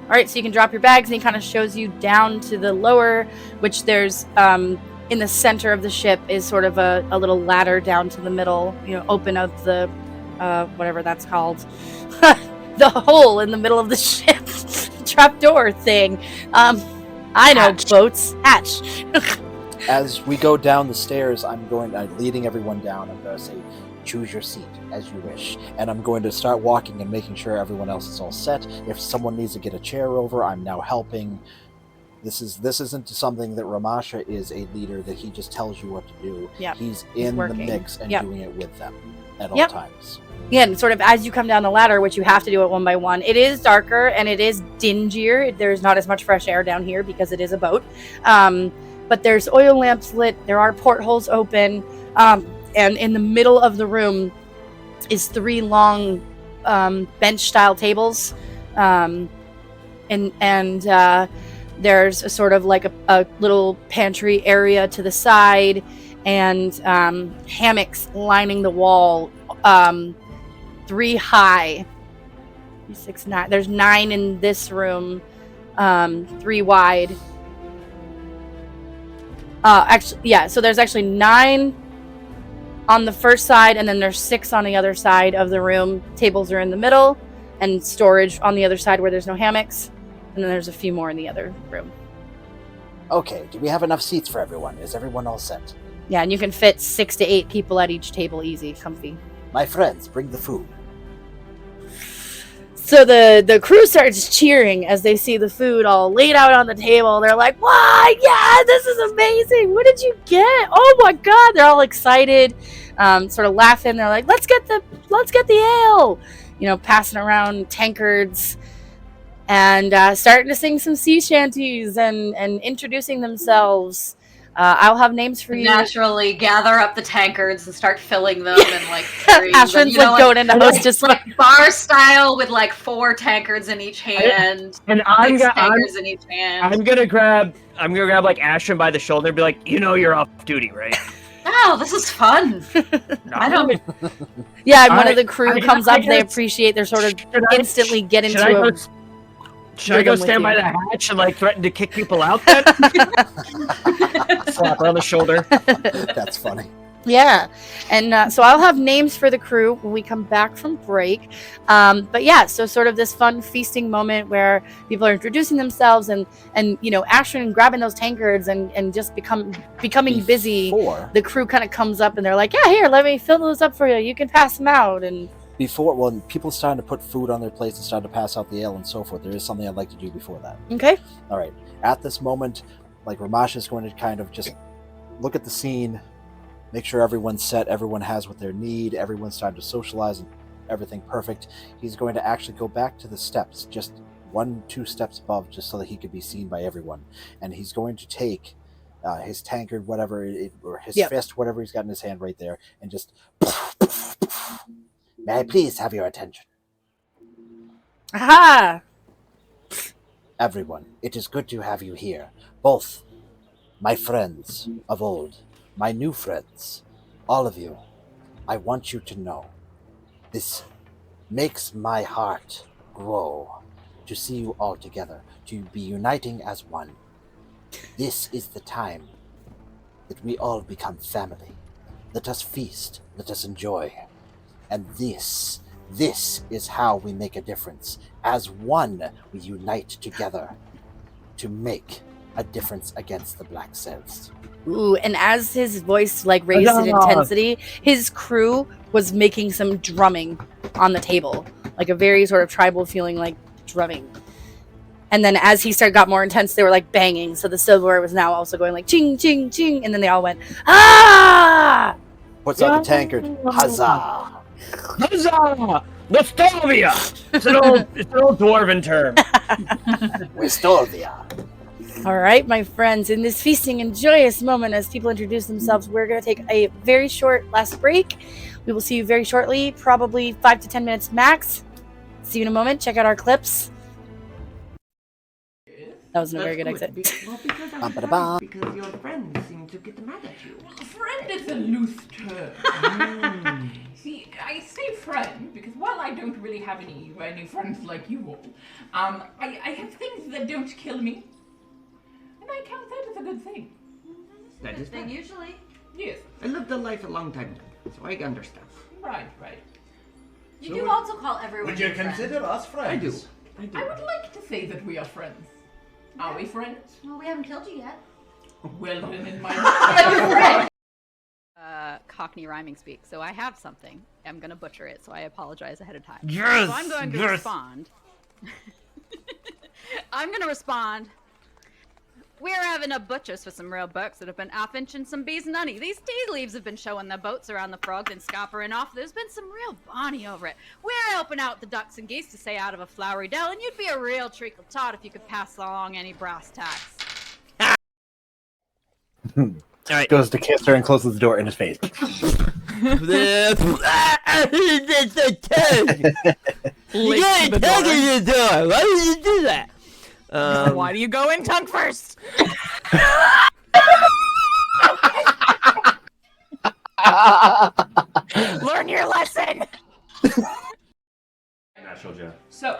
All right, so you can drop your bags, and he kind of shows you down to the lower, which there's in the center of the ship is sort of a little ladder down to the middle. Open up the whatever that's called, the hole in the middle of the ship, trapdoor thing. I know boats. Hatch. As we go down the stairs, I'm leading everyone down. I'm going to say, choose your seat as you wish. And I'm going to start walking and making sure everyone else is all set. If someone needs to get a chair over, I'm now helping. This isn't something that Ramasha is a leader that he just tells you what to do. Yep. He's in the mix and doing it with them at all times. Yeah, and sort of as you come down the ladder, which you have to do it one by one, it is darker and it is dingier. There's not as much fresh air down here because it is a boat. But there's oil lamps lit. There are portholes open. And in the middle of the room is 3 long bench-style tables. And there's a sort of like a little pantry area to the side and hammocks lining the wall, 3 high. 6, 9. There's 9 in this room, 3 wide. So there's actually 9 on the first side, and then there's 6 on the other side of the room. Tables are in the middle, and storage on the other side where there's no hammocks. And then there's a few more in the other room. Okay, do we have enough seats for everyone? Is everyone all set? Yeah, and you can fit 6 to 8 people at each table, easy, comfy. My friends, bring the food. So the crew starts cheering as they see the food all laid out on the table. They're like, "Wow, yeah, this is amazing! What did you get? Oh my god!" They're all excited, sort of laughing. They're like, "Let's get the ale!" Passing around tankards and starting to sing some sea shanties and introducing themselves. I'll have names for you. Naturally gather up the tankards and start filling them and carrying Ashwin's them. going into hostess bar style with 4 tankards in each hand. And tankards in each hand. I'm gonna grab Ashwin by the shoulder and be like, you're off duty, right? Oh, this is fun. I don't. Yeah, and one of the crew comes up. They appreciate. They're sort of instantly get into a. Should I go stand by the hatch and threaten to kick people out then? Slap her on the shoulder. That's funny. Yeah, and so I'll have names for the crew when we come back from break. But yeah, so sort of this fun feasting moment where people are introducing themselves and Ashwin grabbing those tankards and just becoming busy. The crew kind of comes up and they're like, "Yeah, here, let me fill those up for you. You can pass them out." And when people starting to put food on their plates and start to pass out the ale and so forth, there is something I'd like to do before that. Okay. All right. At this moment, Ramasha is going to kind of just look at the scene, make sure everyone's set, everyone has what they need, everyone's starting to socialize, and everything perfect. He's going to actually go back to the steps, just 1-2 steps above, just so that he could be seen by everyone. And he's going to take his tankard, whatever, or his fist, whatever he's got in his hand right there, and just... May I please have your attention? Aha! Everyone, it is good to have you here. Both my friends of old, my new friends, all of you. I want you to know, this makes my heart grow to see you all together, to be uniting as one. This is the time that we all become family. Let us feast, let us enjoy. And this is how we make a difference. As one, we unite together to make a difference against the Black Cells. Ooh, and as his voice raised in intensity, his crew was making some drumming on the table, a very sort of tribal feeling, drumming. And then as he got more intense, they were banging. So the silverware was now also going ching, ching, ching, and then they all went ah. Puts out the tankard. Huzzah! Huzzah! Nostalgia! It's an old dwarven term. Nostalgia. All right, my friends, in this feasting and joyous moment as people introduce themselves, we're going to take a very short last break. We will see you very shortly, probably 5 to 10 minutes max. See you in a moment. Check out our clips. That wasn't a very That's good good. exit. Well, because I was Ba-ba-da-ba. worried because your friends seem to get mad at you. Friend is a loose term. See, I say friend because while I don't really have any friends like you all, I have things that don't kill me, and I count that as a good thing. That is Thing bad. usually. Yes. I lived a life a long time ago, so I understand. Right, right. You So do would- also call everyone Would you your friend. consider us friends? I do. I do. I would like to say that we are friends. Are we friends? Well, we haven't killed you yet. Well, then in my Cockney rhyming speak. So I have something. I'm gonna butcher it, so I apologize ahead of time. Yes, So I'm going to yes. respond. I'm gonna respond. We're having a butchers for some real bucks that have been off-inching some bees and honey. These tea leaves have been showing their boats around the frogs and scoppering off. There's been some real bonny over it. We're helping out the ducks and geese to stay out of a flowery dell, and you'd be a real treacle tot if you could pass along any brass tacks. All right. Goes to kiss her and closes the door in his face. You gotta tug in the door. Why would you do that? Why do you go in tongue first? Learn your lesson. Natural Jeff. So,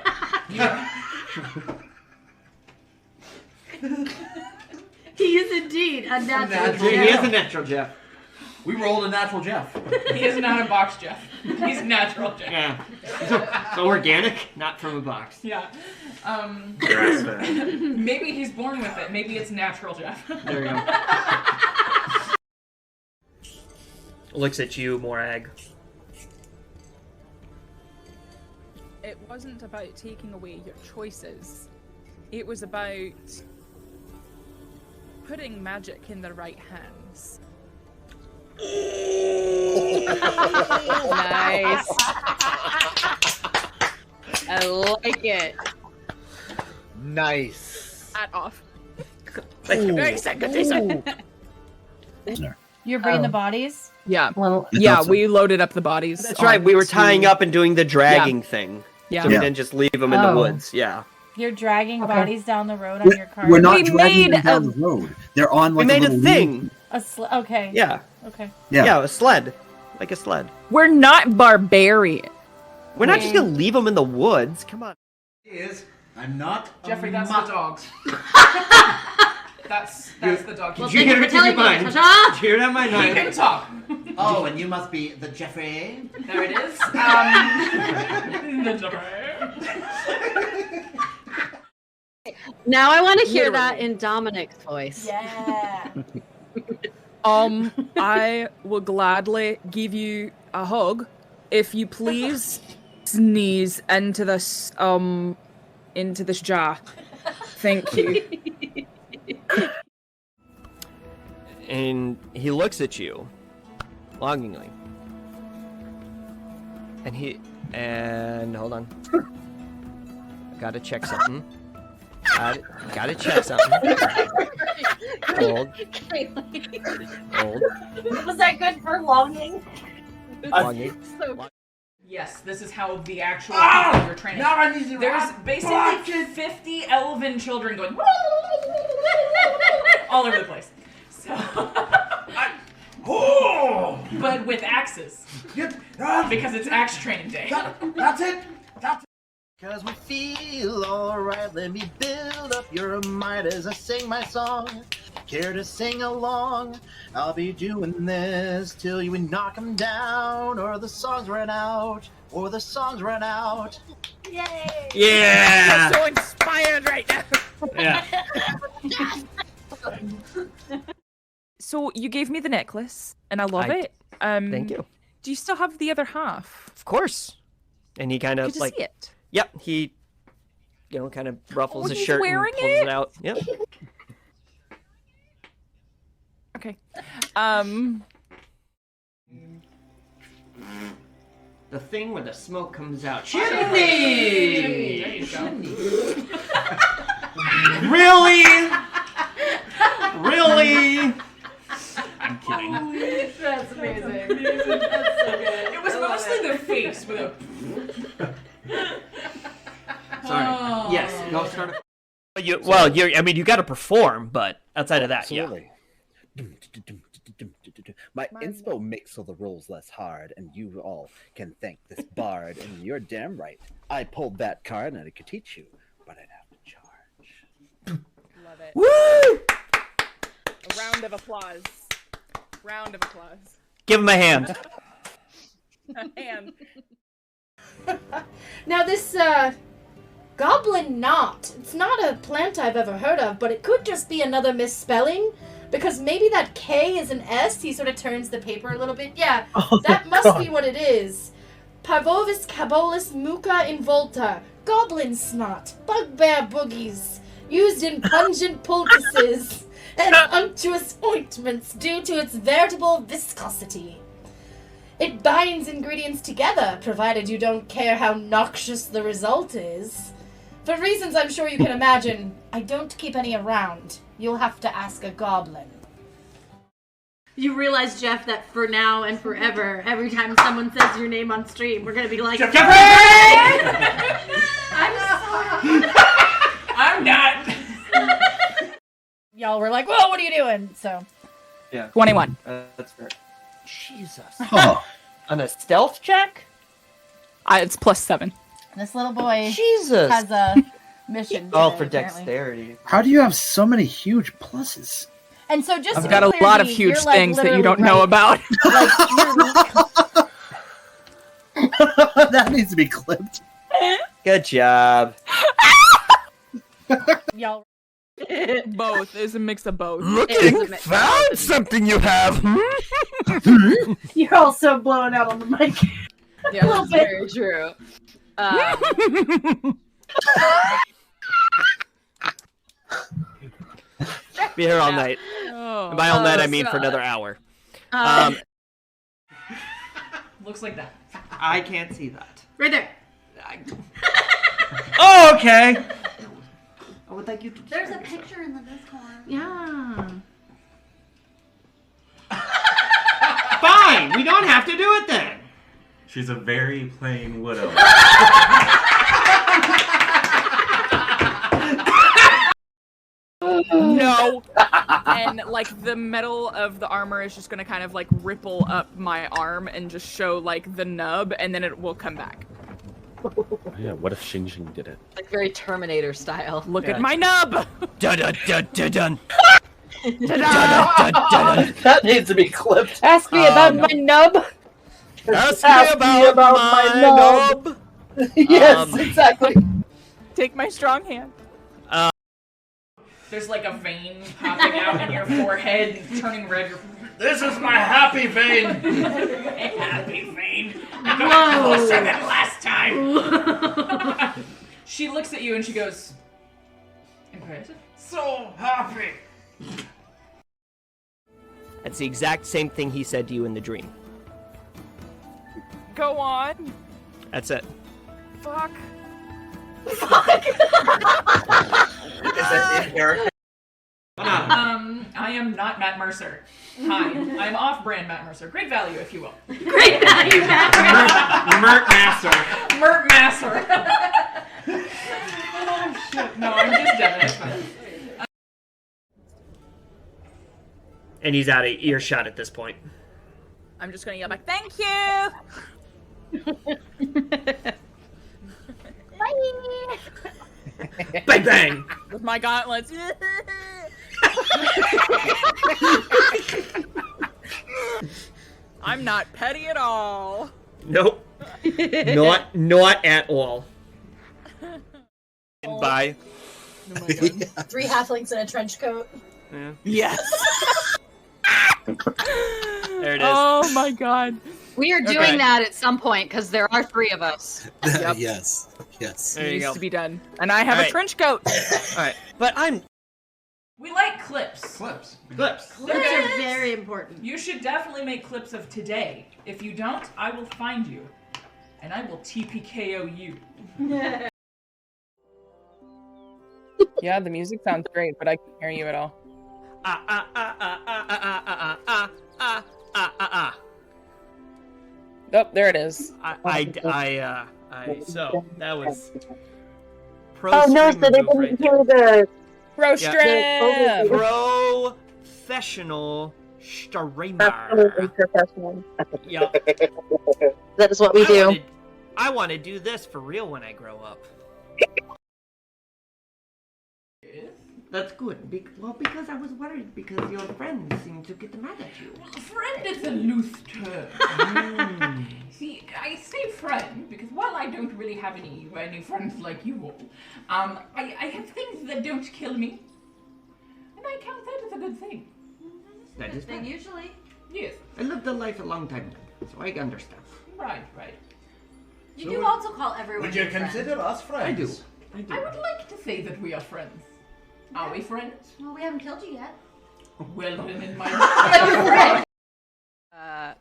He is indeed a natural. He is a natural Jeff. We rolled a natural Jeff. he is not a box Jeff. He's natural Jeff. Yeah. So organic, not from a box. Yeah. Grass-fed. Maybe he's born with it. Maybe it's natural Jeff. There you go. Looks at you, Morag. It wasn't about taking away your choices. It was about putting magic in the right hands. Nice. I like it. Nice. Hat off. Thank you. Very second. You're bringing the bodies? Yeah. Well, Yeah, we loaded up the bodies. That's right. We were onto- tying up and doing the dragging thing. Yeah. So we Yeah. didn't just leave them in the Oh. woods. Yeah. You're dragging Okay. bodies down the road on your car. We're not We dragging made them down the road. They're on We like made a little thing. Okay. Yeah. Okay. Yeah, a sled. Like a sled. We're not barbarian. We're not just gonna leave them in the woods. Come on. Is I'm not Jeffrey, that's a the dogs. that's the dog. Well, Did you thank hear you it for in your telling me, mind? Natasha. Did you hear that in my He mind? can talk. Oh, and you must be the Jeffrey. There it is. The Jeffrey. Now I want to hear that in Dominic's voice. Yeah. I will gladly give you a hug if you please sneeze into this jar. Thank you. And he looks at you longingly. And hold on. Gotta check something. Gotta check something. Hold. Was that good for longing? Longing. Yes, this is how the actual people you're training. Now I need to There's basically 50 elven children going all over the place. So, but with axes, because it's axe training day. That's it. Cause we feel alright, let me build up your might as I sing my song. Care to sing along? I'll be doing this till you knock 'em down, or the songs run out, or the songs run out. Yay! Yeah! I'm so inspired right now. Yeah. So you gave me the necklace, and I love I- it. Thank you. Do you still have the other half? Of course. And he kind of Could you like, see it? yep, he, kind of ruffles Oh, his he's shirt and wearing pulls it? it out. Yep. Okay. The thing where the smoke comes out. Chimney! There you go. Really? Really? I'm kidding. That's amazing. That's so good. It was mostly the face with a. Sorry. Oh. Yes. Go start. You got to perform, but outside of that, Absolutely. My inspo makes all the rolls less hard, and you all can thank this bard, and you're damn right. I pulled that card and I could teach you, but I'd have to charge. Love it. Woo! A round of applause. Round of applause. Give him a hand. A hand. Now this, goblin knot. It's not a plant I've ever heard of, but it could just be another misspelling. Because maybe that K is an S. He sort of turns the paper a little bit. Yeah, that must be what it is. Parvovis cabolus muca involta. Goblin snot. Bugbear boogies. Used in pungent poultices and unctuous ointments due to its veritable viscosity. It binds ingredients together, provided you don't care how noxious the result is. For reasons I'm sure you can imagine, I don't keep any around. You'll have to ask a goblin. You realize, Jeff, that for now and forever, every time someone says your name on stream, we're gonna be like, Jeffrey! I'm sorry. I'm not. Y'all were like, "Well, what are you doing?" So, Yeah. 21. That's fair. Jesus. Huh. On a stealth check? It's +7. this little boy Jesus. has a mission. Oh, today, for apparently. dexterity. How do you have so many huge pluses? And so, just I've to got be a clear, lot of Dee, huge you're, like, things that you literally don't know about. That needs to be clipped. Good job. Y'all. Both. It's a mix of both. Found something you have. You're also blowing out on the mic. Yeah, little that's bit. very true. Be here all night. Oh. And by all night, I Oh, mean for God. another hour. Looks like that. I can't see that. right there. Oh, okay. I would like you to. There's a picture in the Discord. Yeah. Fine. We don't have to do it then. She's a very plain widow. No. And like the metal of the armor is just gonna kind of like ripple up my arm and just show like the nub, and then it will come back. Yeah, what if Xing Xing did it? Like very Terminator style. Look at my nub. Dun dun dun dun dun. That needs to be clipped. Ask me about my nub. Ask me about my nub. Yes, exactly. Take my strong hand. There's like a vein popping out in your forehead and turning red. This is my happy vein. My happy vein. I'm closer than last time. She looks at you and she goes, impressive. So happy. That's the exact same thing he said to you in the dream. Go on. That's it. Fuck. I am not Matt Mercer. Hi, I'm off-brand Matt Mercer. Great value, if you will. Great value, Mert Masser. Mert Masser. Oh shit! No, I'm just Devin. It's fine. And he's out of earshot at this point. I'm just gonna yell back, thank you! Bye. Bang bang! With my gauntlets. I'm not petty at all. Nope. Not at all. And bye. Oh my God. 3 halflings in a trench coat. Yeah. Yes. There it is. Oh my God. We are doing Okay. that at some point because there are 3 of us. Yep. Yes. Yes. There you Needs go. to be done. And I have All right. a trench coat. Alright. But I'm We like clips. Clips. clips. Clips are very important. You should definitely make clips of today. If you don't, I will find you, and I will TPKO you. Yeah, the music sounds great, but I can't hear you at all. Oh, there it is. So that was Oh no, so they didn't hear the Professional streamer. Absolutely professional. Yep. That is what we do. I want to do this for real when I grow up. That's good. Because I was worried because your friends seem to get mad at you. Friend is a loose term. See, I say friend because while I don't really have any friends like you all, I have things that don't kill me, and I count that as a good thing. That is thing right. usually. Yes. I lived a life a long time ago, so I understand. Right. You So do would- also call everyone Would you your friend. consider us friends? I do. I would like to say that we are friends. Are we friends? Well, we haven't killed you yet. Well, then in my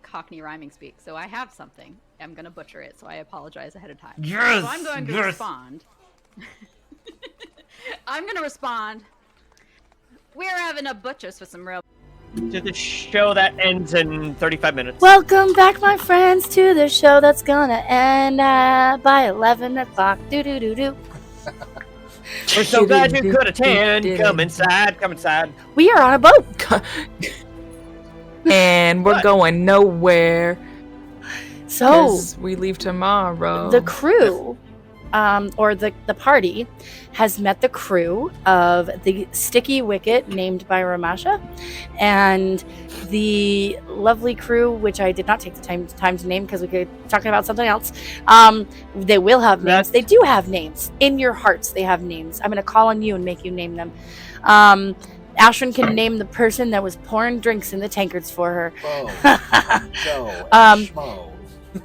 Cockney rhyming speak. So I have something. I'm gonna butcher it, so I apologize ahead of time. Yes, So I'm going to yes. respond. I'm gonna respond. We're having a butchers for some real. To the show that ends in 35 minutes. Welcome back, my friends, to the show that's gonna end by 11 o'clock. Do do do do. We're so glad you could attend. Come inside. Come inside. We are on a boat. And we're going nowhere. So 'cause we leave tomorrow. the crew, or the party, has met the crew of the Sticky Wicket, named by Ramasha, and the lovely crew, which I did not take the time to name because we could be talking about something else. They will have names. They do have names. In your hearts, they have names. I'm going to call on you and make you name them. Ashwin can name the person that was pouring drinks in the tankards for her.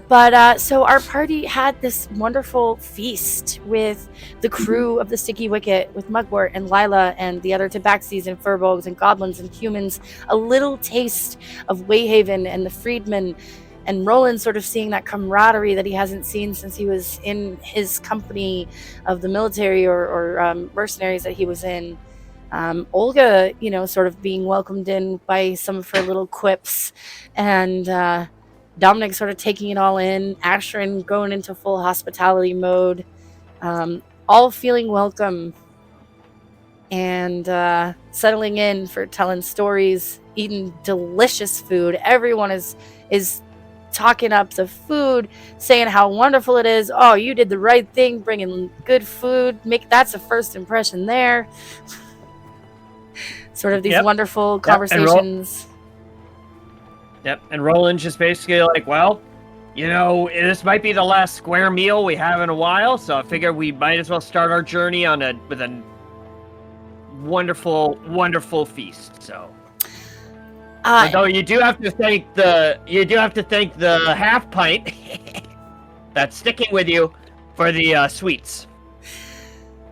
But so our party had this wonderful feast with the crew of the Sticky Wicket, with Mugwort and Lila and the other Tabaxis and Furbolgs and goblins and humans. A little taste of Wayhaven and the Freedmen, and Roland sort of seeing that camaraderie that he hasn't seen since he was in his company of the military or mercenaries that he was in. Olga, sort of being welcomed in by some of her little quips, and Dominic sort of taking it all in, Ashrin going into full hospitality mode, all feeling welcome and settling in for telling stories, eating delicious food. Everyone is talking up the food, saying how wonderful it is. Oh, you did the right thing, bringing good food. That's a first impression there. Sort of these wonderful conversations. Yep, and Roland's just basically like, well, this might be the last square meal we have in a while, so I figure we might as well start our journey with a wonderful, wonderful feast. So, although you do have to thank the half pint that's sticking with you for the sweets.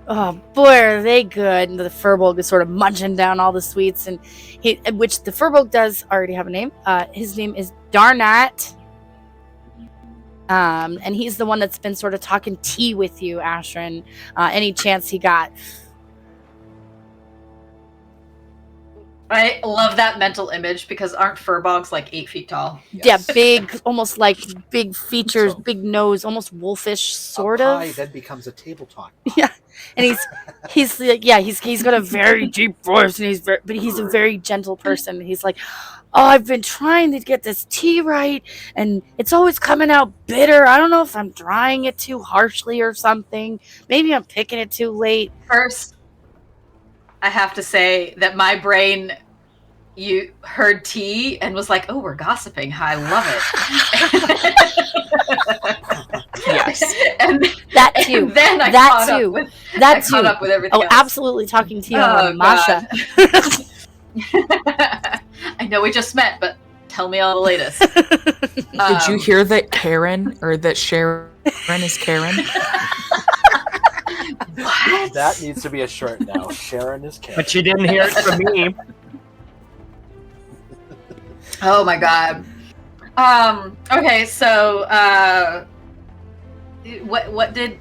Oh boy, are they good! And the Furbolg is sort of munching down all the sweets, and which the Furbolg does already have a name. His name is Darnat, and he's the one that's been sort of talking tea with you, Ashrin, any chance he got. I love that mental image because aren't furbogs like 8 feet tall? Yeah, big, almost like big features, big nose, almost wolfish, sort of. Pie then becomes a table talk. Yeah, and he's like, he's got a very deep voice, and but he's a very gentle person. He's like, oh, I've been trying to get this tea right, and it's always coming out bitter. I don't know if I'm drying it too harshly or something. Maybe I'm picking it too late. First, I have to say that my brain, you heard tea and was like, oh, we're gossiping. I love it. Yes. and that too. And then I that caught too. Up with, that I too. Caught up with everything oh, else. Absolutely talking to you on Masha. I know we just met, but tell me all the latest. Did you hear that Karen, or that Sharon is Karen? What? That needs to be a shirt now. Sharon is Karen. But you didn't hear it from me. Oh my god. Okay, so what did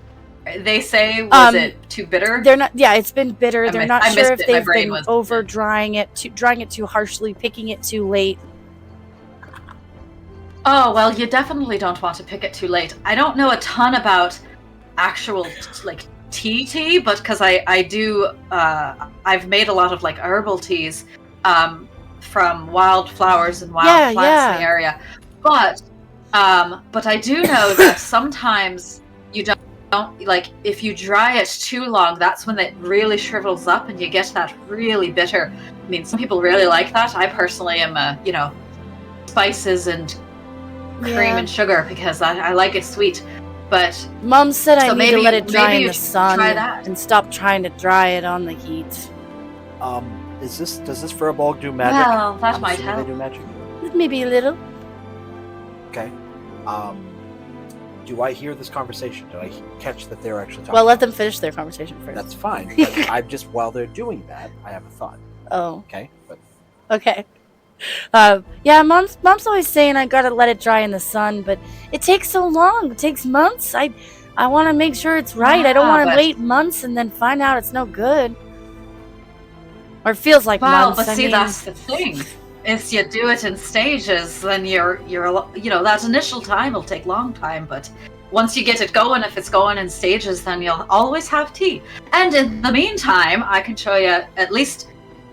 they say? Was it too bitter? They're not. Yeah, it's been bitter. They're not sure if they've been was over drying it too harshly, picking it too late. Oh well, you definitely don't want to pick it too late. I don't know a ton about actual tea, but because I do, I've made a lot of like herbal teas from wildflowers and wild plants in the area. But I do know that sometimes you don't like if you dry it too long, that's when it really shrivels up and you get that really bitter. I mean, some people really like that. I personally am spices and cream and sugar because I like it sweet. But Mom said I so need to maybe- let it dry maybe in you the should sun try that. and stop trying to dry it on the heat. Does this Furbolg do magic? Well, that I'm might assuming help. They do magic. Maybe a little. Okay. Do I hear this conversation? Did I catch that they're actually talking? Well, let them finish their conversation first. That's fine. But I'm just while they're doing that, I have a thought. Oh. Okay. But Okay. Yeah, mom's always saying I gotta let it dry in the sun, but it takes so long. It takes months. I want to make sure it's right. I don't Yeah, want to but- wait months and then find out it's no good. Or it feels like Well, months. but I see, mean, that's the thing. If you do it in stages, then you're that initial time will take long time, but once you get it going, if it's going in stages, then you'll always have tea. And in the meantime, I can show you at least.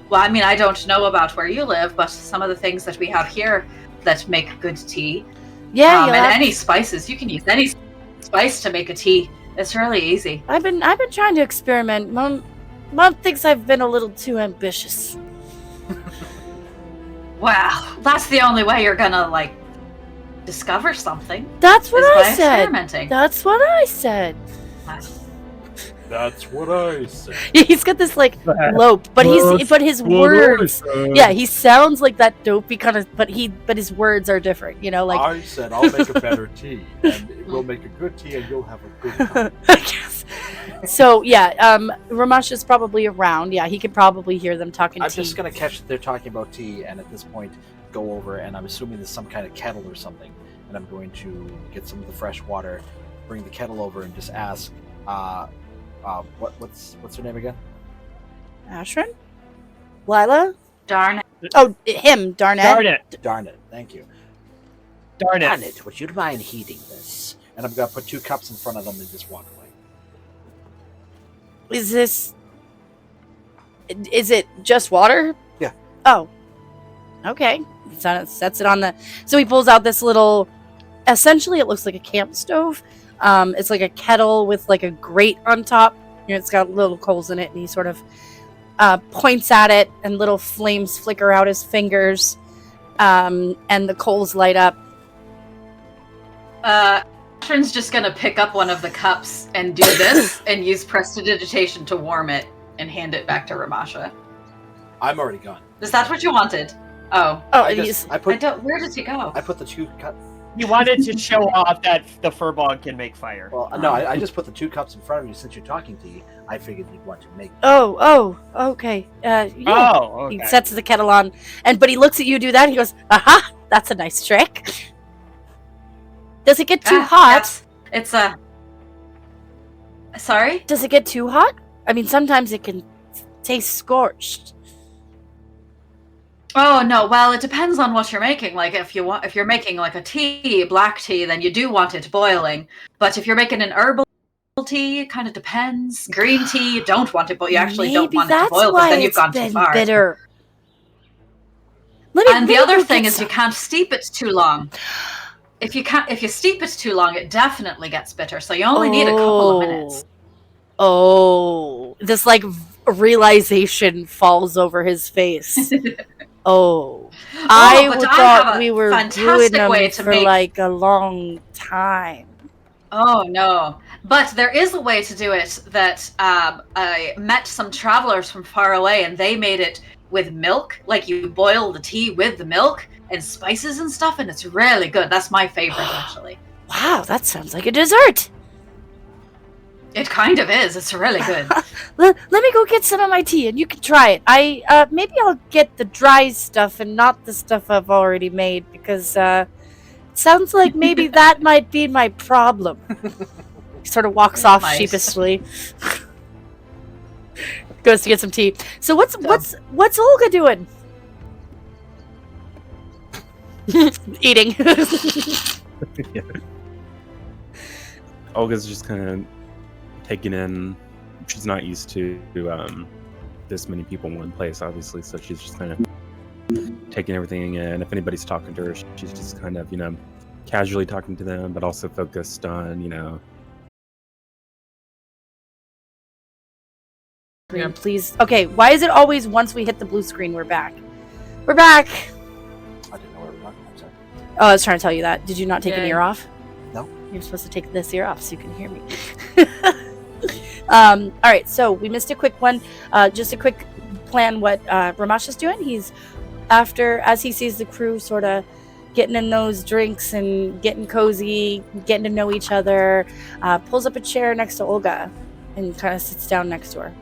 Well, I mean, I don't know about where you live, but some of the things that we have here that make good tea. Yeah, and you'll have- any spices. You can use any spice to make a tea. It's really easy. I've been trying to experiment. Mom thinks I've been a little too ambitious. Wow, that's the only way you're gonna discover something. That's what is I by said. Experimenting. That's what I said. that's what I said. He's got this lope, but his words. Yeah, he sounds like that dopey kind of, but his words are different. I said I'll make a better tea, and we'll make a good tea, and you'll have a good time. So yeah, Ramesh is probably around. Yeah, he could probably hear them talking I'm tea. just gonna catch that they're talking about tea, and at this point, go over, and I'm assuming there's some kind of kettle or something, and I'm going to get some of the fresh water, bring the kettle over, and just ask, what's her name again? Ashrin? Lila? Darn it. Oh, him, Darn it. Darn it. Thank you. Darn it. Darn it. Would you mind heating this? And I'm gonna put 2 cups in front of them and just walk away. Is it just water? Yeah. Oh. Okay. Sets it on the. So he pulls out this little. Essentially, it looks like a camp stove. It's like a kettle with like a grate on top. It's got little coals in it, and he sort of points at it, and little flames flicker out his fingers, and the coals light up. Ashrin's just gonna pick up one of the cups and do this, and use prestidigitation to warm it, and hand it back to Ramasha. I'm already gone. Is that what you wanted? Oh. I don't. Where did he go? I put the 2 cups. He wanted to show off that the Furbolg can make fire. Well, no, I just put the 2 cups in front of you since you're talking to you. I figured you'd want to make. Oh, okay. Yeah. Oh, okay. He sets the kettle on, but he looks at you do that, and he goes, "Aha! That's a nice trick." Does it get too hot? Yes. It's a. Sorry? Does it get too hot? I mean, sometimes it can taste scorched. Oh no, well it depends on what you're making. Like if you're making like a tea, black tea, then you do want it boiling. But if you're making an herbal tea, it kind of depends. Green tea, you don't want it, but you actually don't want it to boil because then you've gone too far. Bitter. And the other thing is you can't steep it too long. If you steep it too long, it definitely gets bitter. So you only need a couple of minutes. Oh, this realization falls over his face. I but I thought have a we were doing fantastic them way to for make- a long time. Oh no. But there is a way to do it that I met some travelers from far away and they made it with milk. Like you boil the tea with the milk and spices and stuff, and it's really good. That's my favorite actually. Wow, that sounds like a dessert. It kind of is. It's really good. Let me go get some of my tea and you can try it. Maybe I'll get the dry stuff and not the stuff I've already made because it sounds like maybe that might be my problem. He sort of walks off Nice. sheepishly. Goes to get some tea. So what's Olga doing? Eating. Olga's just kind of taking in she's not used to this many people in one place, obviously. So she's just kind of taking everything in. If anybody's talking to her, she's just kind of, casually talking to them, but also focused on, Screen, please. Okay, why is it always once we hit the blue screen we're back? We're back! I didn't know where we were talking about. Sorry. Oh, I was trying to tell you that. Did you not take an Yay. ear off? No. You're supposed to take this ear off so you can hear me. All right, so we missed a quick one. Just a quick plan what Ramash is doing. He's as he sees the crew sort of getting in those drinks and getting cozy, getting to know each other, pulls up a chair next to Olga and kind of sits down next to her.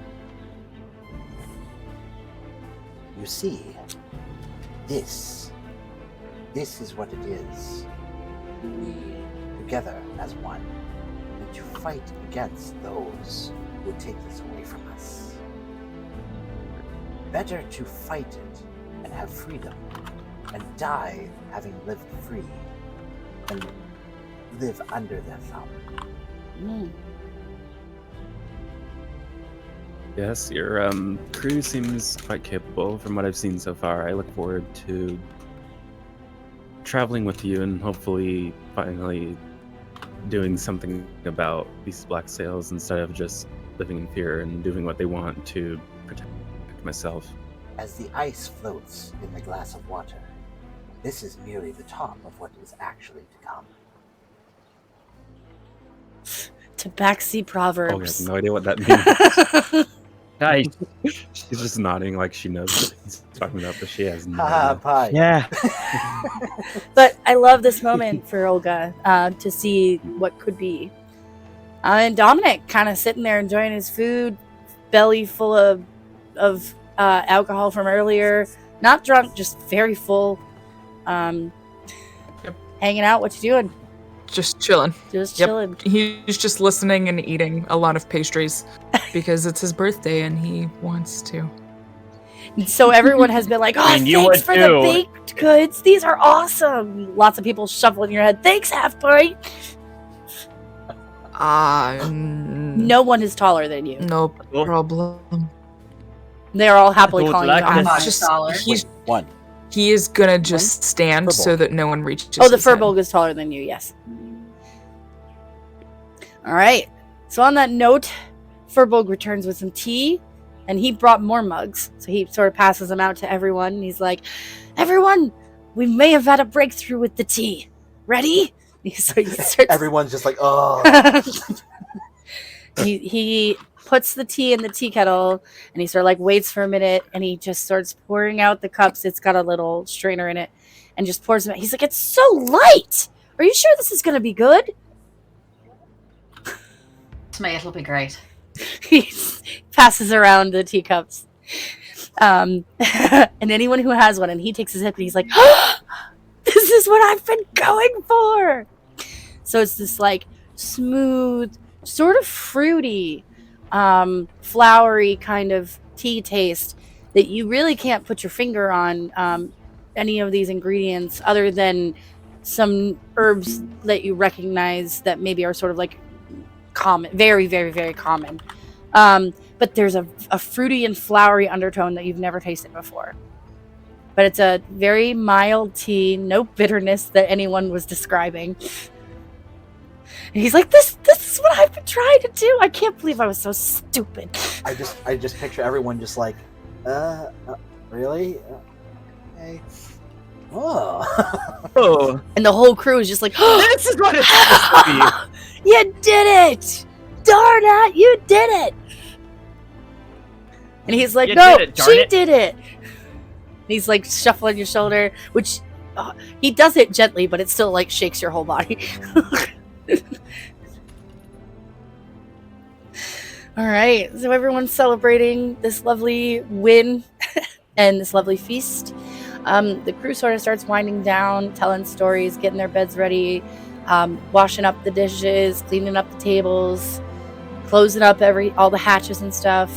You see, this is what it is. We, together as one, and to fight against those who would take this away from us. Better to fight it and have freedom, and die having lived free, than live under their thumb. Yes, your crew seems quite capable from what I've seen so far. I look forward to traveling with you and hopefully finally doing something about these black sails instead of just living in fear and doing what they want to protect myself. As the ice floats in the glass of water, this is merely the top of what is actually to come. Tabaxi Proverbs. Oh, I have no idea what that means. Nice. She's just nodding like she knows what he's talking about, but she has no Ha idea. pie. Yeah. But I love this moment for Olga to see what could be. And Dominic kind of sitting there enjoying his food, belly full of alcohol from earlier. Not drunk, just very full. Hanging out. What you doing? Just chilling. Just Yep. chilling. He's just listening and eating a lot of pastries because it's his birthday and he wants to. So everyone has been like, "Oh, I mean, you thanks would for the too." baked goods. These are awesome." Lots of people shuffling your head. Thanks, half pint. No one is taller than you. No problem. They're all happily Who'd calling like you this? half. Just, taller. he's, One. he is gonna just stand so that no one reaches. Oh, the his head. Furbolg is taller than you. Yes. All right. So on that note, Furbolg returns with some tea, and he brought more mugs. So he sort of passes them out to everyone. And he's like, "Everyone, we may have had a breakthrough with the tea. Ready?" So he starts. Everyone's just like, oh. he puts the tea in the tea kettle, and he sort of like waits for a minute, and he just starts pouring out the cups. It's got a little strainer in it, and just pours them out. He's like, "It's so light. Are you sure this is going to be good?" It'll be great. He passes around the teacups. And anyone who has one, and he takes his sip, and he's like, "Oh, this is what I've been going for." So it's this like smooth, sort of fruity, flowery kind of tea taste that you really can't put your finger on any of these ingredients other than some herbs that you recognize that maybe are sort of like common, very, very, very common. But there's a fruity and flowery undertone that you've never tasted before. But it's a very mild tea, no bitterness that anyone was describing. And he's like, this is what I've been trying to do. I can't believe I was so stupid. I just picture everyone just like, really? Okay. Oh. And the whole crew is just like, this is what it's supposed to be. You did it! Darn it, you did it! And he's like, You no, did it, darn she it." did it! And he's like shuffling your shoulder, which he does it gently, but it still like shakes your whole body. All right, so everyone's celebrating this lovely win and this lovely feast. The crew sort of starts winding down, telling stories, getting their beds ready, washing up the dishes, cleaning up the tables, closing up all the hatches and stuff,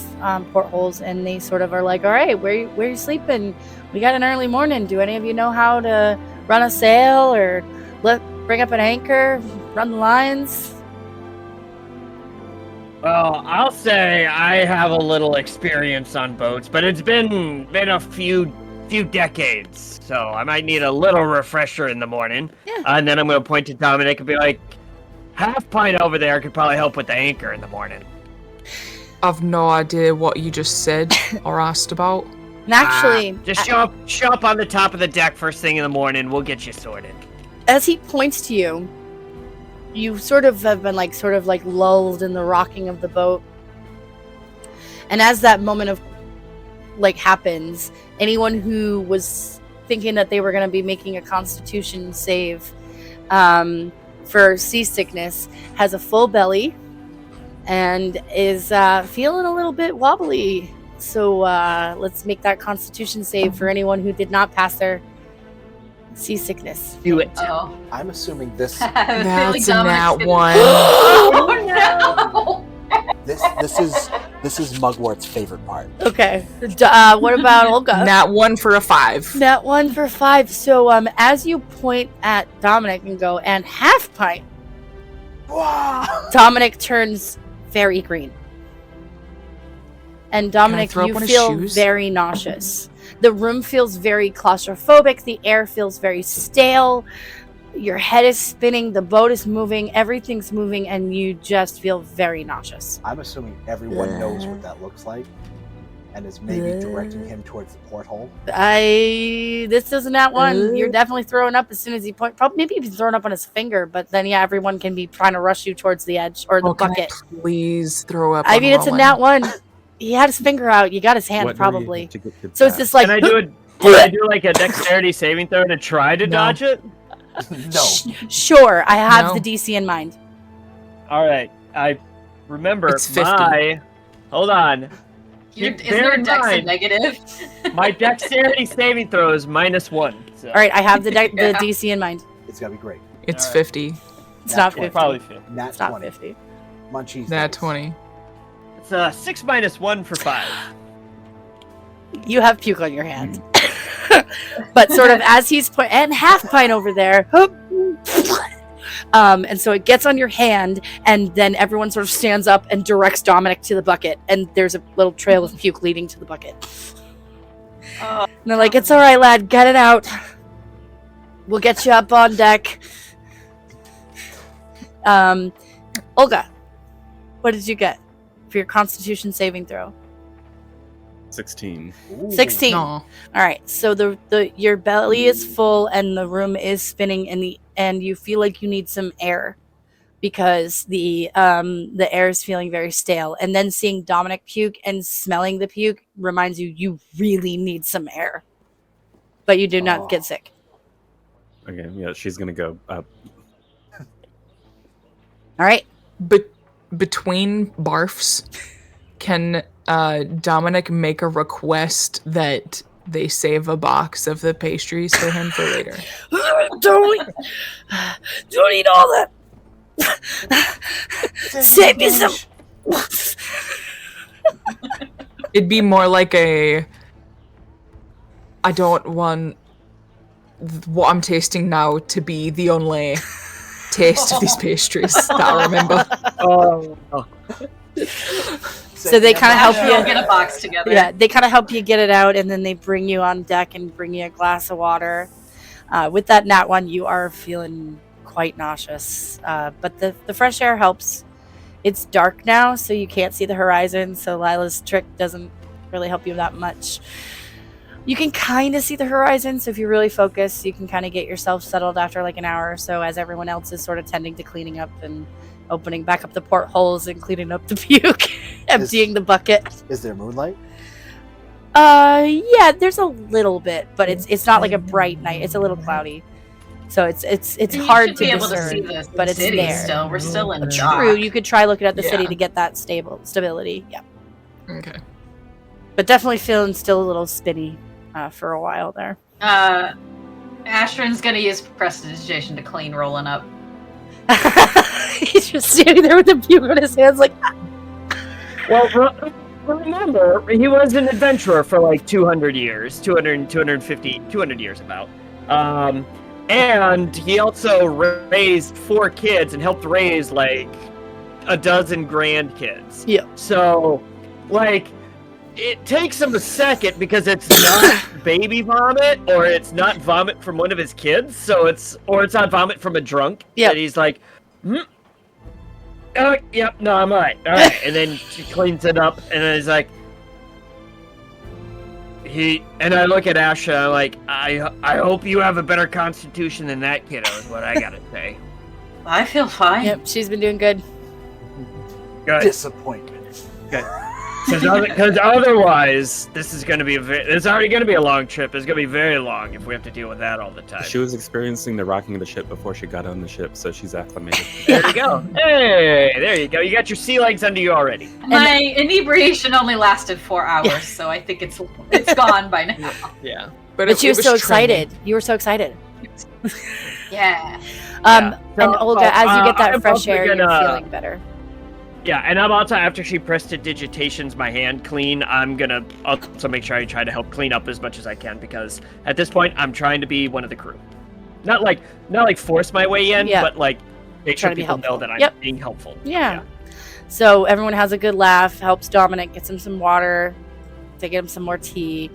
portholes, and they sort of are like, "All right, where you sleeping? We got an early morning. Do any of you know how to run a sail or bring up an anchor, run the lines?" Well, I'll say I have a little experience on boats, but it's been a few decades, so I might need a little refresher in the morning. Yeah. And then I'm gonna point to Dominic and be like, Half Pint over there could probably help with the anchor in the morning. I've no idea what you just said or asked about. And actually, just show up on the top of the deck first thing in the morning. We'll get you sorted. as he points to you, you sort of have been like lulled in the rocking of the boat. And as that moment of happens, anyone who was thinking that they were going to be making a Constitution save for seasickness has a full belly and is feeling a little bit wobbly. So let's make that Constitution save for anyone who did not pass their seasickness. Do it. Oh. I'm assuming this. That's a nat one. Oh no! This is Mugwort's favorite part. Okay. What about Olga? Nat 1 for a 5. Nat 1 for 5. So as you point at Dominic and go, and Half Pint, Dominic turns very green. And Dominic, throw up you one of feel his shoes? very nauseous. The room feels very claustrophobic. The air feels very stale. Your head is spinning. The boat is moving. Everything's moving, and you just feel very nauseous. I'm assuming everyone knows what that looks like, and is maybe directing him towards the porthole. This isn't that one. You're definitely throwing up as soon as he point. Probably maybe he's throwing up on his finger, but then yeah, everyone can be trying to rush you towards the edge or the Can I bucket. please throw up. I on mean, it's a Rowan? nat one. He had his finger out. You got his hand What do you probably. have to get to So it's that? just like. Can I do like a dexterity saving throw to try to dodge it? No. Sure, I have No. the DC in mind. All right. I remember It's 50. my. Hold on. Isn't Bear your in dex a mind, negative? my dexterity saving throw is -1. So. All right, I have the DC in mind. It's gotta be great. It's All right. 50. It's Nat not 20. 50. Probably 50. Nat It's not 20. 50. Munchies. Nat dice. 20. It's 6 -1 for 5. You have puke on your hand. But sort of as he's and Half Pint over there. And so it gets on your hand, and then everyone sort of stands up and directs Dominic to the bucket, and there's a little trail of puke leading to the bucket. And they're like, "It's all right, lad. Get it out. We'll get you up on deck." Olga, what did you get for your Constitution saving throw? 16. 16. No. All right. So your belly is full and the room is spinning and you feel like you need some air because the air is feeling very stale. And then seeing Dominic puke and smelling the puke reminds you really need some air. But you do not get sick. Okay, yeah, she's gonna go up. All right. Between barfs, can Dominic make a request that they save a box of the pastries for him for later? Don't eat all that. Save me some. It'd be more like I don't want what I'm tasting now to be the only taste of these pastries that I remember. So they kind of help We'll you get a box together. Yeah, they kind of help you get it out, and then they bring you on deck and bring you a glass of water. With that nat one, you are feeling quite nauseous, but the fresh air helps. It's dark now, so you can't see the horizon, so Lila's trick doesn't really help you that much. You can kind of see the horizon, so if you really focus, you can kind of get yourself settled after like an hour or so as everyone else is sort of tending to cleaning up and opening back up the portholes and cleaning up the puke, emptying the bucket. Is there moonlight? Yeah, there's a little bit, but it's not like a bright night. It's a little cloudy, so it's You hard should to be able to discern. see the but it's city there. still. We're still in True. dock. You could try looking at the city Yeah. to get that stability. Yeah, Okay. but definitely feeling still a little spinny for a while there. Ashton's gonna use prestidigitation to clean rolling up. He's just standing there with the puke on his hands, like. Well, remember, he was an adventurer for like 200 years, 250, 200 years about. And he also raised 4 kids and helped raise like a dozen grandkids. Yeah. So, like, it takes him a second because it's not baby vomit or it's not vomit from one of his kids. So it's not vomit from a drunk. Yeah. That he's like, oh, yep, no, I'm all right. And then she cleans it up, and then he's like, and I look at Asha, I'm like, I hope you have a better constitution than that kiddo, is what I gotta say. I feel fine. Yep, she's been doing good. Good. Disappointment. Good. Because otherwise, this is going to be it's already going to be a long trip. It's going to be very long if we have to deal with that all the time. She was experiencing the rocking of the ship before she got on the ship, so she's acclimated. There you go. Hey, there you go. You got your sea legs under you already. My inebriation only lasted 4 hours, so I think it's gone by now. Yeah. But you were so excited. You were so excited. Yeah. And Olga, as you get that fresh air, you're feeling better. Yeah, and I'm also, after she prestidigitations my hand clean, I'm gonna also make sure I try to help clean up as much as I can, because at this point I'm trying to be one of the crew. Not like force my way in, but like make sure people know that I'm being helpful. Yeah. So everyone has a good laugh, helps Dominic, gets him some water, they get him some more tea.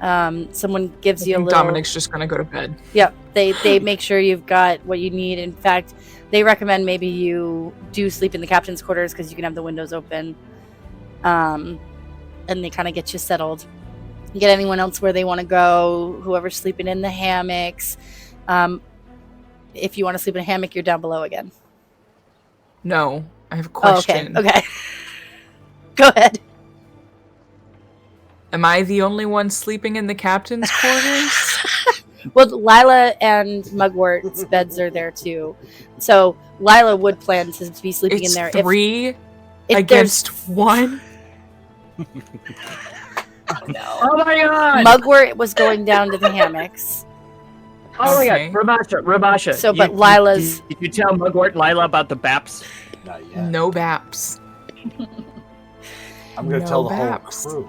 Someone gives you a little... Dominic's just gonna go to bed. Yep. They make sure you've got what you need. In fact, they recommend maybe you do sleep in the captain's quarters because you can have the windows open. And they kind of get you settled. You get anyone else where they want to go, whoever's sleeping in the hammocks. If you want to sleep in a hammock, you're down below again. No, I have a question. Oh, okay. Go ahead. Am I the only one sleeping in the captain's quarters? Well, Lila and Mugwort's beds are there too. So Lila would plan to be sleeping in there. Three if against one? Oh no. Oh my god! Mugwort was going down to the hammocks. Oh my god, Ramasha. So, but Lila's... Did you tell Mugwort Lila about the BAPs? Not yet. No BAPs. I'm going to tell the whole crew.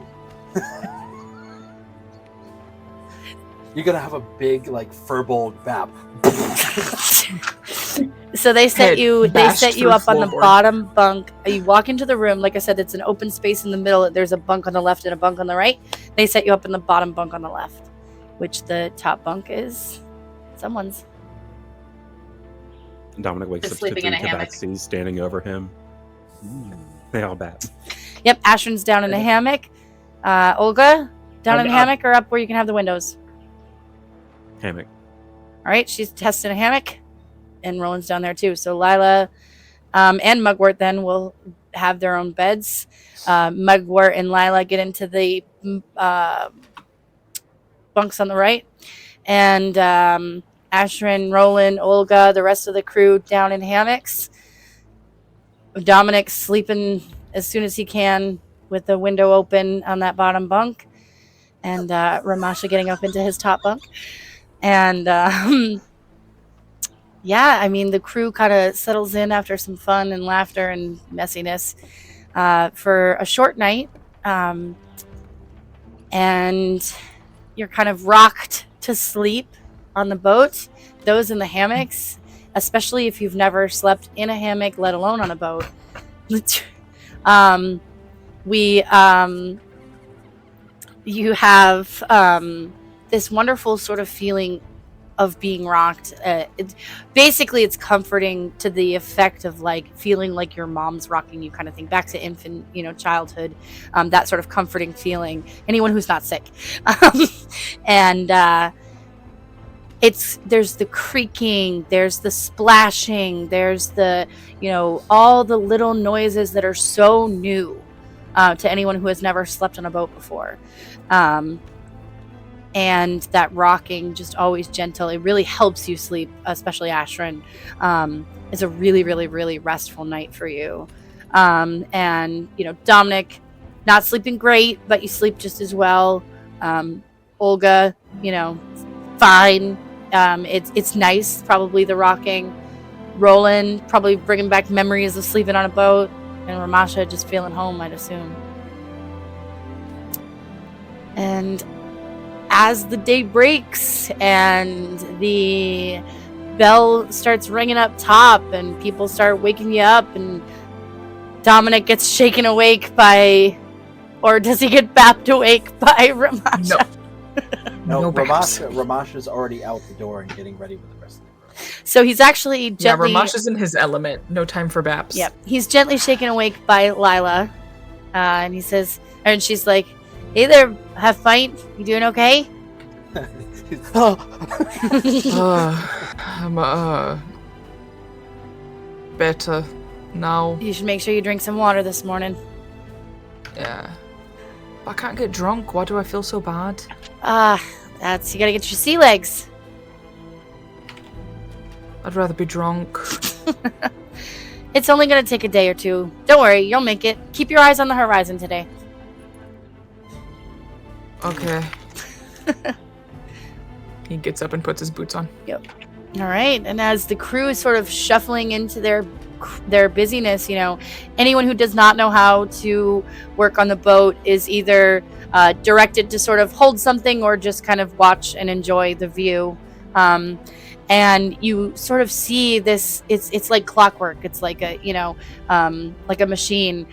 You're going to have a big, like, furball BAP. So they set you up on the bottom bunk. You walk into the room. Like I said, it's an open space in the middle. There's a bunk on the left and a bunk on the right. They set you up in the bottom bunk on the left, which the top bunk is someone's. Dominic wakes up to three tabaxis standing over him. They all bat. Yep, Ashrin's down in a hammock. Olga, down in a hammock or up where you can have the windows? Hammock. All right, she's testing a hammock. And Roland's down there too. So Lila and Mugwort then will have their own beds. Mugwort and Lila get into the bunks on the right. And Ashrin, Roland, Olga, the rest of the crew down in hammocks. Dominic's sleeping as soon as he can with the window open on that bottom bunk. And Ramasha getting up into his top bunk. And... yeah, I mean, the crew kind of settles in after some fun and laughter and messiness for a short night. And you're kind of rocked to sleep on the boat. Those in the hammocks, especially if you've never slept in a hammock, let alone on a boat. You have this wonderful sort of feeling of being rocked. It's comforting to the effect of like feeling like your mom's rocking you, kind of thing, back to infant, childhood, that sort of comforting feeling. Anyone who's not sick. And there's the creaking, there's the splashing, there's the all the little noises that are so new to anyone who has never slept on a boat before. And that rocking, just always gentle, it really helps you sleep, especially Ashrin. It's a really, really, really restful night for you. And, Dominic, not sleeping great, but you sleep just as well. Olga, fine. It's nice, probably the rocking. Roland, probably bringing back memories of sleeping on a boat. And Ramasha just feeling home, I'd assume. And... as the day breaks and the bell starts ringing up top and people start waking you up and Dominic gets shaken awake by, or does he get bapped awake by Ramasha? No, No baps. Ramash is already out the door and getting ready with the rest of the group. So he's actually gently... Yeah, Ramash is in his element. No time for baps. Yep. He's gently shaken awake by Lila. And he says, and she's like, hey there, have fight. You doing okay? I'm better now. You should make sure you drink some water this morning. Yeah. I can't get drunk. Why do I feel so bad? That's, you gotta get your sea legs. I'd rather be drunk. It's only gonna take a day or two. Don't worry, you'll make it. Keep your eyes on the horizon today. Okay. He gets up and puts his boots on. Yep. All right, and as the crew is sort of shuffling into their busyness, you know, anyone who does not know how to work on the boat is either directed to sort of hold something or just kind of watch and enjoy the view. And you sort of see this, it's like clockwork. It's like a, you know, like a machine.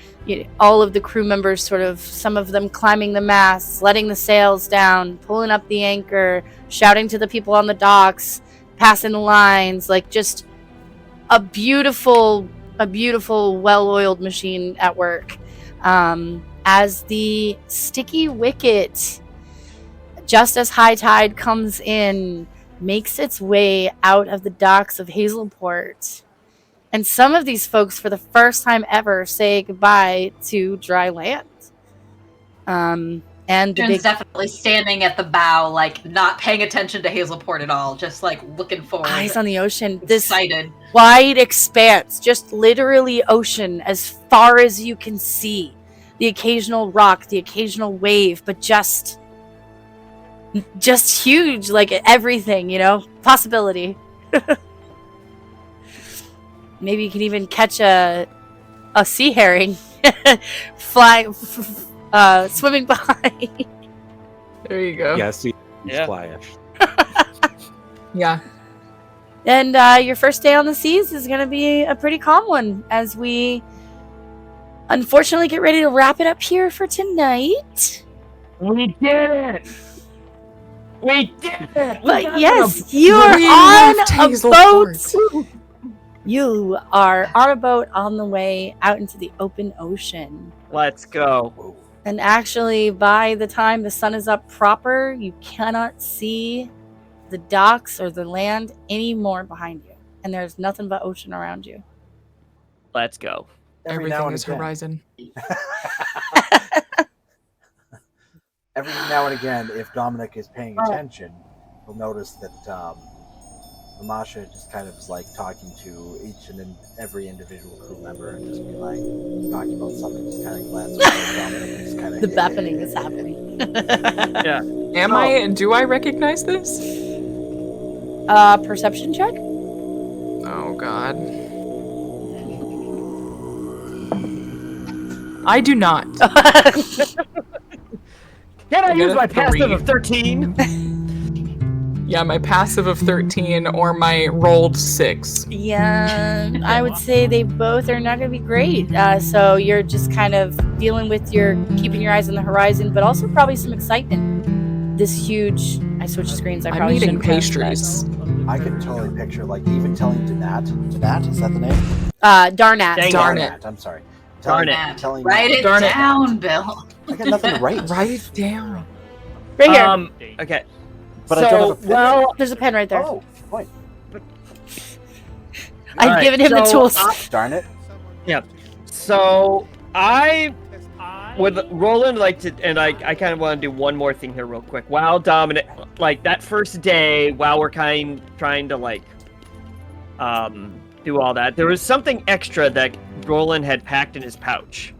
All of the crew members sort of, some of them climbing the masts, letting the sails down, pulling up the anchor, shouting to the people on the docks, passing the lines, like just a beautiful, well-oiled machine at work. As the sticky wicket, just as high tide comes in, makes its way out of the docks of Hazelport. And some of these folks, for the first time ever, say goodbye to dry land. And the Jen's definitely standing at the bow, like not paying attention to Hazelport at all, just like looking forward. Eyes on the ocean. This excited. Wide expanse, just literally ocean as far as you can see. The occasional rock, the occasional wave, but just huge, like everything, you know, possibility. Maybe you can even catch a sea herring flying, swimming by. There you go. Yeah, see, splash. Yeah. And your first day on the seas is going to be a pretty calm one as we unfortunately get ready to wrap it up here for tonight. We did it! We did it! But yes, you are on a boat. You are on a boat on the way out into the open ocean. Let's go. And actually, by the time the sun is up proper, you cannot see the docks or the land anymore behind you. And there's nothing but ocean around you. Let's go. Everything is horizon. Every now and again, if Dominic is paying attention, he'll notice that Ramasha just kind of is like talking to each and every individual crew member and just be like talking about something, just kind of glance over at Dominic and just kind of... The bappening is happening. Yeah. Do I recognize this? Perception check? Oh, God. I do not. Can I got use a my passive 3. of 13? Yeah, my passive of 13 or my rolled 6. Yeah, I would say they both are not going to be great. So you're just kind of dealing with keeping your eyes on the horizon, but also probably some excitement. This huge... I switched screens. I'm eating pastries. I could totally picture, like, even telling Danat, is that the name? Darnat. Darnat, I'm sorry. Write it down, Bill. I got nothing to write. Write it down. Right here. Okay. But I don't have a pen. There's a pen right there. Oh, point. I've given him the tools. Darn it. Yeah. So I would Roland like to, and I kind of want to do one more thing here real quick. While Dominic, like that first day, while we're trying to like do all that, there was something extra that Roland had packed in his pouch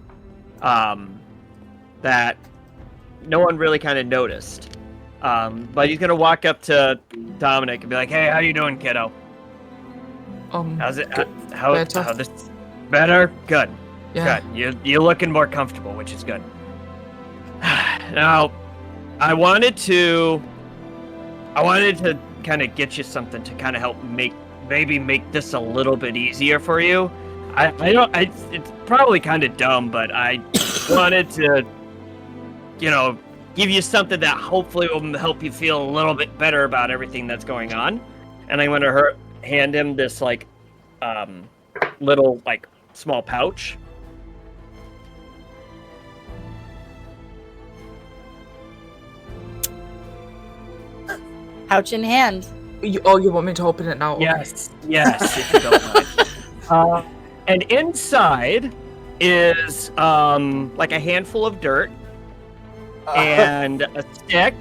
that no one really kind of noticed. But he's gonna walk up to Dominic and be like, "Hey, how you doing, kiddo? How's it? How this better? Good. Yeah. Good. You're looking more comfortable, which is good. Now, I wanted to kind of get you something to kind of help make this a little bit easier for you. I don't. It's probably kind of dumb, but I wanted to, give you something that hopefully will help you feel a little bit better about everything that's going on. And I'm gonna hand him this little small pouch. Pouch in hand. You want me to open it now? Yes, if you don't mind. And inside is like a handful of dirt and a stick,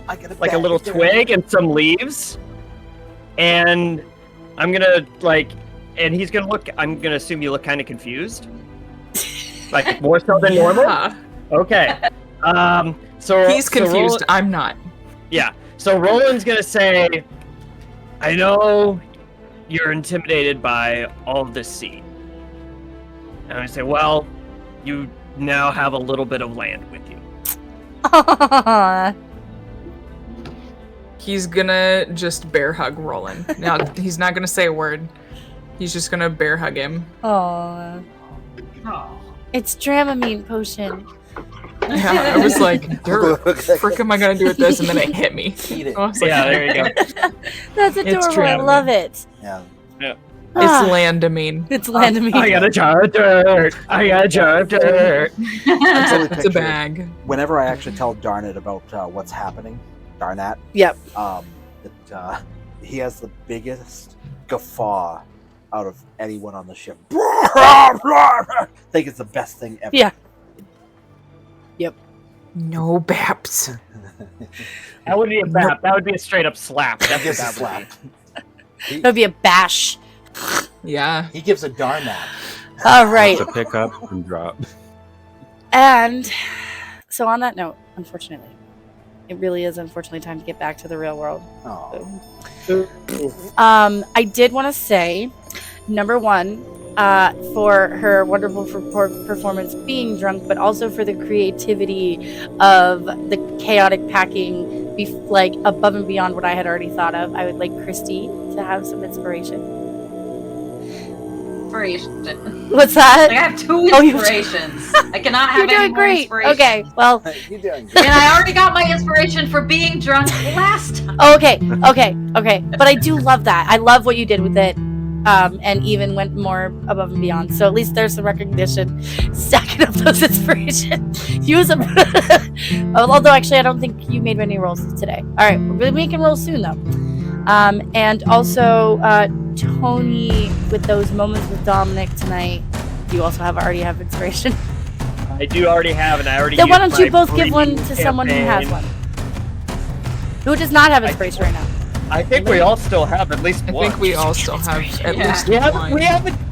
like a little twig and some leaves. And I'm gonna and he's gonna look. I'm gonna assume you look kind of confused, like more so than normal. Okay. So he's confused. I'm not. Yeah. So Roland's gonna say, I know you're intimidated by all of this sea. And I say, well, you now have a little bit of land with you. He's gonna just bear hug Roland. Now, he's not gonna say a word. He's just gonna bear hug him. Aww. It's Dramamine potion. Yeah, I was like, frick am I gonna do with this? And then it hit me. Eat it. I was like, Yeah, there you go. That's adorable. I love it. Yeah. It's Landamine. It's Landamine. I got a jar of dirt. I got a jar of dirt. It's a bag. Whenever I actually tell Darnat about what's happening, Darnat. Yep. That he has the biggest guffaw out of anyone on the ship. I think it's the best thing ever. Yeah. Yep. No baps. That would be a bap. That would be a straight up slap. That's Gives a what that slap. That would be a bash. Yeah. He gives a Darnat. All right. To pick up and drop. And so on that note, unfortunately, it really is unfortunately time to get back to the real world. I did want to say, number one, for her wonderful performance being drunk, but also for the creativity of the chaotic packing, above and beyond what I had already thought of. I would like Christy to have some inspiration. Inspiration. What's that? I have two inspirations. I cannot have You're doing any more great. inspiration. Okay, well. You're doing And I already got my inspiration for being drunk last time. Okay. But I do love that. I love what you did with it. And even went more above and beyond. So at least there's some recognition. Stacking up those inspirations. Use them. Although actually I don't think you made many rolls today. Alright, we're making rolls soon though. And also Tony, with those moments with Dominic tonight, you also already have inspiration. I do already have, and I already. Then why used don't you my both give one to campaign. someone who has one? Who does not have inspiration right now? I think we all still have at least one. I think we all still have at least one.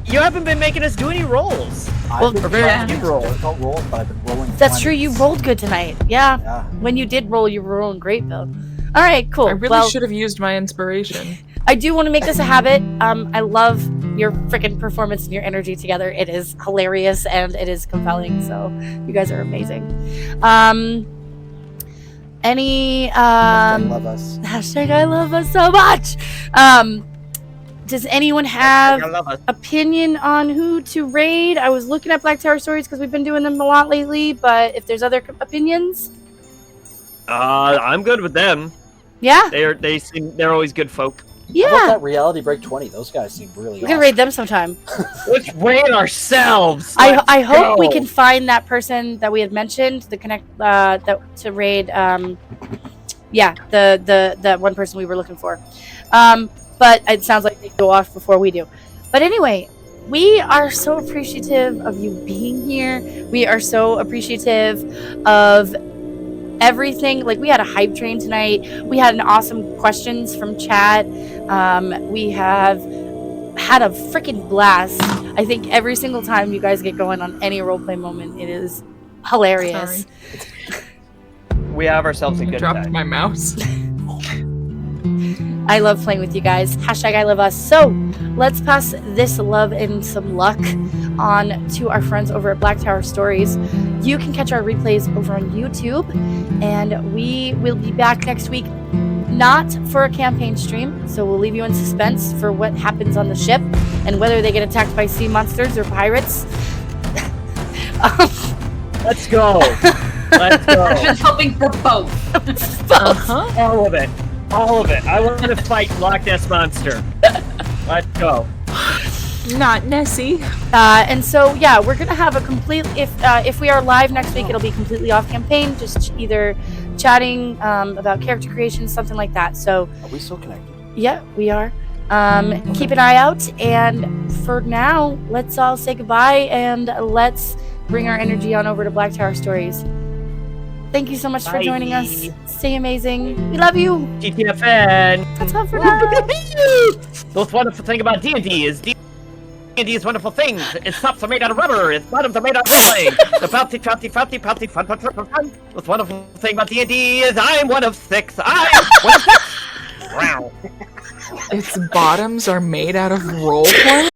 You haven't been making us do any rolls. Well, very few rolls. Difficult rolls, but I've been rolling. That's true. You rolled good tonight. Yeah. When you did roll, you were rolling great, Bill. All right, cool. I really should have used my inspiration. I do want to make this a habit. I love your freaking performance and your energy together. It is hilarious and it is compelling. So you guys are amazing. Hashtag love us. Hashtag I love us so much. Does anyone have opinion on who to raid? I was looking at Black Tower Stories because we've been doing them a lot lately, but if there's other opinions. I'm good with them. Yeah. They're always good folk. Yeah. How about that Reality Break 20? Those guys seem really We can raid them sometime. Let's raid ourselves. I hope we can find that person that we had mentioned, the to raid. The one person we were looking for. But it sounds like they go off before we do. But anyway, we are so appreciative of you being here. We are so appreciative of everything. Like, we had a hype train tonight. We had an awesome questions from chat. We have had a freaking blast. I think every single time you guys get going on any roleplay moment, it is hilarious. We have ourselves a good dropped time. my mouse. I love playing with you guys. Hashtag I love us. So let's pass this love and some luck on to our friends over at Black Tower Stories. You can catch our replays over on YouTube, and we will be back next week, not for a campaign stream, so we'll leave you in suspense for what happens on the ship. and whether they get attacked by sea monsters or pirates. Let's go. Let's go. Just hoping for both. All of it. All of it. I want to fight Loch Ness Monster. Let's go. Not Nessie. And so, yeah, we're gonna have a complete. If we are live next week, it'll be completely off campaign, just either chatting about character creation, something like that. So, Are we still connected? yeah, we are. Keep an eye out, and for now, let's all say goodbye and let's bring our energy on over to Black Tower Stories. Thank you so much for joining us. Stay amazing. We love you. TTFN. That's all for now. The most wonderful thing about D&D is D&D's wonderful things. Its tops are made out of rubber. Its bottoms are made out of wood. The bouncy, fun. The most wonderful thing about D&D is I'm one of 6. I'm one of 6. Wow. Its bottoms are made out of roleplay?